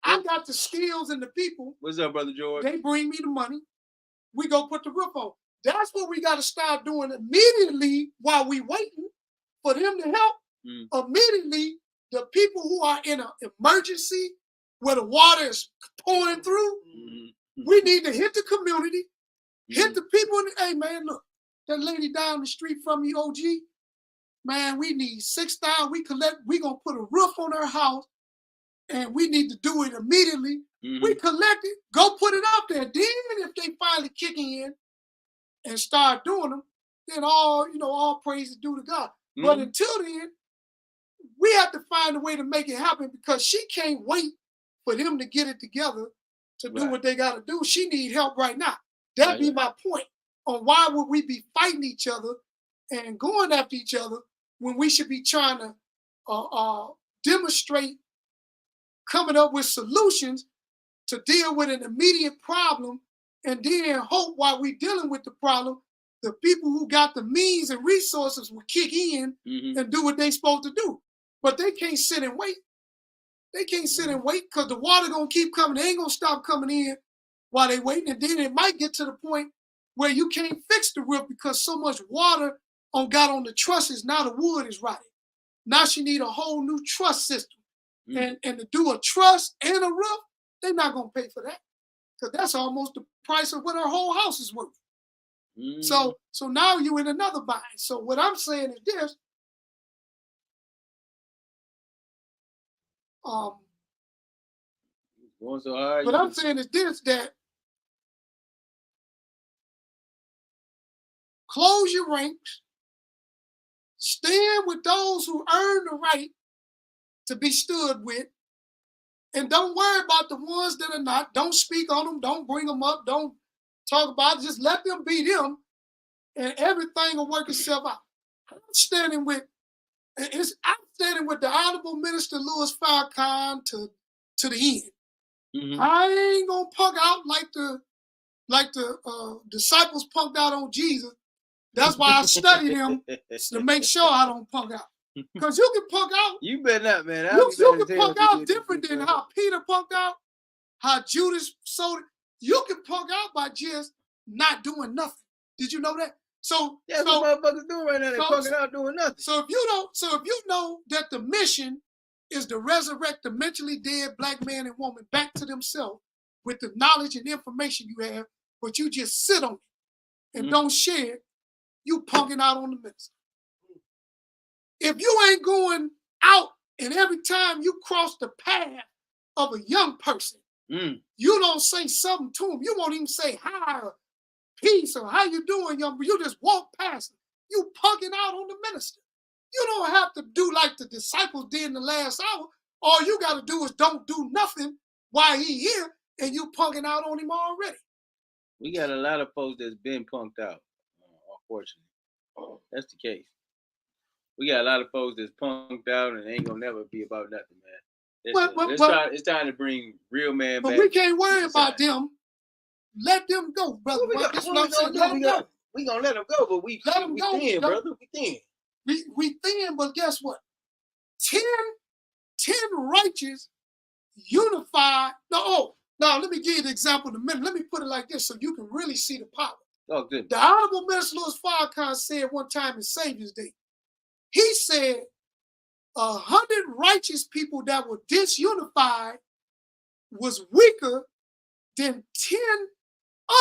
I got the skills and the people. What's up, Brother George? They bring me the money. We go put the roof on. That's what we got to start doing immediately while we waiting for them to help. Immediately, the people who are in an emergency where the water is pouring through, we need to hit the community, hit the people. Hey, man, look, that lady down the street from me, OG, man, we need $6,000. We going to put a roof on her house, and we need to do it immediately. We collect it, go put it up there. Then if they finally kick in and start doing them, then all praise is due to God. But until then, we have to find a way to make it happen because she can't wait for them to get it together to do what they got to do. She need help right now. That'd be my point on why would we be fighting each other and going after each other when we should be trying to demonstrate coming up with solutions to deal with an immediate problem, and then hope while we're dealing with the problem, the people who got the means and resources will kick in and do what they're supposed to do. But they can't sit and wait. They can't sit and wait because the water gonna keep coming. They ain't gonna stop coming in while they waiting. And then it might get to the point where you can't fix the roof because so much water got on the trusses. Now the wood is rotted. Now she need a whole new truss system. And to do a truss and a roof, they're not gonna pay for that because that's almost the price of what our whole house is worth. So now you're in another bind. So what I'm saying is this. What I'm saying is this, that close your ranks, stand with those who earn the right to be stood with, and don't worry about the ones that are not. Don't speak on them. Don't bring them up. Don't talk about it. Just let them be them, and everything will work itself out. I'm standing with the Honorable Minister Louis Farrakhan to the end. I ain't gonna punk out like the disciples punked out on Jesus. That's why I study them to make sure I don't punk out. Because you can punk out. You better not, man. You can punk out different than how Peter punked out, how Judas sold it. You can punk out by just not doing nothing. Did you know that? So that's what motherfuckers doing right now. They're punking out doing nothing. So if you know that the mission is to resurrect the mentally dead black man and woman back to themselves with the knowledge and information you have, but you just sit on it and don't share it, you punking out on the minister. If you ain't going out and every time you cross the path of a young person, you don't say something to him. You won't even say hi or peace or how you doing, young, but you just walk past him. You punking out on the minister. You don't have to do like the disciples did in the last hour. All you got to do is don't do nothing while he here and you punking out on him already. We got a lot of folks that's been punked out, unfortunately. That's the case. We got a lot of folks that's punked out and ain't gonna never be about nothing, man. It's time to bring real man back. But we can't worry about them. Let them go, brother. We gonna let them go, but we thin, brother. We thin. We thin, but guess what? 10 righteous, unified. No, let me give you the example in a minute. Let me put it like this so you can really see the power. Oh, good. The Honorable Minister Louis Farrakhan said one time in Savior's Day, he said 100 righteous people that were disunified was weaker than 10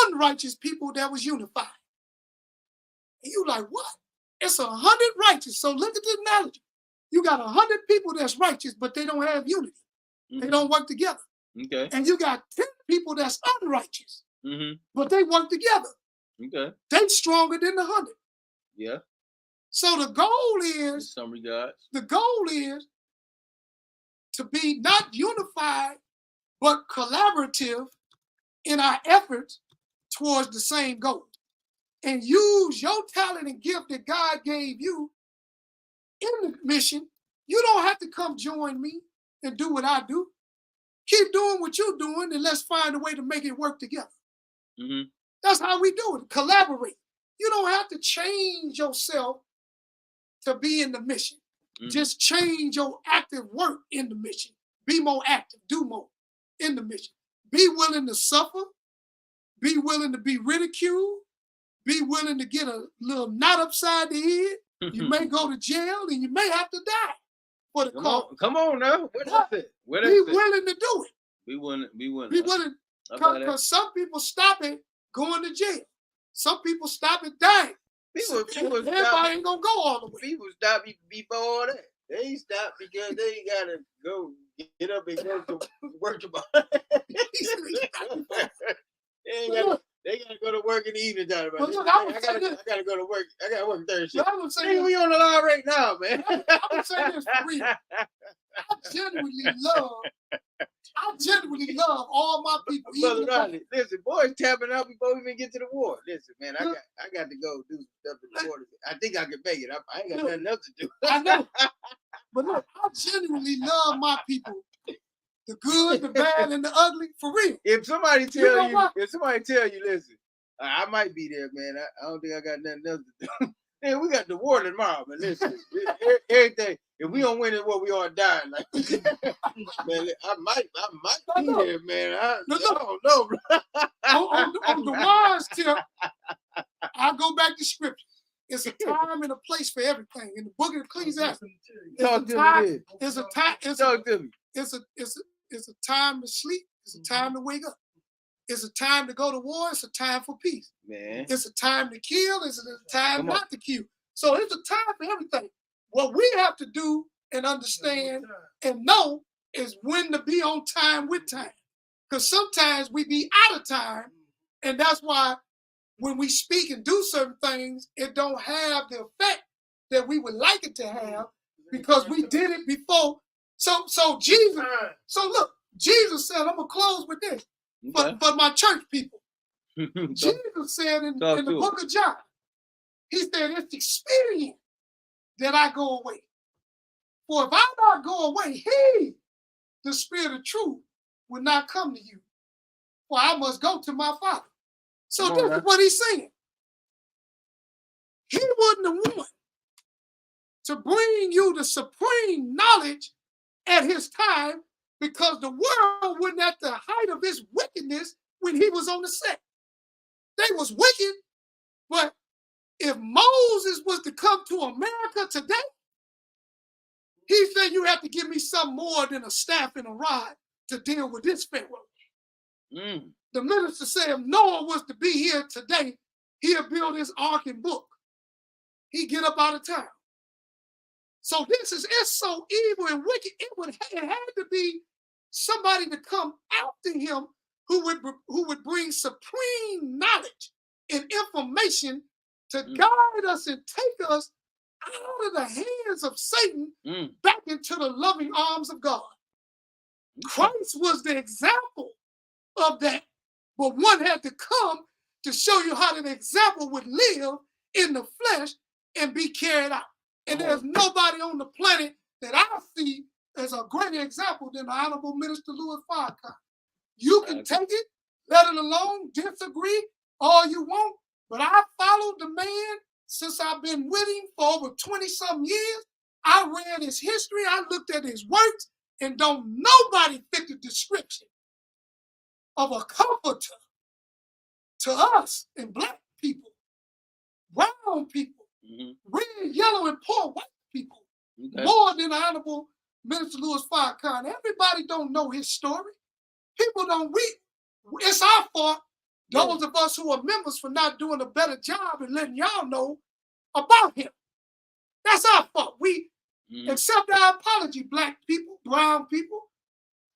unrighteous people that was unified. And you like, what? It's 100 righteous. So look at the analogy. You got 100 people that's righteous, but they don't have unity. They don't work together. Okay. And you got 10 people that's unrighteous, Mm-hmm. but they work together. Okay. They stronger than the 100. Yeah. So the goal In is, some regards. the goal is to be not unified, but collaborative in our efforts towards the same goal. And use your talent and gift that God gave you in the mission. You don't have to come join me and do what I do. Keep doing what you're doing, and let's find a way to make it work together. Mm-hmm. That's how we do it. Collaborate. You don't have to change yourself to be in the mission. Mm-hmm. Just change your active work in the mission. Be more active. Do more in the mission. Be willing to suffer. Be willing to be ridiculed. Be willing to get a little knot upside the head. You may go to jail, and you may have to die for the cause. Come on now. What is it? What Be is it? willing to do it. Be willing. Be willing. Because some people stop it going to jail. Some people stop it dying. Everybody ain't gonna go all the way. People stop before all that. They stop because they gotta go get up and go to work tomorrow. They gotta go to work in the evening time. Well, look, I gotta go to work. I gotta work third shift. I would say We on the line right now, man. I would say this for real. I genuinely love all my people. Brother Riley, listen, boys tapping out before we even get to the war. Listen, man, I got to go do some stuff in the water. I think I can make it. I ain't got nothing else to do. I know. But look, I genuinely love my people. The good, the bad, and the ugly, for real. If somebody tell you, listen, I might be there, man. I don't think I got nothing else to do. Man, we got the war tomorrow, man. Listen, everything. If we don't win it, we all dying. Like, man, I might be there, man. I don't know, bro. on DeWaun's tip, I go back to scripture. It's a time and a place for everything. In the book of Ecclesiastes, it's a time to sleep. It's a time to wake up. It's a time to go to war. It's a time for peace. Man. It's a time to kill. It's a time not to kill. So it's a time for everything. What we have to do and understand and know is when to be on time with time. Because sometimes we be out of time, and that's why when we speak and do certain things, it don't have the effect that we would like it to have because we did it before. So Jesus, so look, Jesus said, I'm gonna close with this. For my church people. Jesus said in the book of John, he said, it's expedient that I go away. For if I not go away, he, the Spirit of truth, will not come to you. For I must go to my Father. So this is what he's saying. He wasn't the one to bring you the supreme knowledge at his time, because the world wasn't at the height of its wickedness when he was on the set. They was wicked, but if Moses was to come to America today, he said, you have to give me something more than a staff and a rod to deal with this Pharaoh. The minister said, if Noah was to be here today, he'll build his ark and book. He'd get up out of town. So it's so evil and wicked. It had to be somebody to come after him who would bring supreme knowledge and information to guide us and take us out of the hands of Satan back into the loving arms of God. Christ was the example of that, but one had to come to show you how that example would live in the flesh and be carried out. And there's nobody on the planet that I see as a greater example than the Honorable Minister Louis Farrakhan. You can take it, let it alone, disagree all you want, but I followed the man since I've been with him for over 20-something years. I read his history, I looked at his works, and don't nobody fit the description of a comforter to us and black people, brown people, red, yellow, and poor white people, more than the Honorable Minister Louis Farrakhan. Everybody don't know his story. People don't read. It's our fault, those of us who are members, for not doing a better job and letting y'all know about him. That's our fault. We accept our apology, black people, brown people,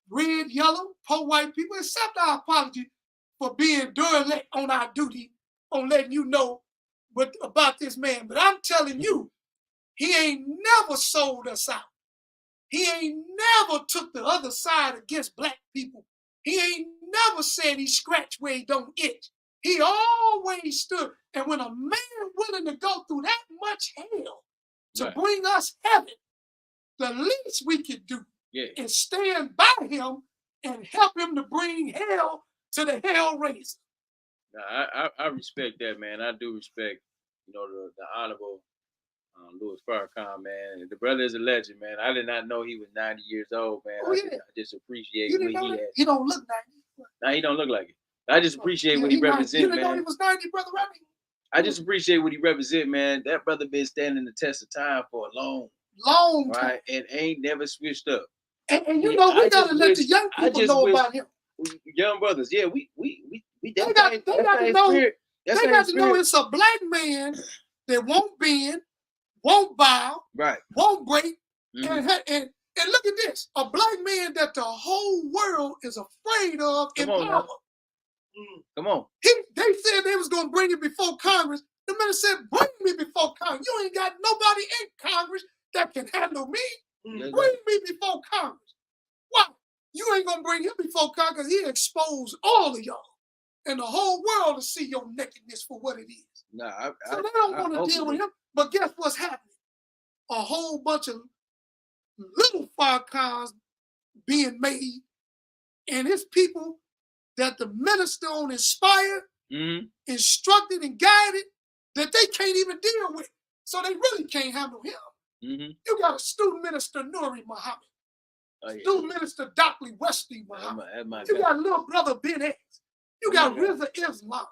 red, yellow, poor white people. Accept our apology for being derelict on our duty, on letting you know about this man. But I'm telling you, he ain't never sold us out. He ain't never took the other side against black people. He ain't never said he scratched where he don't itch. He always stood. And when a man willing to go through that much hell to bring us heaven, the least we can do is stand by him and help him to bring hell to the hell raiser. I respect that, man. I do respect, the honorable Louis Farrakhan, man. The brother is a legend, man. I did not know he was 90 years old, man. I just appreciate what he has. He don't look 90. Nah, he don't look like it. I just appreciate what he represents, man. You didn't know he was 90, Brother Remy? I just appreciate what he represents, man. That brother been standing the test of time for a long time. Right? And ain't never switched up. And we gotta let the young people know about him. Young brothers, we they got to know it's a black man that won't bend, won't bow, won't break, and look at this, a black man that the whole world is afraid of in power. Come on. They said they was gonna bring it before Congress. The man said, "Bring me before Congress. You ain't got nobody in Congress that can handle me. Bring me before Congress." Why? You ain't gonna bring him before Congress. He exposed all of y'all and the whole world to see your nakedness for what it is. So they don't want to deal with him. But guess what's happening? A whole bunch of little Farrakhan's being made, and his people that the minister on inspired, instructed, and guided, that they can't even deal with. So they really can't handle him. You got a student minister, Nuri Muhammad. Student minister, Dockley Wesley Muhammad. You got little brother Ben X. You got Rizza Islam.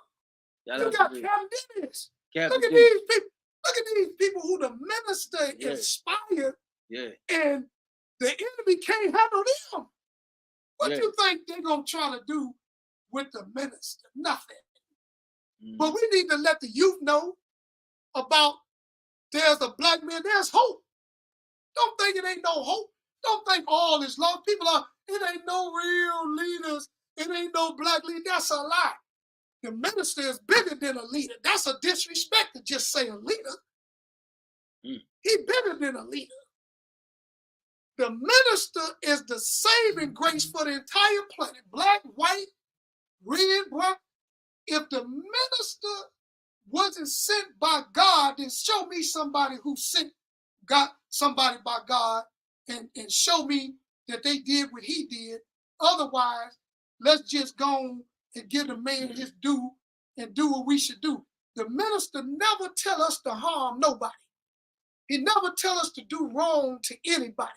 You got Cam Dennis. Look at these people. Look at these people who the minister inspired, and the enemy can't handle them. What do you think they're going to try to do with the minister? Nothing. But we need to let the youth know about there's a black man, there's hope. Don't think it ain't no hope. Don't think all is lost. People it ain't no real leaders. It ain't no black leader. That's a lie. The minister is bigger than a leader. That's a disrespect to just say a leader. He bigger than a leader. The minister is the saving grace for the entire planet. Black, white, red, brown. If the minister wasn't sent by God, then show me somebody who sent somebody by God and show me that they did what he did. Otherwise, let's just go and give the man his due and do what we should do. The minister never tell us to harm nobody. He never tell us to do wrong to anybody.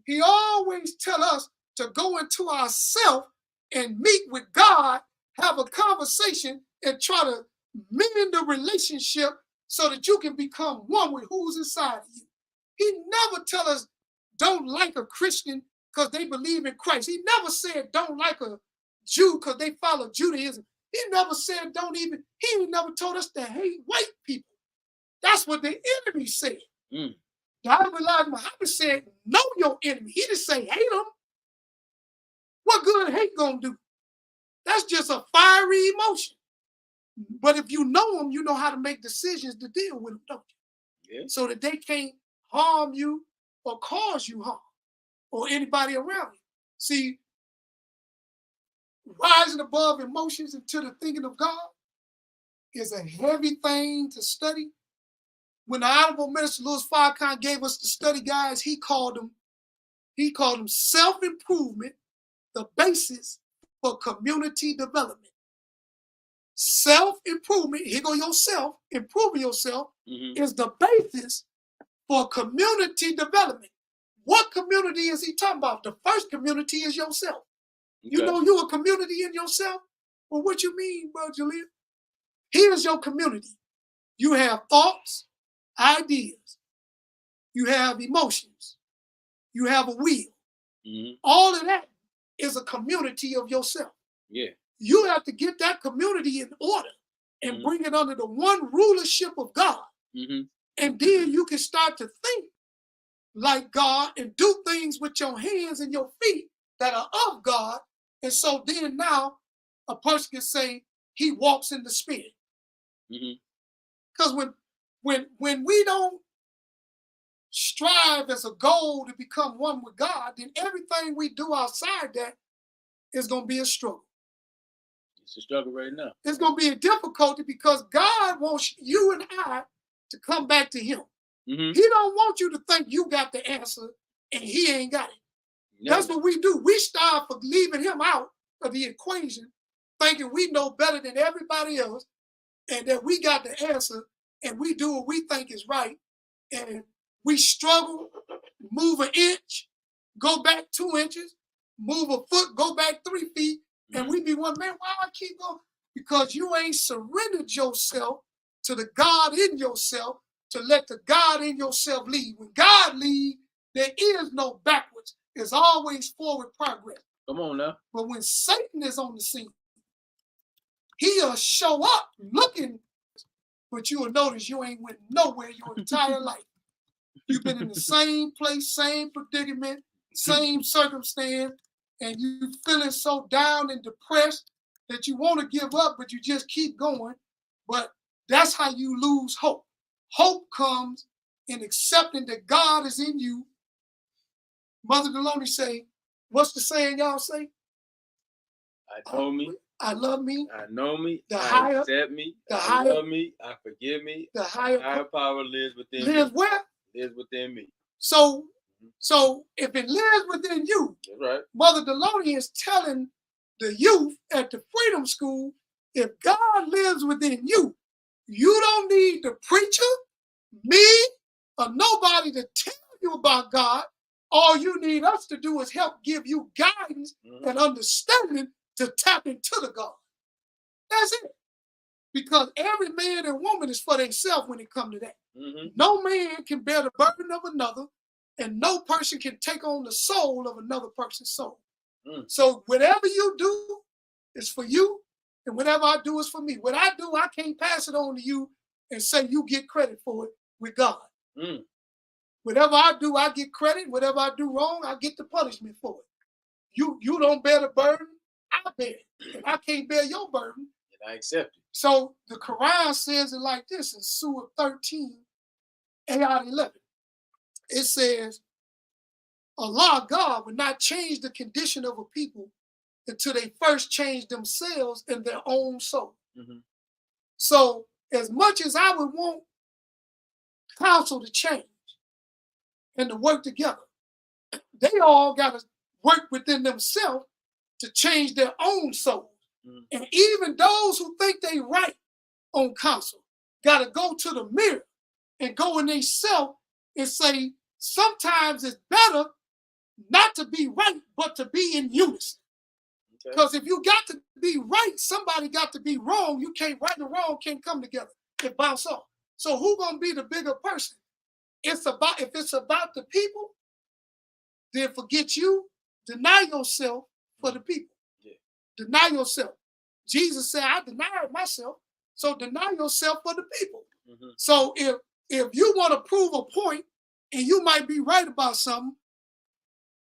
He always tell us to go into ourselves and meet with God, have a conversation, and try to mend the relationship so that you can become one with who's inside of you. He never tell us don't like a Christian because they believe in Christ. He never said don't like a Jew because they follow Judaism. He never said he never told us to hate white people. That's what the enemy said. The Honorable Elijah Muhammad said, know your enemy. He didn't say hate them. What good hate gonna do? That's just a fiery emotion. But if you know them, you know how to make decisions to deal with them, don't you? So that they can't harm you or cause you harm or anybody around you. See, rising above emotions into the thinking of God is a heavy thing to study. When the Honorable Minister Louis Farrakhan gave us the study guides, he called them self-improvement, the basis for community development. Self-improvement, here go yourself, improving yourself, is the basis for community development. What community is he talking about? The first community is yourself. You know you're a community in yourself? Well, what you mean, Bro Jalil? Here's your community. You have thoughts, ideas. You have emotions. You have a will. All of that is a community of yourself. you have to get that community in order and bring it under the one rulership of God. And then you can start to think like God and do things with your hands and your feet that are of God. And so then now a person can say he walks in the spirit. Because when we don't strive as a goal to become one with God, then everything we do outside that is going to be a struggle. It's a struggle right now. It's going to be a difficulty because God wants you and I to come back to him. He don't want you to think you got the answer and he ain't got it. No. That's what we do. We start for leaving him out of the equation, thinking we know better than everybody else and that we got the answer and we do what we think is right. And we struggle, move an inch, go back 2 inches, move a foot, go back 3 feet, and we be one man, why I keep going? Because you ain't surrendered yourself to the God in yourself to let the God in yourself lead. When God leads, there is no backwards. There's always forward progress. Come on now. But when Satan is on the scene, he'll show up looking, but you will notice you ain't went nowhere your entire life. You've been in the same place, same predicament, same circumstance, and you feeling so down and depressed that you want to give up, but you just keep going. But that's how you lose hope. Hope comes in accepting that God is in you. Mother Deloney say, what's the saying y'all say? I know me. I love me. I know me. The I higher, accept me. the I higher, love me. I forgive me. The higher power lives within lives me. where? Lives within me. So if it lives within you, that's right. Mother Deloney is telling the youth at the Freedom School, if God lives within you, you don't need the preacher, me, or nobody to tell you about God. All you need us to do is help give you guidance and understanding to tap into the God. That's it. Because every man and woman is for themselves when it comes to that. No man can bear the burden of another, and no person can take on the soul of another person's soul. So whatever you do is for you, and whatever I do is for me. What I do, I can't pass it on to you and say you get credit for it with God. Whatever I do, I get credit. Whatever I do wrong, I get the punishment for it. You don't bear the burden, I bear it. And I can't bear your burden. And I accept it. So the Quran says it like this in Surah 13, Ayat 11. It says, Allah, God, would not change the condition of a people until they first change themselves in their own soul. So as much as I would want council to change and to work together, they all got to work within themselves to change their own souls. And even those who think they right on council got to go to the mirror and go in themselves and say, sometimes it's better not to be right, but to be in unison. Because if you got to be right, somebody got to be wrong. You can't, right and wrong can't come together and bounce off. So who's going to be the bigger person? If it's about the people, then forget you, deny yourself for the people. Deny yourself. Jesus said, I denied myself. So deny yourself for the people. So if you want to prove a point and you might be right about something,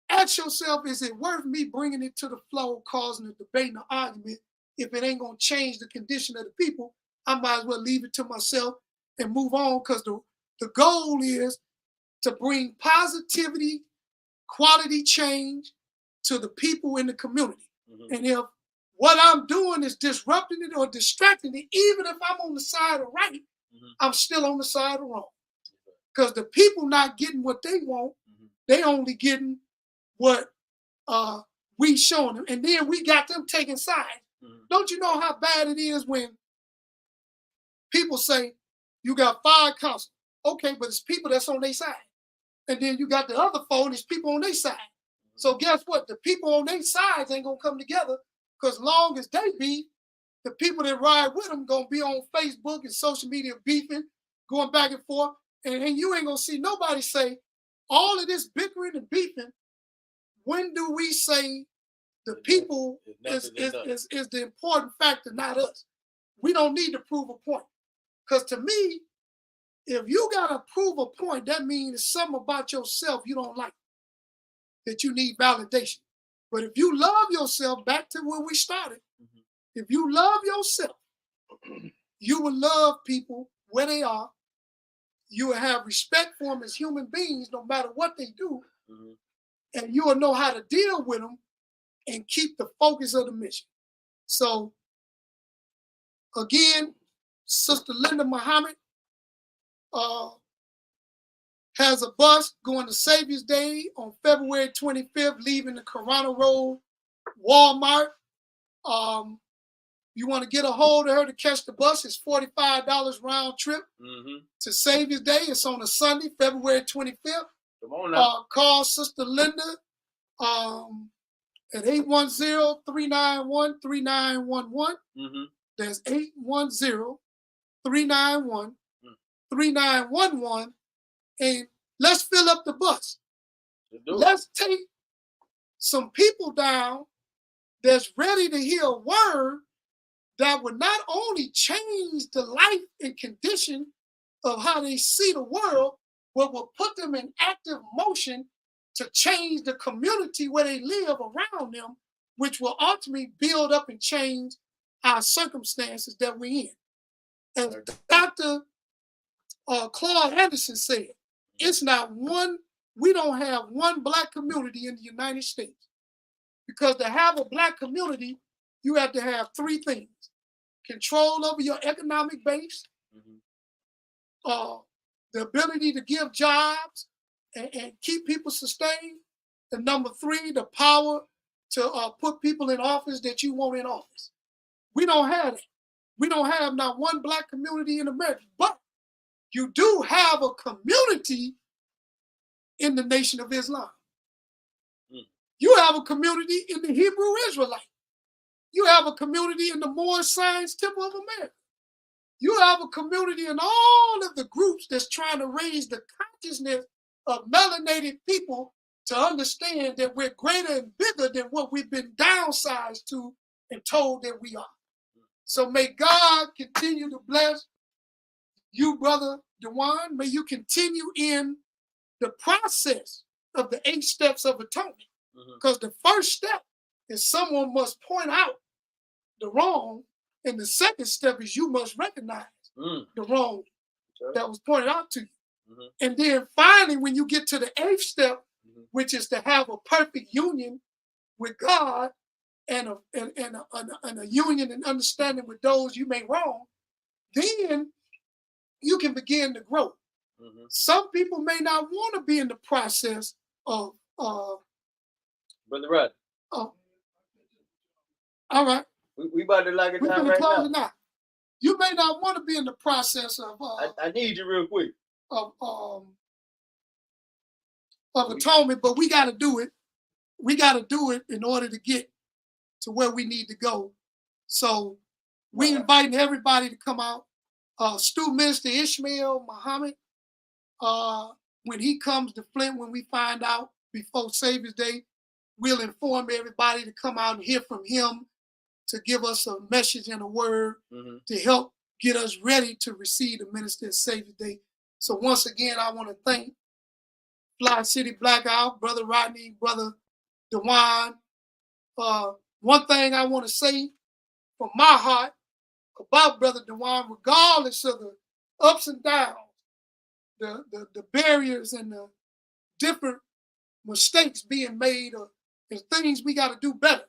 ask yourself, is it worth me bringing it to the floor, causing a debate and an argument? If it ain't going to change the condition of the people, I might as well leave it to myself and move on, because the goal is to bring positivity, quality change to the people in the community. And if what I'm doing is disrupting it or distracting it, even if I'm on the side of right, I'm still on the side of wrong. Because the people not getting what they want, they only getting what we showing them. And then we got them taking sides. Don't you know how bad it is when people say, you got 5 councils. Okay, but it's people that's on their side. And then you got the other 4, and it's people on their side. So guess what? The people on their sides ain't going to come together, because long as they beef, the people that ride with them going to be on Facebook and social media beefing, going back and forth. And you ain't going to see nobody say, all of this bickering and beefing, when do we say The people is the important factor, not us. We don't need to prove a point. Because to me, if you gotta prove a point, that means it's something about yourself you don't like, that you need validation. But if you love yourself, back to where we started, if you love yourself, you will love people where they are. You will have respect for them as human beings, no matter what they do. And you will know how to deal with them and keep the focus of the mission. So, again, Sister Linda Muhammad has a bus going to Savior's Day on February 25th, leaving the Corona Road Walmart. You want to get a hold of her to catch the bus. It's $45 round trip to Savior's Day. It's on a Sunday, February 25th. Come on now. Call Sister Linda at 810-391-3911. That's 810-391-3911. And let's fill up the bus. Let's take some people down that's ready to hear a word that would not only change the life and condition of how they see the world, but will put them in active motion to change the community where they live around them, which will ultimately build up and change our circumstances that we're in. As Dr. Claude Anderson said, it's not one, we don't have one Black community in the United States. Because to have a Black community, you have to have three things: control over your economic base, the ability to give jobs and keep people sustained, and number three, the power to put people in office that you want in office. We don't have that. We don't have not one Black community in America, but you do have a community in the Nation of Islam. You have a community in the Hebrew Israelite. You have a community in the Moorish Science Temple of America. You have a community in all of the groups that's trying to raise the consciousness of melanated people to understand that we're greater and bigger than what we've been downsized to and told that we are. So may God continue to bless you, Brother DeWaun. May you continue in the process of the 8 steps of atonement. Because the first step is someone must point out the wrong, and the second step is you must recognize the wrong that was pointed out to you. And then finally, when you get to the 8th step, which is to have a perfect union with God and a union and understanding with those you may wrong, then you can begin to grow. Some people may not want to be in the process of Brother Rod. All right. We about to like it We're down going to right close now. it now. You may not want to be in the process of I need you real quick. Of atonement, but we got to do it. We got to do it in order to get to where we need to go. So we inviting everybody to come out. Student Minister Ishmael Muhammad, when he comes to Flint, when we find out before Savior's Day, we'll inform everybody to come out and hear from him to give us a message and a word to help get us ready to receive the minister of Savior's Day. So once again, I want to thank Fli-City Blackout, Brother Rodney, Brother DeWaun. One thing I want to say from my heart about Brother DeWaun, regardless of the ups and downs, the barriers and the different mistakes being made, or there's things we got to do better.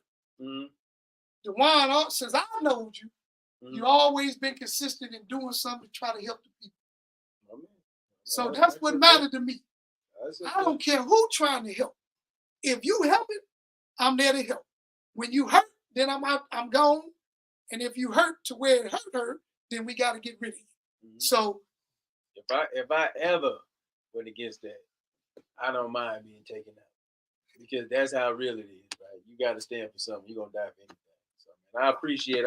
DeWaun, since I know you, you've always been consistent in doing something to try to help the people. So that's what mattered to me. I don't care who trying to help. If you help it, I'm there to help. When you hurt, then I'm out, I'm gone. And if you hurt to where it hurt, then we got to get rid of you. So if I ever went against that, I don't mind being taken out, because that's how real it is, right? You got to stand for something. You're gonna die for anything. So, man, I appreciate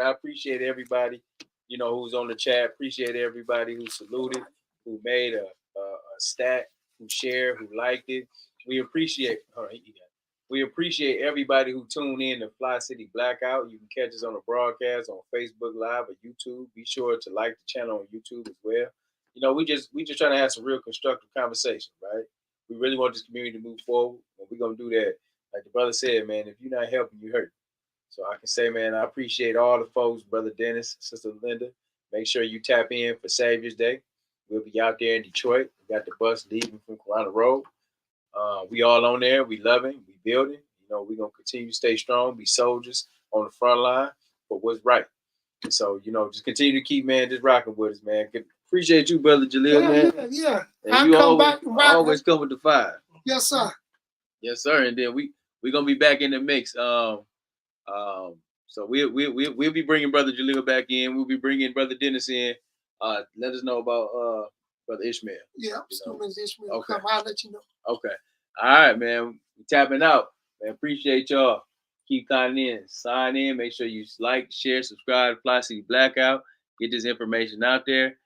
everybody, who's on the chat. Appreciate everybody who saluted, who made a stat, who shared, who liked it. We appreciate. All right, you got it. We appreciate everybody who tuned in to Fli-City Blackout. You can catch us on the broadcast on Facebook Live or YouTube. Be sure to like the channel on YouTube as well. You know, we just trying to have some real constructive conversation, right? We really want this community to move forward, and we're gonna do that. Like the brother said, man, if you're not helping, you hurt. So I can say, man, I appreciate all the folks, Brother Dennis, Sister Linda. Make sure you tap in for Savior's Day. We'll be out there in Detroit. We got the bus leaving from Kwanzaa Road. We all on there. We loving. We building. You know, we're going to continue to stay strong, be soldiers on the front line for what's right. And so, you know, just continue to keep, man, just rocking with us, man. Appreciate you, Brother Jalil, man. Yeah. And you always come with the fire. Yes, sir. Yes, sir. And then we're going to be back in the mix. So we'll be bringing Brother Jalil back in. We'll be bringing Brother Dennis in. Let us know about Brother Ishmael. Yeah, as soon as Ishmael Okay. come, I'll let you know. Okay. All right, man. We tapping out. Man, appreciate y'all. Keep signing in. Sign in. Make sure you like, share, subscribe to Fli-City Blackout. Get this information out there.